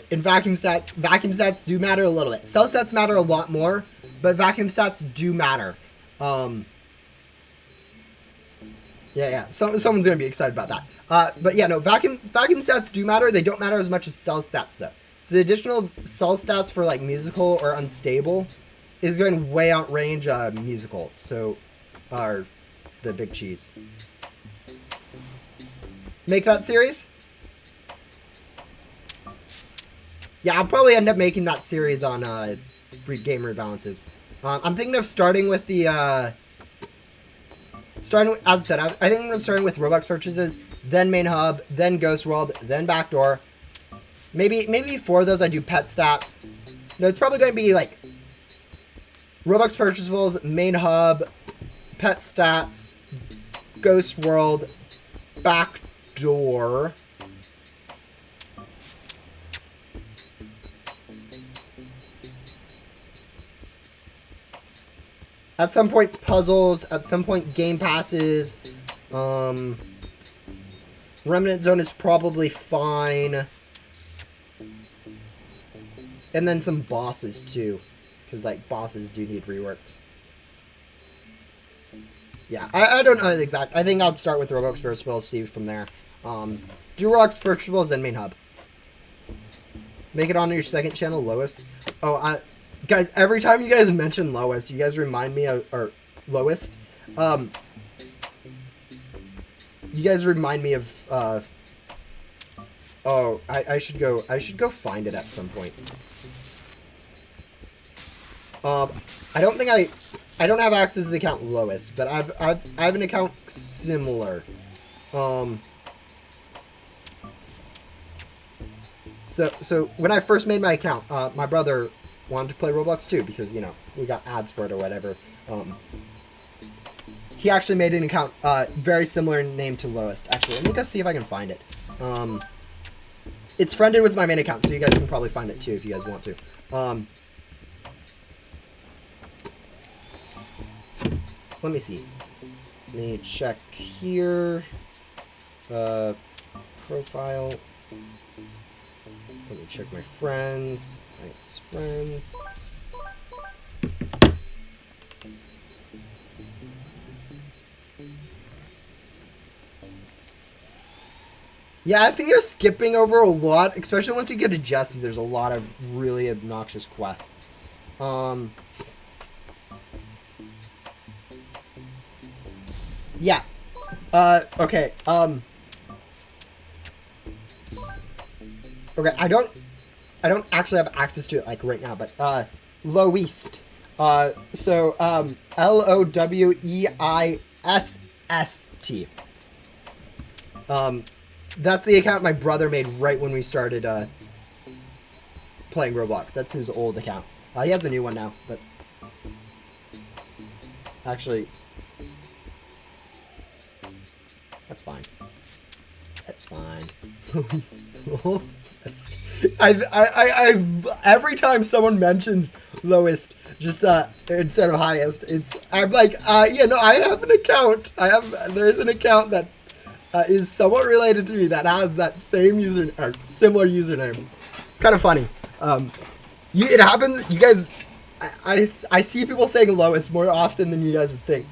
A: in vacuum stats do matter a little bit. Cell stats matter a lot more, but vacuum stats do matter. Yeah. Someone's gonna be excited about that. But yeah, no, vacuum stats do matter. They don't matter as much as cell stats though. So the additional cell stats for like musical or unstable is going to way outrange musical. So, are the big cheese. Make that series? Yeah, I'll probably end up making that series on free game rebalances. I'm thinking of starting with the as I said, I think I'm starting with Robux purchases, then main hub, then Ghost World, then Backdoor. Maybe 4 of those I do pet stats. No, it's probably going to be like Robux purchasables, main hub, pet stats, Ghost World, Backdoor. At some point, puzzles. At some point, game passes. Remnant Zone is probably fine. And then some bosses, too. Because, like, bosses do need reworks. Yeah, I don't know the exact. I think I'll start with Robux purchasables, see from there. Do Robux purchasables, then main hub. Make it on your second channel, lowest. Oh, guys, every time you guys mention lowest, you guys remind me of, or lowest. You guys remind me of, oh, I should go find it at some point. I don't think I don't have access to the account lowest, but I have an account similar. So when I first made my account, my brother wanted to play Roblox too, because, you know, we got ads for it or whatever. He actually made an account, very similar in name to lowest. Actually, let me go see if I can find it. It's friended with my main account, so you guys can probably find it too if you guys want to. Let me see. Let me check here. Profile. Let me check my friends. Nice friends. Yeah, I think you're skipping over a lot, especially once you get to Jesse. There's a lot of really obnoxious quests. Yeah. Okay. Okay, I don't actually have access to it like right now, but Loweist. So LOWEISST. That's the account my brother made right when we started playing Roblox. That's his old account. He has a new one now, but actually that's fine. That's fine. I every time someone mentions lowest, just instead of highest, I'm like, yeah, no, I have an account. There's an account that is somewhat related to me that has that same user or similar username. It's kind of funny. It happens. You guys, I see people saying lowest more often than you guys would think.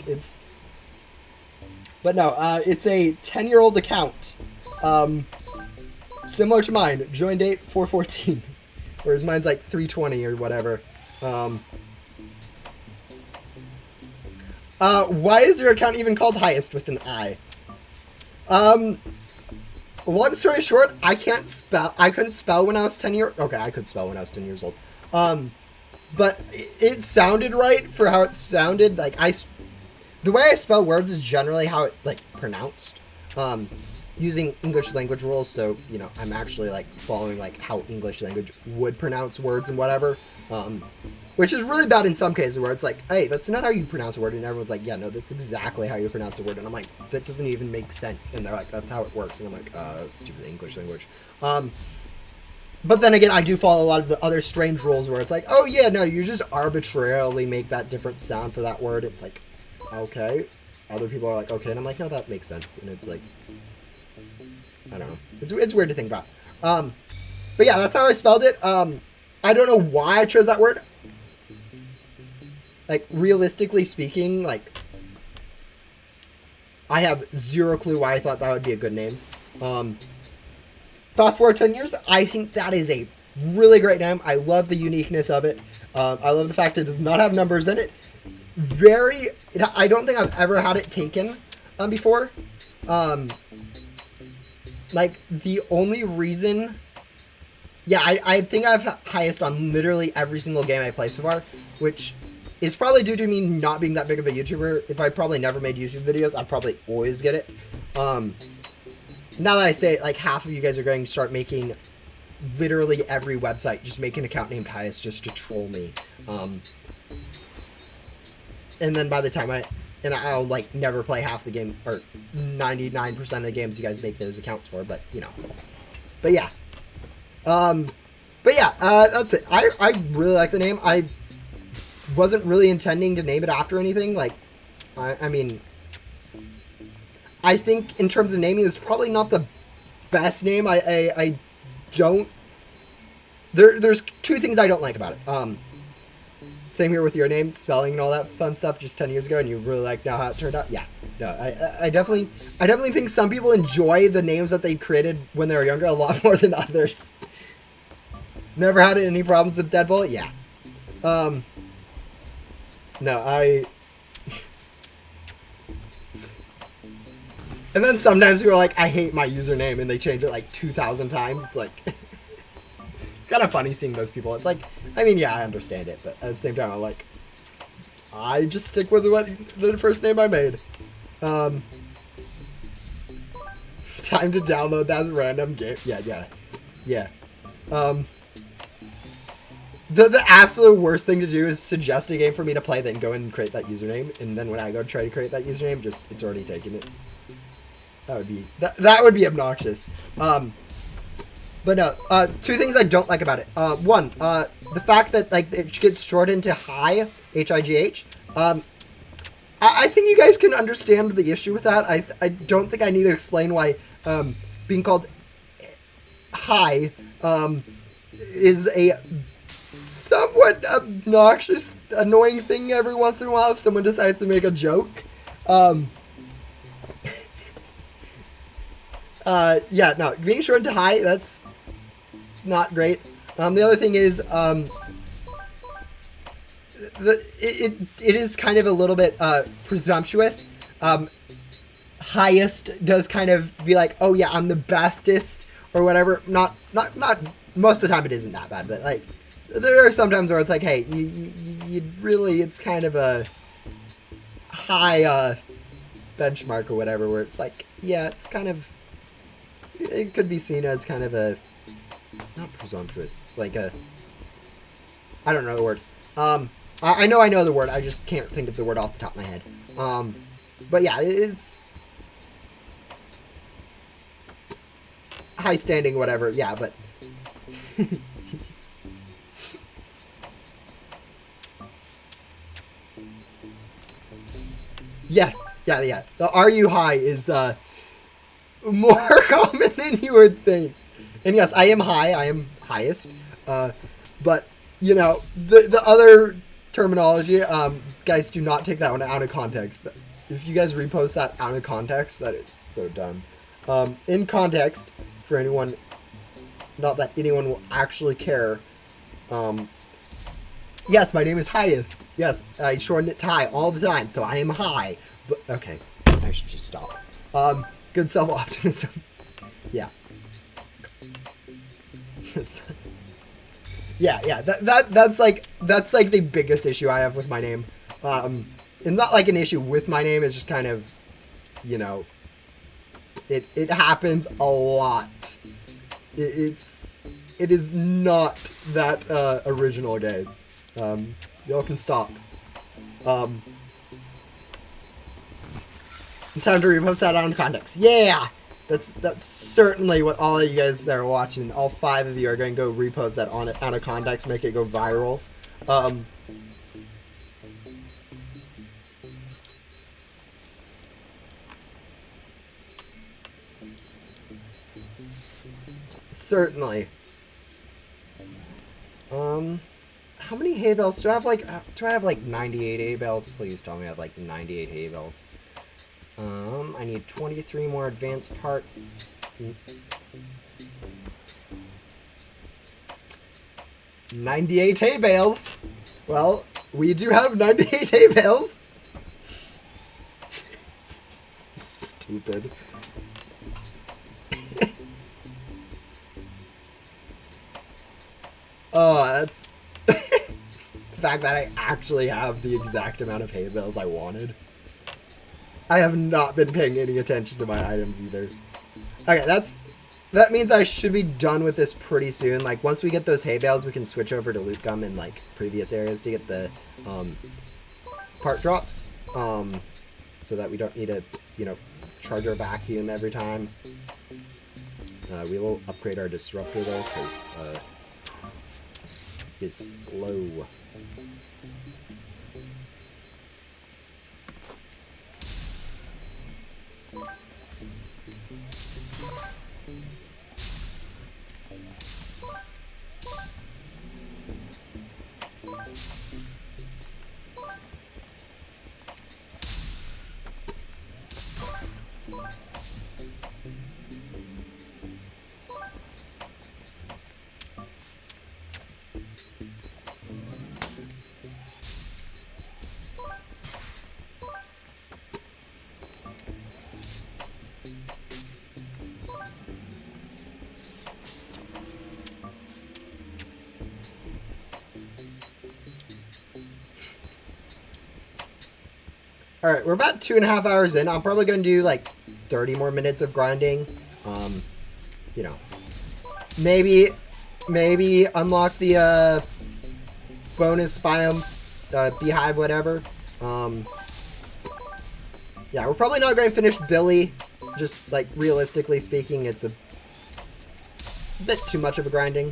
A: But no, it's a 10-year-old account. Similar to mine. Join date 4/14. Whereas mine's like 3/20 or whatever. Why is your account even called highest with an I? Long story short, I couldn't spell when I was 10 years. Okay, I could spell when I was 10 years old. But it sounded right for how it sounded. Like the way I spell words is generally how it's like pronounced. Using English language rules, so you know I'm actually like following like how English language would pronounce words and whatever, which is really bad in some cases where it's like, hey, that's not how you pronounce a word, and everyone's like, yeah, no, that's exactly how you pronounce a word, and I'm like, that doesn't even make sense, and they're like, that's how it works, and I'm like, stupid English language. But then again, I do follow a lot of the other strange rules where it's like, oh yeah, no, you just arbitrarily make that different sound for that word. It's like, okay. Other people are like, okay, and I'm like, no, that makes sense. And it's like, I don't know. It's weird to think about. But yeah, that's how I spelled it. I don't know why I chose that word. Like, realistically speaking, like, I have zero clue why I thought that would be a good name. Fast forward 10 years, I think that is a really great name. I love the uniqueness of it. I love the fact it does not have numbers in it. I don't think I've ever had it taken before. Like, the only reason... Yeah, I think I've highest on literally every single game I play so far, which is probably due to me not being that big of a YouTuber. If I probably never made YouTube videos, I'd probably always get it. Now that I say it, like, half of you guys are going to start making literally every website, just make an account named highest just to troll me. And then by the time I'll like never play half the game, or 99% of the games you guys make those accounts for, but you know. But yeah. That's it. I really like the name. I wasn't really intending to name it after anything. Like, I mean, I think in terms of naming, it's probably not the best name. I don't. There's two things I don't like about it. Same here with your name, spelling and all that fun stuff just 10 years ago, and you really like now how it turned out. Yeah, no, I definitely think some people enjoy the names that they created when they were younger a lot more than others. Never had any problems with Deadbolt? Yeah. No, and then sometimes people are like, I hate my username, and they change it like 2,000 times. It's like... It's kind of funny seeing those people. It's like, I mean, yeah, I understand it, but at the same time, I'm like, I just stick with the first name I made. Time to download that random game. Yeah. The absolute worst thing to do is suggest a game for me to play, then go in and create that username, and then when I go try to create that username, it's already taken it. That would be obnoxious. But no, two things I don't like about it. One, the fact that like it gets shortened to High, H-I-G-H. I think you guys can understand the issue with that. I don't think I need to explain why being called High is a somewhat obnoxious, annoying thing every once in a while if someone decides to make a joke. Yeah, no, being shortened to High, that's not great. The other thing is, it is kind of a little bit presumptuous. Highest does kind of be like, oh yeah, I'm the bestest or whatever. Not most of the time it isn't that bad, but like there are some times where it's like, hey, you really, it's kind of a high benchmark or whatever, where it's like, yeah, it's kind of, it could be seen as kind of a, not presumptuous, like a, I don't know the word. I know the word, I just can't think of the word off the top of my head. But yeah, it's high standing, whatever, yeah, but yes, yeah. The "Are you high" is more common than you would think. And yes, I am high. I am highest. But you know, the other terminology, guys, do not take that one out of context. If you guys repost that out of context, that is so dumb. In context, for anyone, not that anyone will actually care. Yes, my name is Highest. Yes, I shorten it to High all the time, so I am high. But okay, I should just stop. Good self-optimism. Yeah. yeah. That's like the biggest issue I have with my name. It's not like an issue with my name. It's just kind of, you know, it happens a lot. It is not that original, guys. Y'all can stop. Time to repost that out of context. Yeah, That's certainly what all of you guys that are watching, all 5 of you are going to go repost that on out of context, make it go viral. Certainly. How many hay bales do I have? Do I have like 98 hay bales? Please tell me I have like 98 hay bales. I need 23 more advanced parts. 98 hay bales. Well, we do have 98 hay bales. Stupid. Oh, that's the fact that I actually have the exact amount of hay bales I wanted. I have not been paying any attention to my items either. Okay, that means I should be done with this pretty soon. Like, once we get those hay bales, we can switch over to loot gum in, like, previous areas to get the, part drops. So that we don't need to, you know, charge our vacuum every time. We will upgrade our disruptor, though, because, it's slow. Alright, we're about 2.5 hours in. I'm probably going to do like 30 more minutes of grinding. You know, maybe unlock the bonus biome, beehive, whatever. Yeah, we're probably not going to finish Billy. Just like realistically speaking, it's a bit too much of a grinding.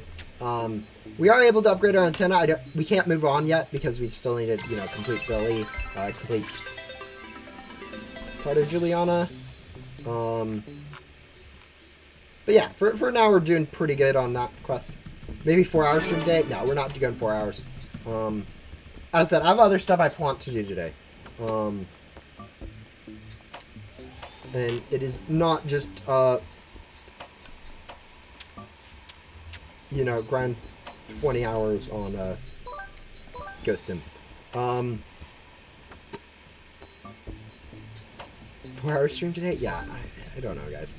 A: We are able to upgrade our antenna. We can't move on yet because we still need to, you know, complete Billy, complete part of Juliana. But yeah, for now we're doing pretty good on that quest. Maybe 4 hours from today? No, we're not doing 4 hours. As I said, I have other stuff I want to do today. And it is not just, you know, grind 20 hours on Ghost Sim. 4 hour stream today? Yeah, I don't know, guys.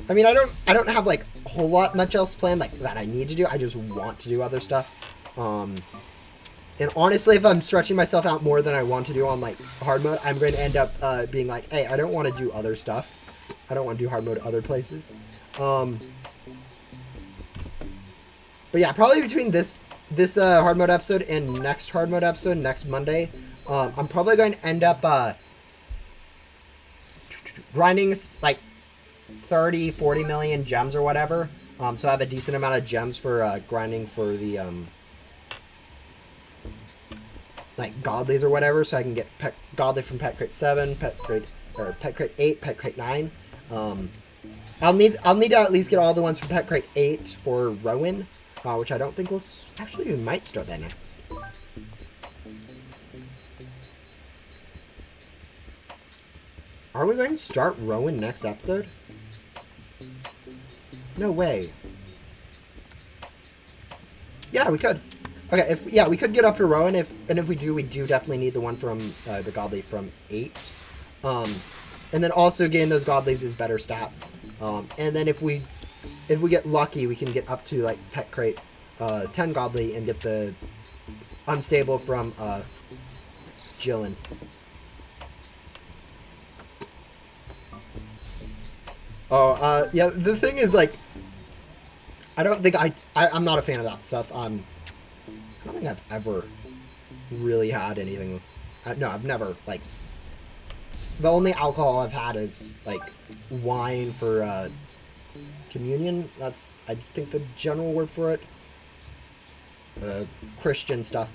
A: I mean, I don't have like a whole lot much else planned like that I need to do. I just want to do other stuff. And honestly, if I'm stretching myself out more than I want to do on like hard mode, I'm going to end up being like, hey, I don't want to do other stuff. I don't want to do hard mode other places. But yeah, probably between this hard mode episode and next hard mode episode next Monday, I'm probably going to end up grinding like 30-40 million gems or whatever. So I have a decent amount of gems for grinding for the like godlies or whatever, so I can get godly from pet crate 7, pet crate 8, pet crate 9. I'll need to at least get all the ones from pet crate 8 for Rowan, which I don't think we'll actually, we might start that next. Are we going to start Rowan next episode? No way. Yeah, we could. Okay, we could get up to Rowan. If we do definitely need the one from the godly from 8. And then also getting those godlies is better stats. And then if we get lucky, we can get up to like pet crate 10 godly and get the unstable from Jillian. Oh, yeah, the thing is, like, I don't think I'm not a fan of that stuff. I don't think I've ever really had anything. No, I've never, like, the only alcohol I've had is, like, wine for communion. That's, I think, the general word for it. Christian stuff.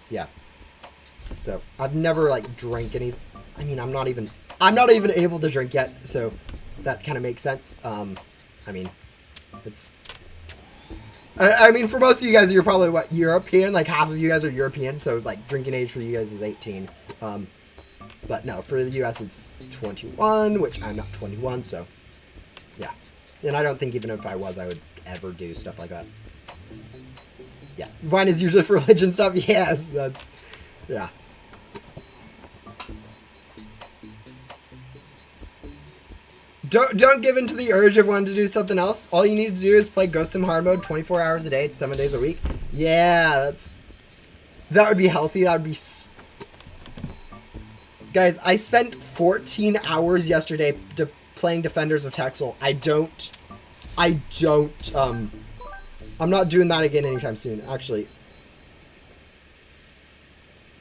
A: Yeah. So I've never, like, drank any. I mean, I'm not even able to drink yet, so that kind of makes sense. I mean, it's. I mean, for most of you guys, you're probably what, European. Like half of you guys are European, so like drinking age for you guys is 18. But no, for the U.S. it's 21, which I'm not 21, so yeah. And I don't think even if I was, I would ever do stuff like that. Yeah, wine is usually for religion stuff. Yes, that's yeah. Don't give in to the urge of wanting to do something else. All you need to do is play Ghost Sim hard mode 24 hours a day, 7 days a week. Yeah, that would be healthy. That would be. Guys, I spent 14 hours yesterday playing Defenders of Texel. I'm not doing that again anytime soon, actually.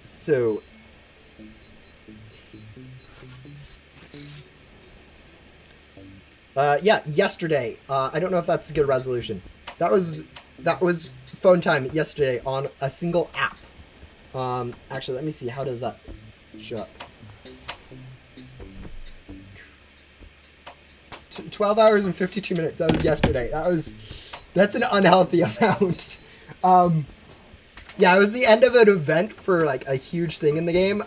A: So. Yeah, yesterday. I don't know if that's a good resolution. That was phone time yesterday on a single app. Actually, let me see. How does that show up? 12 hours and 52 minutes. That was yesterday. That's an unhealthy amount. Yeah, it was the end of an event for like a huge thing in the game.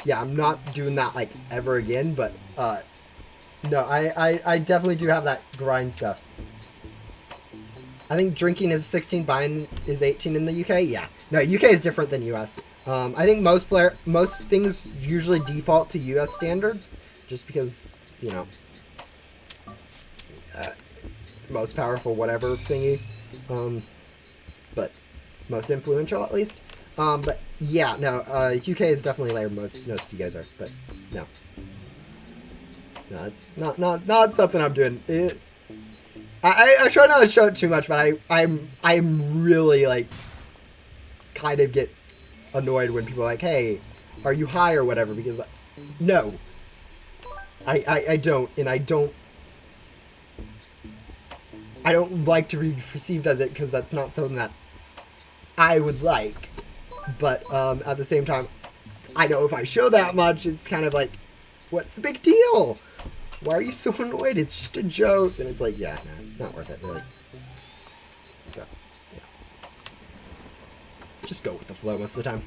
A: Yeah, I'm not doing that like ever again, but no, I definitely do have that grind stuff. I think drinking is 16, buying is 18 in the UK. Yeah, no, UK is different than US. I think most things usually default to US standards, just because, you know, most powerful whatever thingy, but most influential at least. But yeah, no, UK is definitely where most of you guys are, but no. No, it's not something I'm doing. I try not to show it too much, but I'm really like kind of get annoyed when people are like, "Hey, are you high or whatever?" Because no, I don't, and I don't like to be perceived as it, because that's not something that I would like. But at the same time, I know if I show that much, it's kind of like, what's the big deal? Why are you so annoyed? It's just a joke. And it's like, yeah, no, not worth it, really. So, yeah. Just go with the flow most of the time.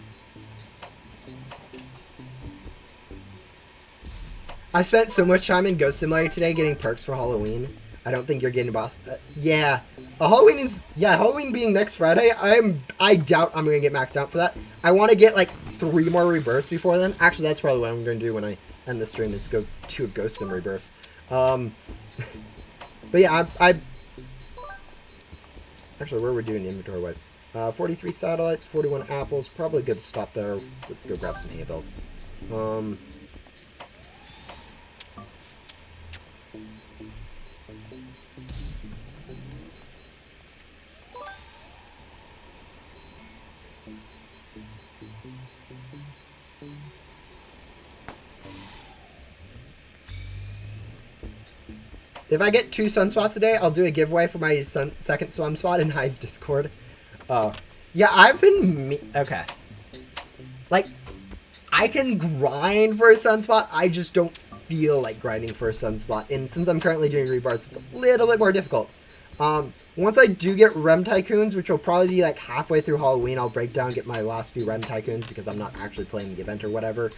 A: I spent so much time in Ghost Simulator today getting perks for Halloween. I don't think you're getting boss. Yeah. Halloween being next Friday, I doubt I'm going to get maxed out for that. I want to get like 3 more rebirths before then. Actually, that's probably what I'm going to do when I end the stream, is go to a Ghost Sim rebirth. But yeah, actually, where are we doing inventory wise? 43 satellites, 41 apples. Probably good to stop there. Let's go grab some hay bales. If I get 2 sunspots today, I'll do a giveaway for my second sunspot in High's Discord. Yeah, I've been... Okay. Like, I can grind for a sunspot, I just don't feel like grinding for a sunspot. And since I'm currently doing rebars, it's a little bit more difficult. Once I do get Rem Tycoons, which will probably be like halfway through Halloween, I'll break down, get my last few Rem Tycoons, because I'm not actually playing the event or whatever.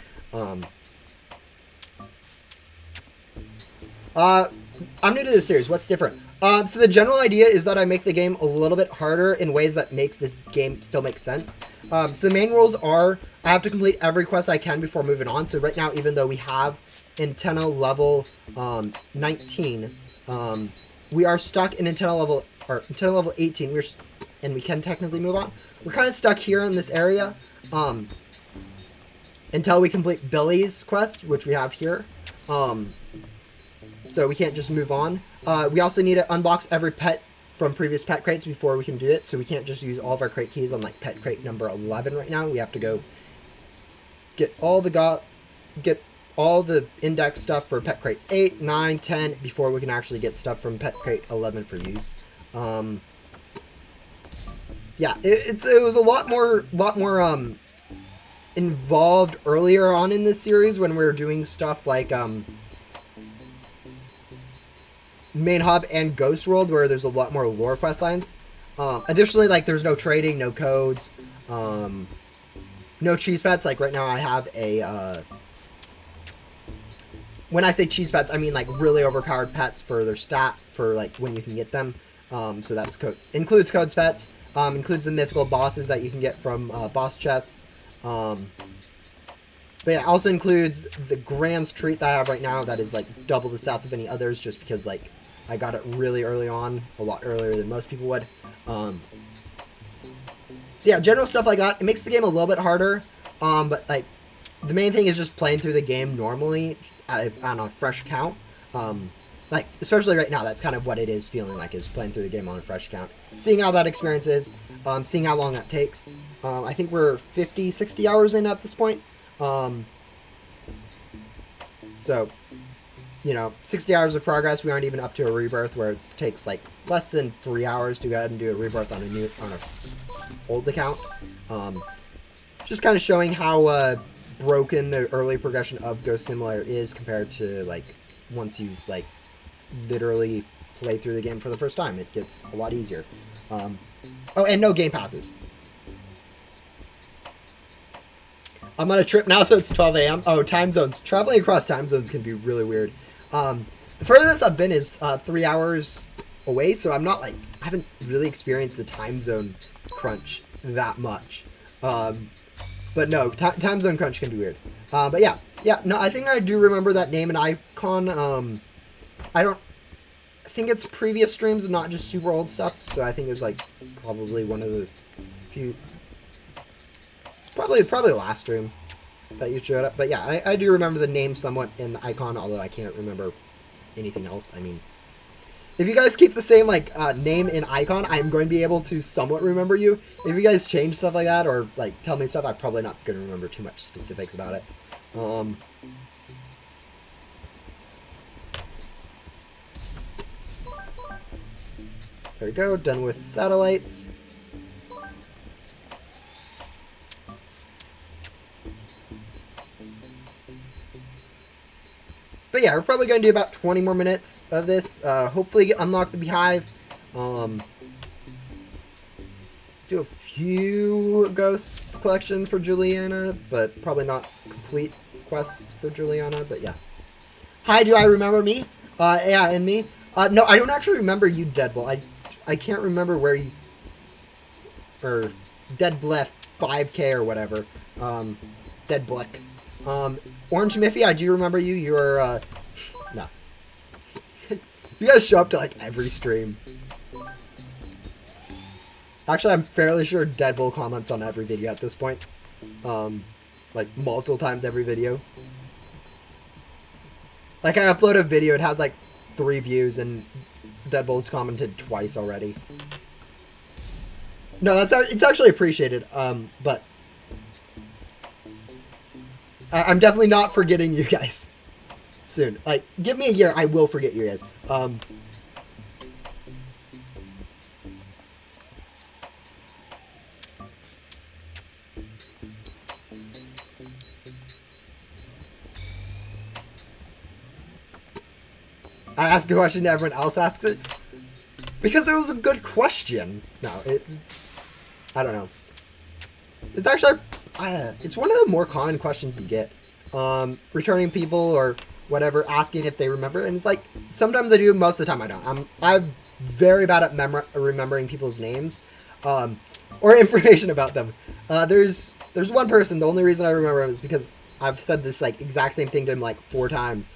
A: I'm new to this series. What's different? So the general idea is that I make the game a little bit harder in ways that makes this game still make sense. So the main rules are I have to complete every quest I can before moving on. So right now, even though we have antenna level 19, we are stuck in antenna level 18. And we can technically move on. We're kind of stuck here in this area until we complete Billy's quest, which we have here. so we can't just move on. We also need to unbox every pet from previous pet crates before we can do it, so we can't just use all of our crate keys on like pet crate number 11 right now. We have to go get all the index stuff for pet crates 8, 9, 10 before we can actually get stuff from pet crate 11 for use. Yeah, it was a lot more involved earlier on in this series when we were doing stuff like Main Hub and Ghost World, where there's a lot more lore quest lines. Additionally, like, there's no trading, no codes, no cheese pets. Like right now I have a when I say cheese pets, I mean like really overpowered pets for their stat for like when you can get them. So that's includes codes pets, includes the mythical bosses that you can get from boss chests. But yeah, it also includes the Grand's treat that I have right now that is like double the stats of any others, just because like I got it really early on, a lot earlier than most people would. So yeah, general stuff like that. It makes the game a little bit harder, but like the main thing is just playing through the game normally on a fresh account. Like especially right now, that's kind of what it is feeling like, is playing through the game on a fresh account, seeing how that experience is, seeing how long that takes. I think we're 50, 60 hours in at this point. So, you know, 60 hours of progress. We aren't even up to a rebirth, where it takes like less than 3 hours to go ahead and do a rebirth on a old account. Just kind of showing how broken the early progression of Ghost Simulator is compared to like once you like literally play through the game for the first time. It gets a lot easier. Oh, and no game passes. I'm on a trip now, so it's 12 a.m. Oh, time zones. Traveling across time zones can be really weird. The furthest I've been is 3 hours away, so I'm not like, I haven't really experienced the time zone crunch that much. But no, time zone crunch can be weird. But yeah, no, I think I do remember that name and icon. I think it's previous streams and not just super old stuff, so I think it was like probably one of the few, probably last stream that you showed up. But yeah, I do remember the name somewhat in the icon, although I can't remember anything else. I mean, if you guys keep the same like name in icon, I'm going to be able to somewhat remember you. If you guys change stuff like that or like tell me stuff, I'm probably not going to remember too much specifics about it. There we go, done with satellites. But yeah, we're probably going to do about 20 more minutes of this. Hopefully unlock the beehive. Do a few ghosts collection for Juliana, but probably not complete quests for Juliana, but yeah. Hi, do I remember me? Yeah, and me. No, I don't actually remember you, Deadbull. I can't remember where you... Or Deadblef 5K or whatever. Deadblick. Orange Miffy, I do remember you. You are, no. You guys show up to, like, every stream. Actually, I'm fairly sure Deadbull comments on every video at this point. Like, multiple times every video. Like, I upload a video, it has, like, 3 views, and Deadbull's commented twice already. No, it's actually appreciated, but... I'm definitely not forgetting you guys soon. Like, give me a year, I will forget you guys. I ask a question, everyone else asks it. Because it was a good question. No, I don't know. It's actually... it's one of the more common questions you get. Returning people or whatever, asking if they remember. And it's like, sometimes I do, most of the time I don't. I'm very bad at remembering people's names. Or information about them. There's one person, the only reason I remember him is because I've said this like exact same thing to him like 4 times.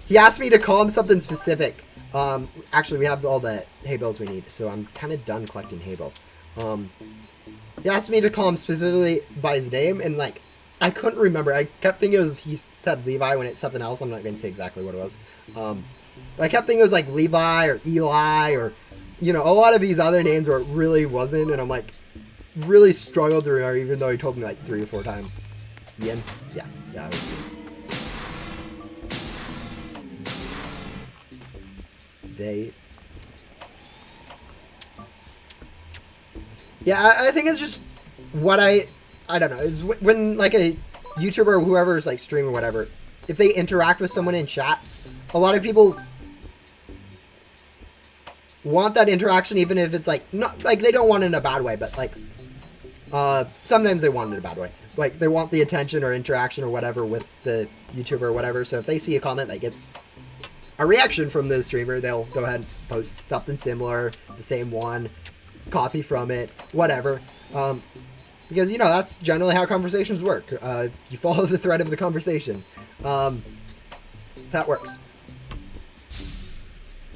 A: He asked me to call him something specific. Actually, we have all the hay bales we need, so I'm kind of done collecting hay bales. He asked me to call him specifically by his name, and like, I couldn't remember. I kept thinking he said Levi when it's something else. I'm not going to say exactly what it was. But I kept thinking it was like Levi or Eli or, a lot of these other names where it really wasn't. And I'm like, really struggled to remember, even though he told me like 3 or 4 times. Ian? Yeah. Yeah. They. Yeah, I think it's just what I don't know, is when like a YouTuber or whoever is like streaming or whatever, if they interact with someone in chat, a lot of people want that interaction, even if it's like not like they don't want it in a bad way, but like sometimes they want it in a bad way. Like they want the attention or interaction or whatever with the YouTuber or whatever. So if they see a comment that gets a reaction from the streamer, they'll go ahead and post something similar, the same one, copy from it, whatever. Because, that's generally how conversations work. You follow the thread of the conversation. That's how it works.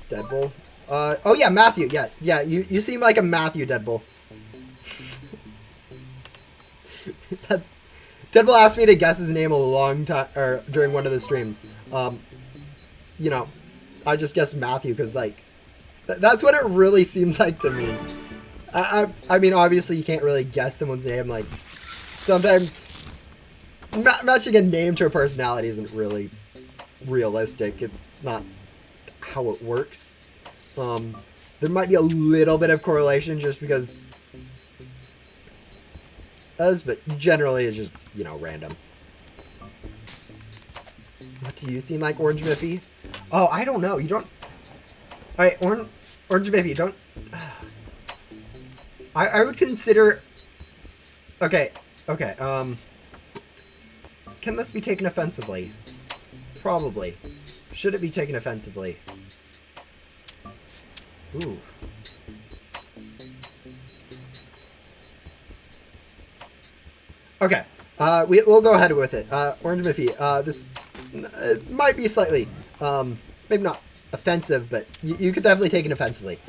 A: Deadbull. Oh, yeah, Matthew. Yeah, you seem like a Matthew Deadbull. Deadbull asked me to guess his name a long time, or during one of the streams. I just guessed Matthew because, like, that's what it really seems like to me. I mean, obviously, you can't really guess someone's name. Like, sometimes matching a name to a personality isn't really realistic. It's not how it works. There might be a little bit of correlation just because, but generally it's just, random. What do you seem like, Orange Miffy? Oh, I don't know. You don't. All right, Orange Miffy, don't. I would consider. Okay. Can this be taken offensively? Probably. Should it be taken offensively? Ooh. Okay. We'll go ahead with it. Orange Miffy. This it might be slightly, maybe not offensive, but you could definitely take it offensively.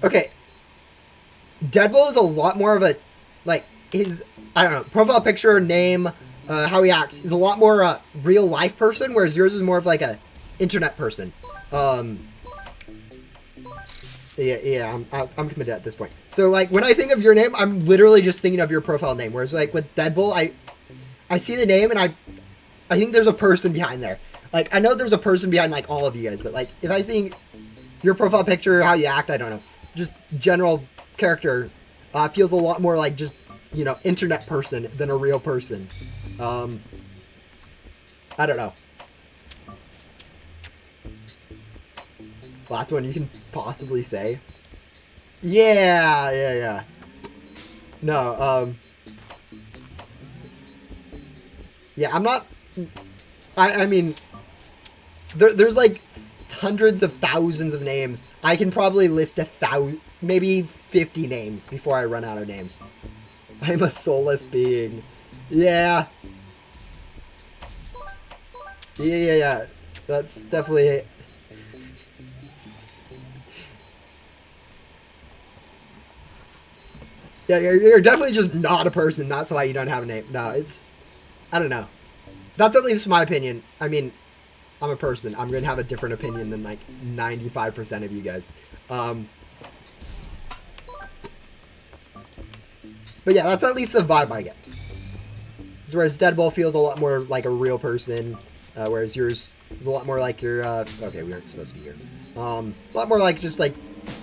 A: Okay. Deadbull is a lot more of a, like, his, I don't know, profile picture, name, how he acts is a lot more real life person, whereas yours is more of like a internet person. Yeah, I'm committed at this point. So, like, when I think of your name, I'm literally just thinking of your profile name. Whereas, like, with Deadbull, I see the name and I think there's a person behind there. Like, I know there's a person behind, like, all of you guys, but, like, if I see your profile picture, how you act, I don't know. Just general character feels a lot more like just, internet person than a real person. I don't know. Last one you can possibly say. Yeah. No, yeah, I'm not, I mean, there's like hundreds of thousands of names. I can probably list 1,000, maybe 50 names before I run out of names. I'm a soulless being. Yeah. That's definitely. Yeah, you're definitely just not a person. That's why you don't have a name. No, it's, I don't know. That's at least my opinion. I mean, I'm a person. I'm going to have a different opinion than like 95% of you guys. But yeah, that's at least the vibe I get. Whereas Deadbull feels a lot more like a real person, whereas yours is a lot more like your, okay, we aren't supposed to be here. A lot more like just like,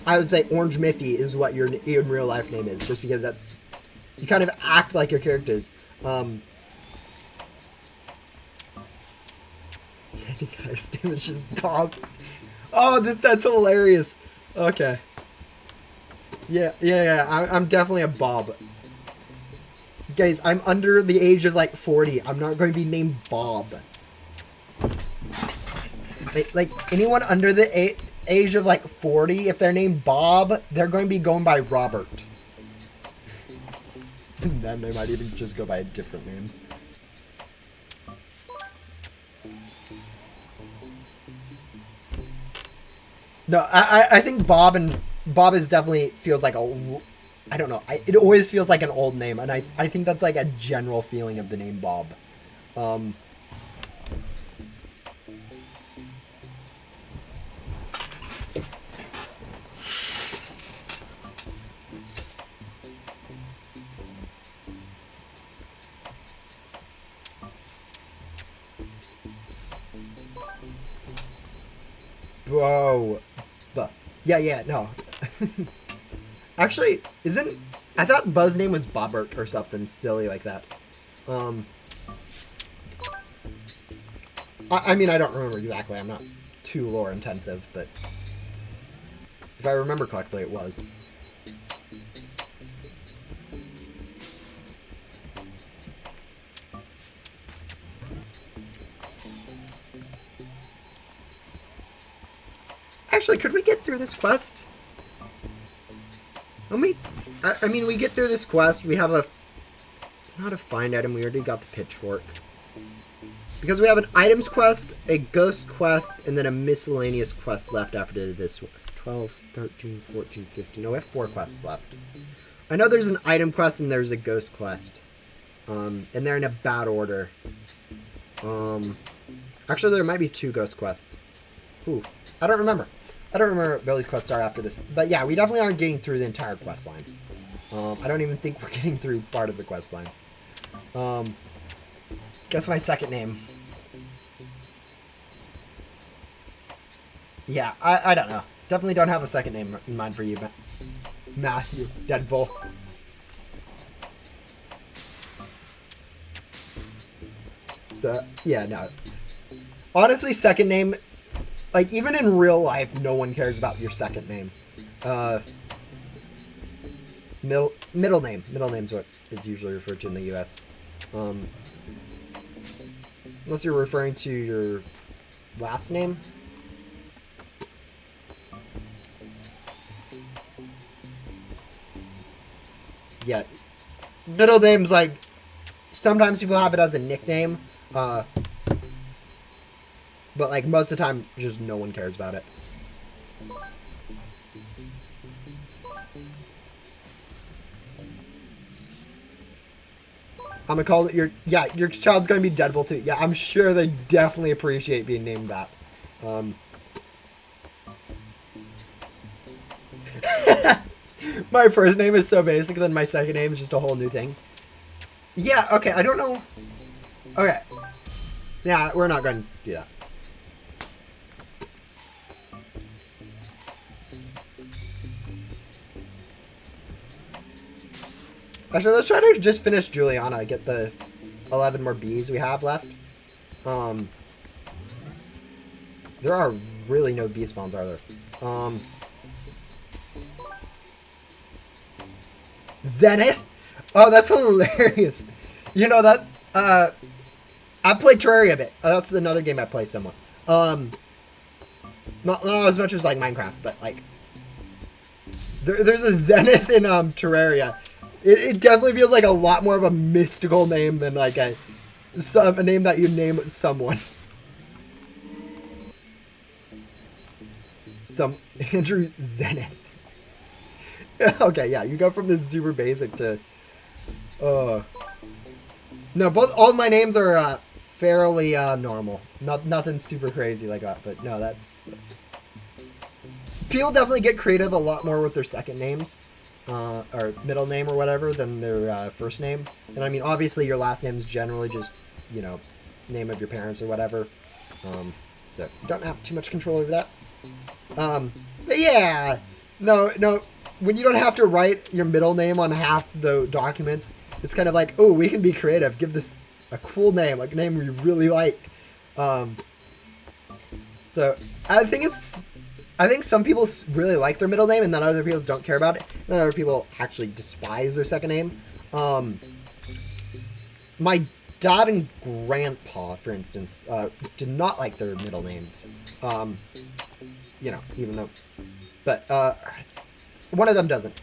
A: I would say Orange Miffy is what your in real life name is, just because that's, you kind of act like your characters. Guy's name is just Bob. Oh, that's hilarious. Okay. Yeah. I'm definitely a Bob. Guys, I'm under the age of like 40. I'm not going to be named Bob. Like anyone under the age of like 40, if they're named Bob, they're going to be going by Robert. And then they might even just go by a different name. No, I think Bob is definitely feels like I don't know. It always feels like an old name, and I think that's like a general feeling of the name Bob. Whoa. Yeah, no. Actually, I thought Buz's name was Bobbert or something silly like that. I mean, I don't remember exactly. I'm not too lore intensive, but if I remember correctly, it was. Actually, could we get through this quest? I mean, we get through this quest. We have not a find item. We already got the pitchfork. Because we have an items quest, a ghost quest, and then a miscellaneous quest left after this one. 12, 13, 14, 15. No, we have 4 quests left. I know there's an item quest and there's a ghost quest. And they're in a bad order. Actually, there might be 2 ghost quests. Ooh, I don't remember. I don't remember what Billy's quests are after this. But yeah, we definitely aren't getting through the entire quest line. I don't even think we're getting through part of the quest line. Guess my second name. Yeah, I don't know. Definitely don't have a second name in mind for you, Matthew Deadpool. So, yeah, no. Honestly, second name, like, even in real life, no one cares about your second name. Middle name. Middle name's what it's usually referred to in the U.S. Unless you're referring to your last name. Yeah. Middle name's like, sometimes people have it as a nickname. But like most of the time, just no one cares about it. I'm gonna call it your child's gonna be Deadpool too. Yeah, I'm sure they definitely appreciate being named that. My first name is so basic, then my second name is just a whole new thing. Yeah, okay, I don't know. Okay. Yeah, we're not going to do that. Actually, let's try to just finish Juliana, get the 11 more bees we have left. There are really no bee spawns, are there? Zenith? Oh, that's hilarious. You know that, I play Terraria a bit. That's another game I play somewhat. Not as much as like Minecraft, but like there's a Zenith in Terraria. It definitely feels like a lot more of a mystical name than like a name that you name someone. Andrew Zenith. Okay, yeah, you go from this super basic to no, all my names are fairly normal. Nothing super crazy like that, but no, that's people definitely get creative a lot more with their second names. Or middle name or whatever than their first name. And I mean, obviously your last name is generally just, you know, name of your parents or whatever. So you don't have too much control over that. But yeah, no, when you don't have to write your middle name on half the documents, it's kind of like, oh, we can be creative. Give this a cool name, like a name we really like. So I think some people really like their middle name, and then other people don't care about it. And then other people actually despise their second name. My dad and grandpa, for instance, did not like their middle names. You know, even though, but one of them doesn't.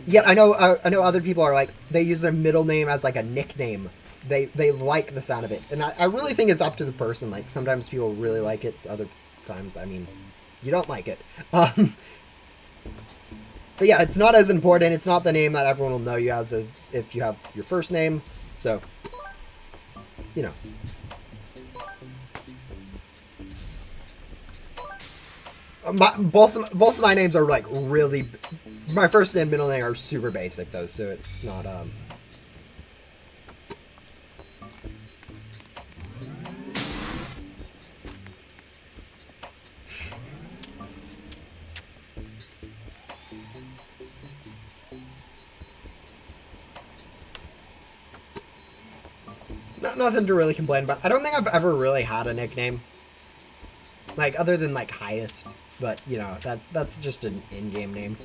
A: Yeah, I know other people are like, they use their middle name as like a nickname. They like the sound of it, and I really think it's up to the person. Like sometimes people really like it, other times, I mean, you don't like it. But yeah, it's not as important. It's not the name that everyone will know you as if you have your first name. So, you know. Both of my names are like really. My first and middle name are super basic though, so it's not nothing to really complain about. I don't think I've ever really had a nickname, like other than like highest. But you know, that's just an in-game name.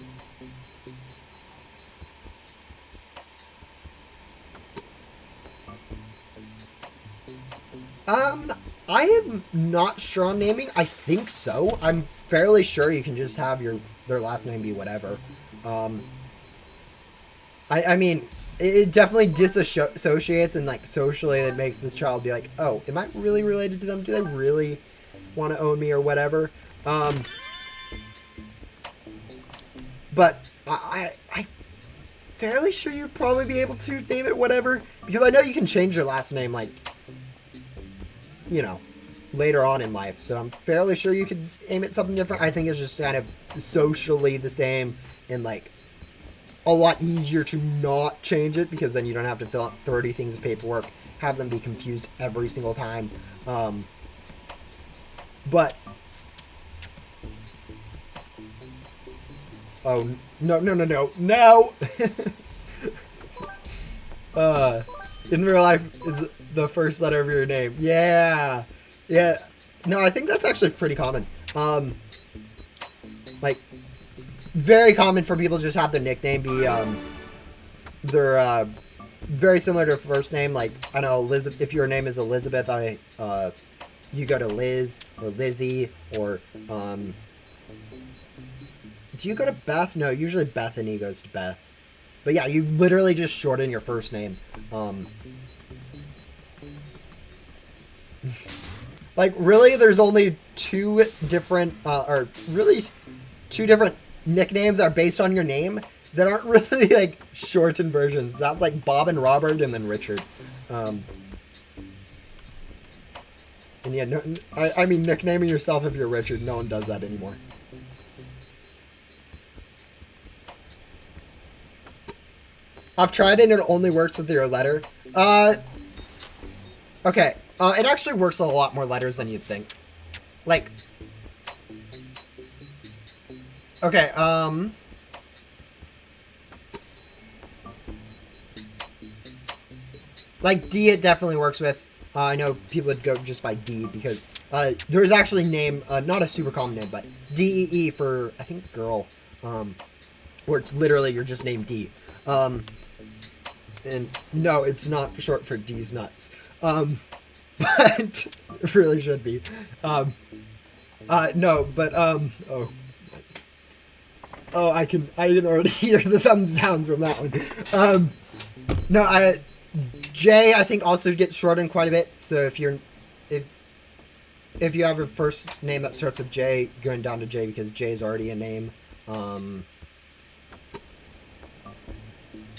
A: I am not sure on naming. I think so. I'm fairly sure you can just have their last name be whatever. I mean, it definitely disassociates and like socially it makes this child be like, oh, am I really related to them? Do they really want to own me or whatever? But I'm fairly sure you'd probably be able to name it whatever, because I know you can change your last name, like, you know, later on in life. So I'm fairly sure you could aim it something different. I think it's just kind of socially the same and like a lot easier to not change it, because then you don't have to fill out 30 things of paperwork, have them be confused every single time. But oh, no. In real life is the first letter of your name. Yeah. No, I think that's actually pretty common. Like, very common for people to just have their nickname be, they're, very similar to their first name. Like, I know, Elizabeth, if your name is Elizabeth, you go to Liz or Lizzie, or, do you go to Beth? No, usually Bethany goes to Beth. But yeah, you literally just shorten your first name. Like, really, there's only two different nicknames that are based on your name that aren't really, like, shortened versions. That's, like, Bob and Robert and then Richard. And yeah, no, I mean, nicknaming yourself if you're Richard, no one does that anymore. I've tried it and it only works with your letter. Okay. It actually works with a lot more letters than you'd think. Like, okay, like D it definitely works with. I know people would go just by D because, there's actually not a super common name, but D-E-E for, I think, girl, where it's literally you're just named D. And no, it's not short for D's nuts. But it really should be. No, but, oh, I can already hear the thumbs down from that one. No, J, I think, also gets shortened quite a bit. So if you have a first name that starts with J, going down to J because J is already a name.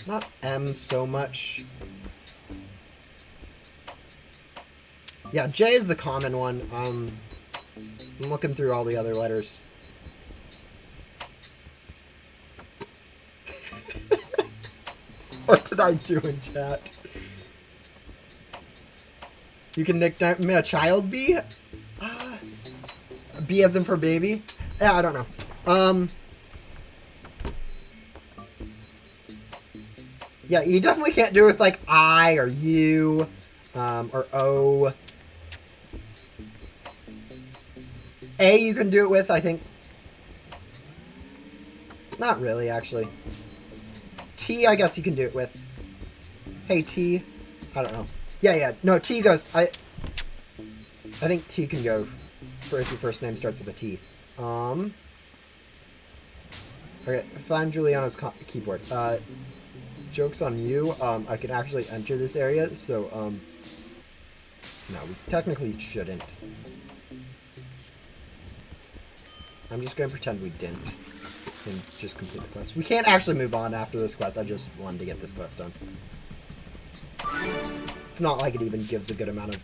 A: Not M so much. Yeah, J is the common one. I'm looking through all the other letters. What did I do in chat? You can nickname a child B? B as in for baby? Yeah, I don't know. Yeah, you definitely can't do it with, like, I or you, or O. A you can do it with, I think. Not really, actually. T, I guess you can do it with. Hey, T. I don't know. Yeah. No, T goes. I think T can go for if your first name starts with a T. Okay, find Juliana's keyboard. Joke's on you. I can actually enter this area, so, no, we technically shouldn't. I'm just going to pretend we didn't. And just complete the quest. We can't actually move on after this quest. I just wanted to get this quest done. It's not like it even gives a good amount of...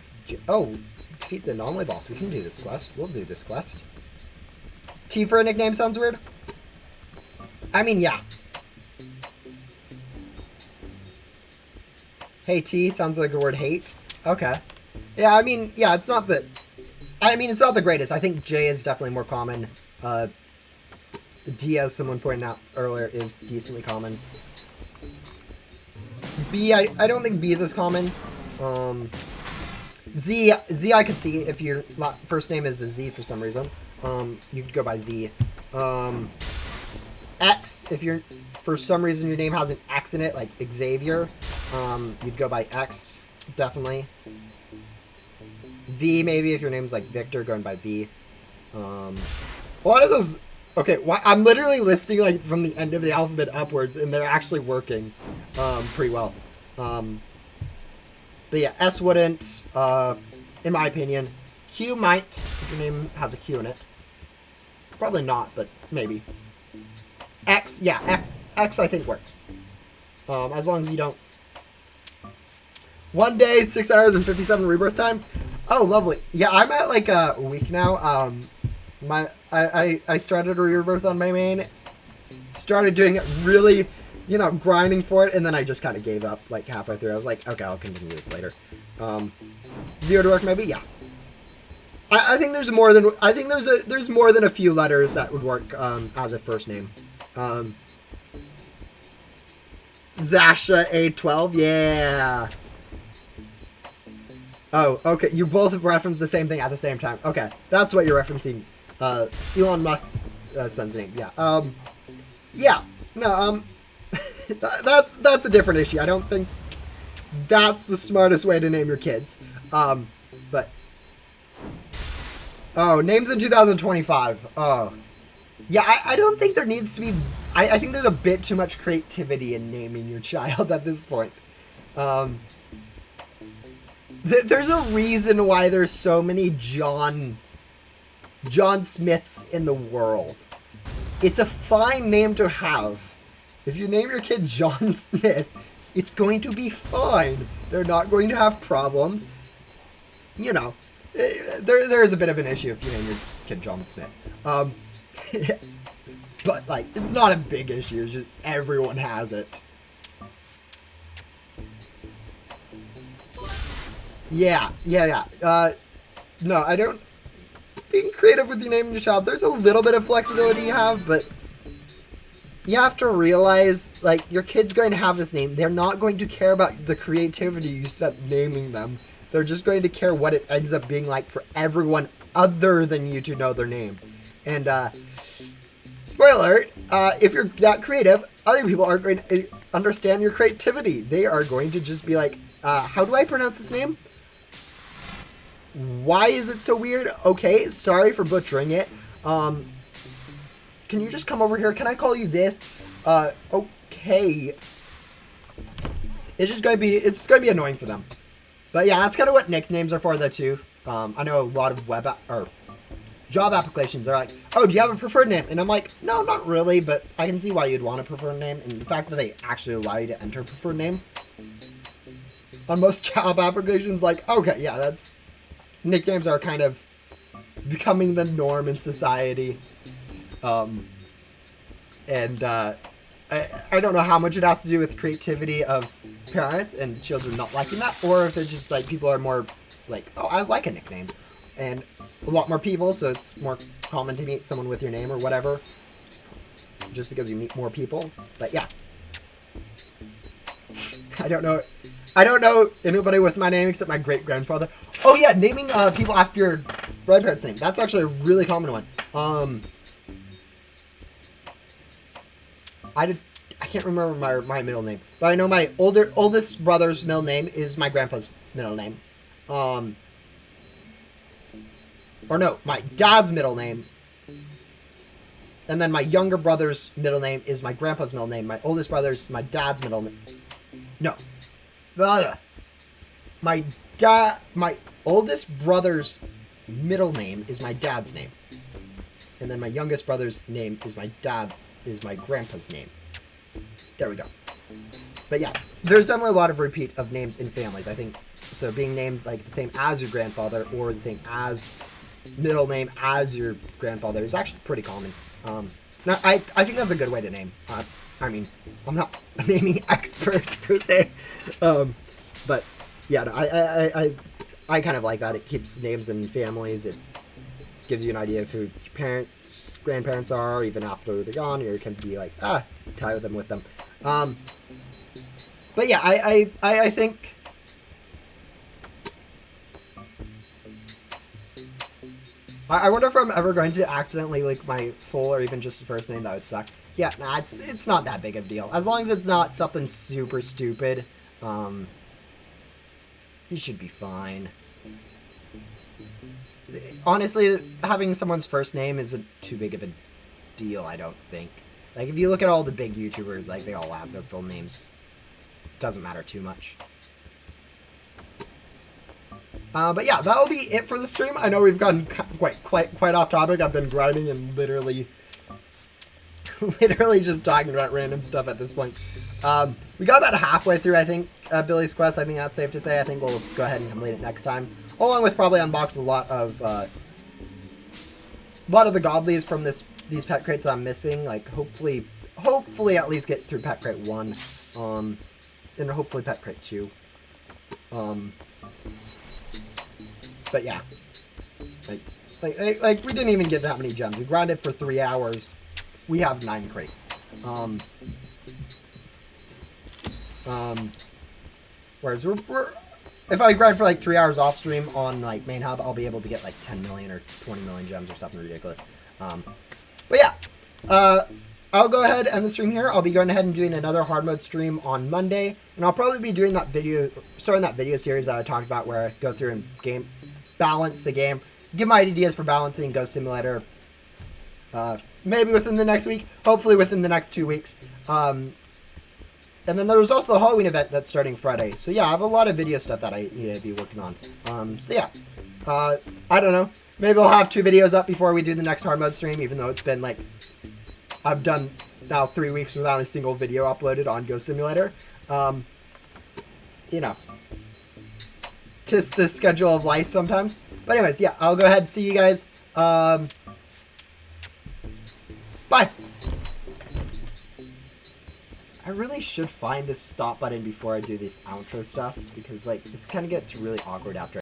A: Oh, defeat the anomaly boss. We can do this quest. We'll do this quest. T for a nickname sounds weird. I mean, yeah. Hey, T sounds like a word hate. Okay. Yeah, I mean, yeah, it's not the... I mean, it's not the greatest. I think J is definitely more common. D, as someone pointed out earlier, is decently common. B, I don't think B is as common. Z I could see if your first name is a Z for some reason. You could go by Z. X, if you're, for some reason your name has an X in it, like Xavier, you'd go by X, definitely. V, maybe, if your name's like Victor, going by V. A lot of those... Okay, I'm literally listing like from the end of the alphabet upwards, and they're actually working pretty well. But yeah, S wouldn't, in my opinion. Q might, if your name has a Q in it. Probably not, but maybe. X, yeah, X I think works. As long as you don't... 1 day, 6 hours, and 57 rebirth time. Oh, lovely. Yeah, I'm at like a week now. I started a rebirth on my main. Started doing it really, you know, grinding for it, and then I just kind of gave up like halfway through. I was like, okay, I'll continue this later. 0 to work, maybe, yeah. I think there's more than there's more than a few letters that would work as a first name. Zasha A12, yeah. Oh, okay. You both have referenced the same thing at the same time. Okay, that's what you're referencing. Elon Musk's son's name. Yeah. Yeah. No. That's a different issue. I don't think that's the smartest way to name your kids. But oh, names in 2025. Oh, yeah. I don't think there needs to be. I think there's a bit too much creativity in naming your child at this point. There's a reason why there's so many John Smiths in the world. It's a fine name to have. If you name your kid John Smith, it's going to be fine. They're not going to have problems. You know, there is a bit of an issue if you name your kid John Smith. But, like, it's not a big issue. It's just everyone has it. Yeah. No, I don't... Being creative with your naming your child, there's a little bit of flexibility you have, but you have to realize, like, your kid's going to have this name. They're not going to care about the creativity you spent naming them. They're just going to care what it ends up being like for everyone other than you to know their name. And, spoiler alert, if you're that creative, other people aren't going to understand your creativity. They are going to just be like, how do I pronounce this name? Why is it so weird? Okay, sorry for butchering it. Can you just come over here? Can I call you this? Okay. It's gonna be annoying for them. But yeah, that's kind of what nicknames are for, though, too. I know a lot of job applications are like, oh, do you have a preferred name? And I'm like, no, not really, but I can see why you'd want a preferred name. And the fact that they actually allow you to enter a preferred name on most job applications, like, okay, yeah, that's... Nicknames are kind of becoming the norm in society. I don't know how much it has to do with creativity of parents and children not liking that, or if it's just like people are more like, oh, I like a nickname. And a lot more people, so it's more common to meet someone with your name or whatever. Just because you meet more people. But yeah. I don't know anybody with my name except my great-grandfather. Oh yeah, naming people after your grandparents' name. That's actually a really common one. I can't remember my middle name, but I know my oldest brother's middle name is my grandpa's middle name. Or no, my dad's middle name. And then my younger brother's middle name is my grandpa's middle name. My oldest brother's my dad's middle name. No. My oldest brother's middle name is my dad's name. And then my youngest brother's name is my grandpa's name. There we go. But yeah, there's definitely a lot of repeat of names in families, I think. So being named like the same as your grandfather or the same as middle name as your grandfather is actually pretty common. Now, I think that's a good way to name. I mean, I'm not a naming expert per se, but yeah, no, I kind of like that. It keeps names in families. It gives you an idea of who your parents, grandparents are, even after they're gone. Or it can be like, tie them with them. But yeah, I think. I wonder if I'm ever going to accidentally leak my full or even just the first name. That would suck. Yeah, nah, it's not that big of a deal. As long as it's not something super stupid, you should be fine. Honestly, having someone's first name isn't too big of a deal, I don't think. Like, if you look at all the big YouTubers, like, they all have their full names. Doesn't matter too much. But yeah, that'll be it for the stream. I know we've gotten quite off topic. I've been grinding and literally just talking about random stuff at this point. We got about halfway through, I think, Billy's Quest. I think that's safe to say. I think we'll go ahead and complete it next time, along with probably unbox a lot of the godlies from these pet crates that I'm missing. Like, hopefully at least get through pet crate 1, and hopefully pet crate 2. But yeah, like we didn't even get that many gems. We grinded for 3 hours. We have 9 crates. Whereas if I grind for like 3 hours off stream on like main hub, I'll be able to get like 10 million or 20 million gems or something ridiculous. But yeah, I'll go ahead and end the stream here. I'll be going ahead and doing another hard mode stream on Monday, and I'll probably be doing starting that video series that I talked about where I go through and balance the game, give my ideas for balancing Ghost Simulator. Maybe within the next week, hopefully within the next 2 weeks. And then there was also the Halloween event that's starting Friday. So yeah, I have a lot of video stuff that I need to be working on. So yeah, I don't know. Maybe I'll have 2 videos up before we do the next hard mode stream, even though it's been like, I've done now 3 weeks without a single video uploaded on Ghost Simulator. You know, just the schedule of life sometimes. But anyways, yeah, I'll go ahead and see you guys. Bye. I really should find this stop button before I do this outro stuff, because like this kind of gets really awkward after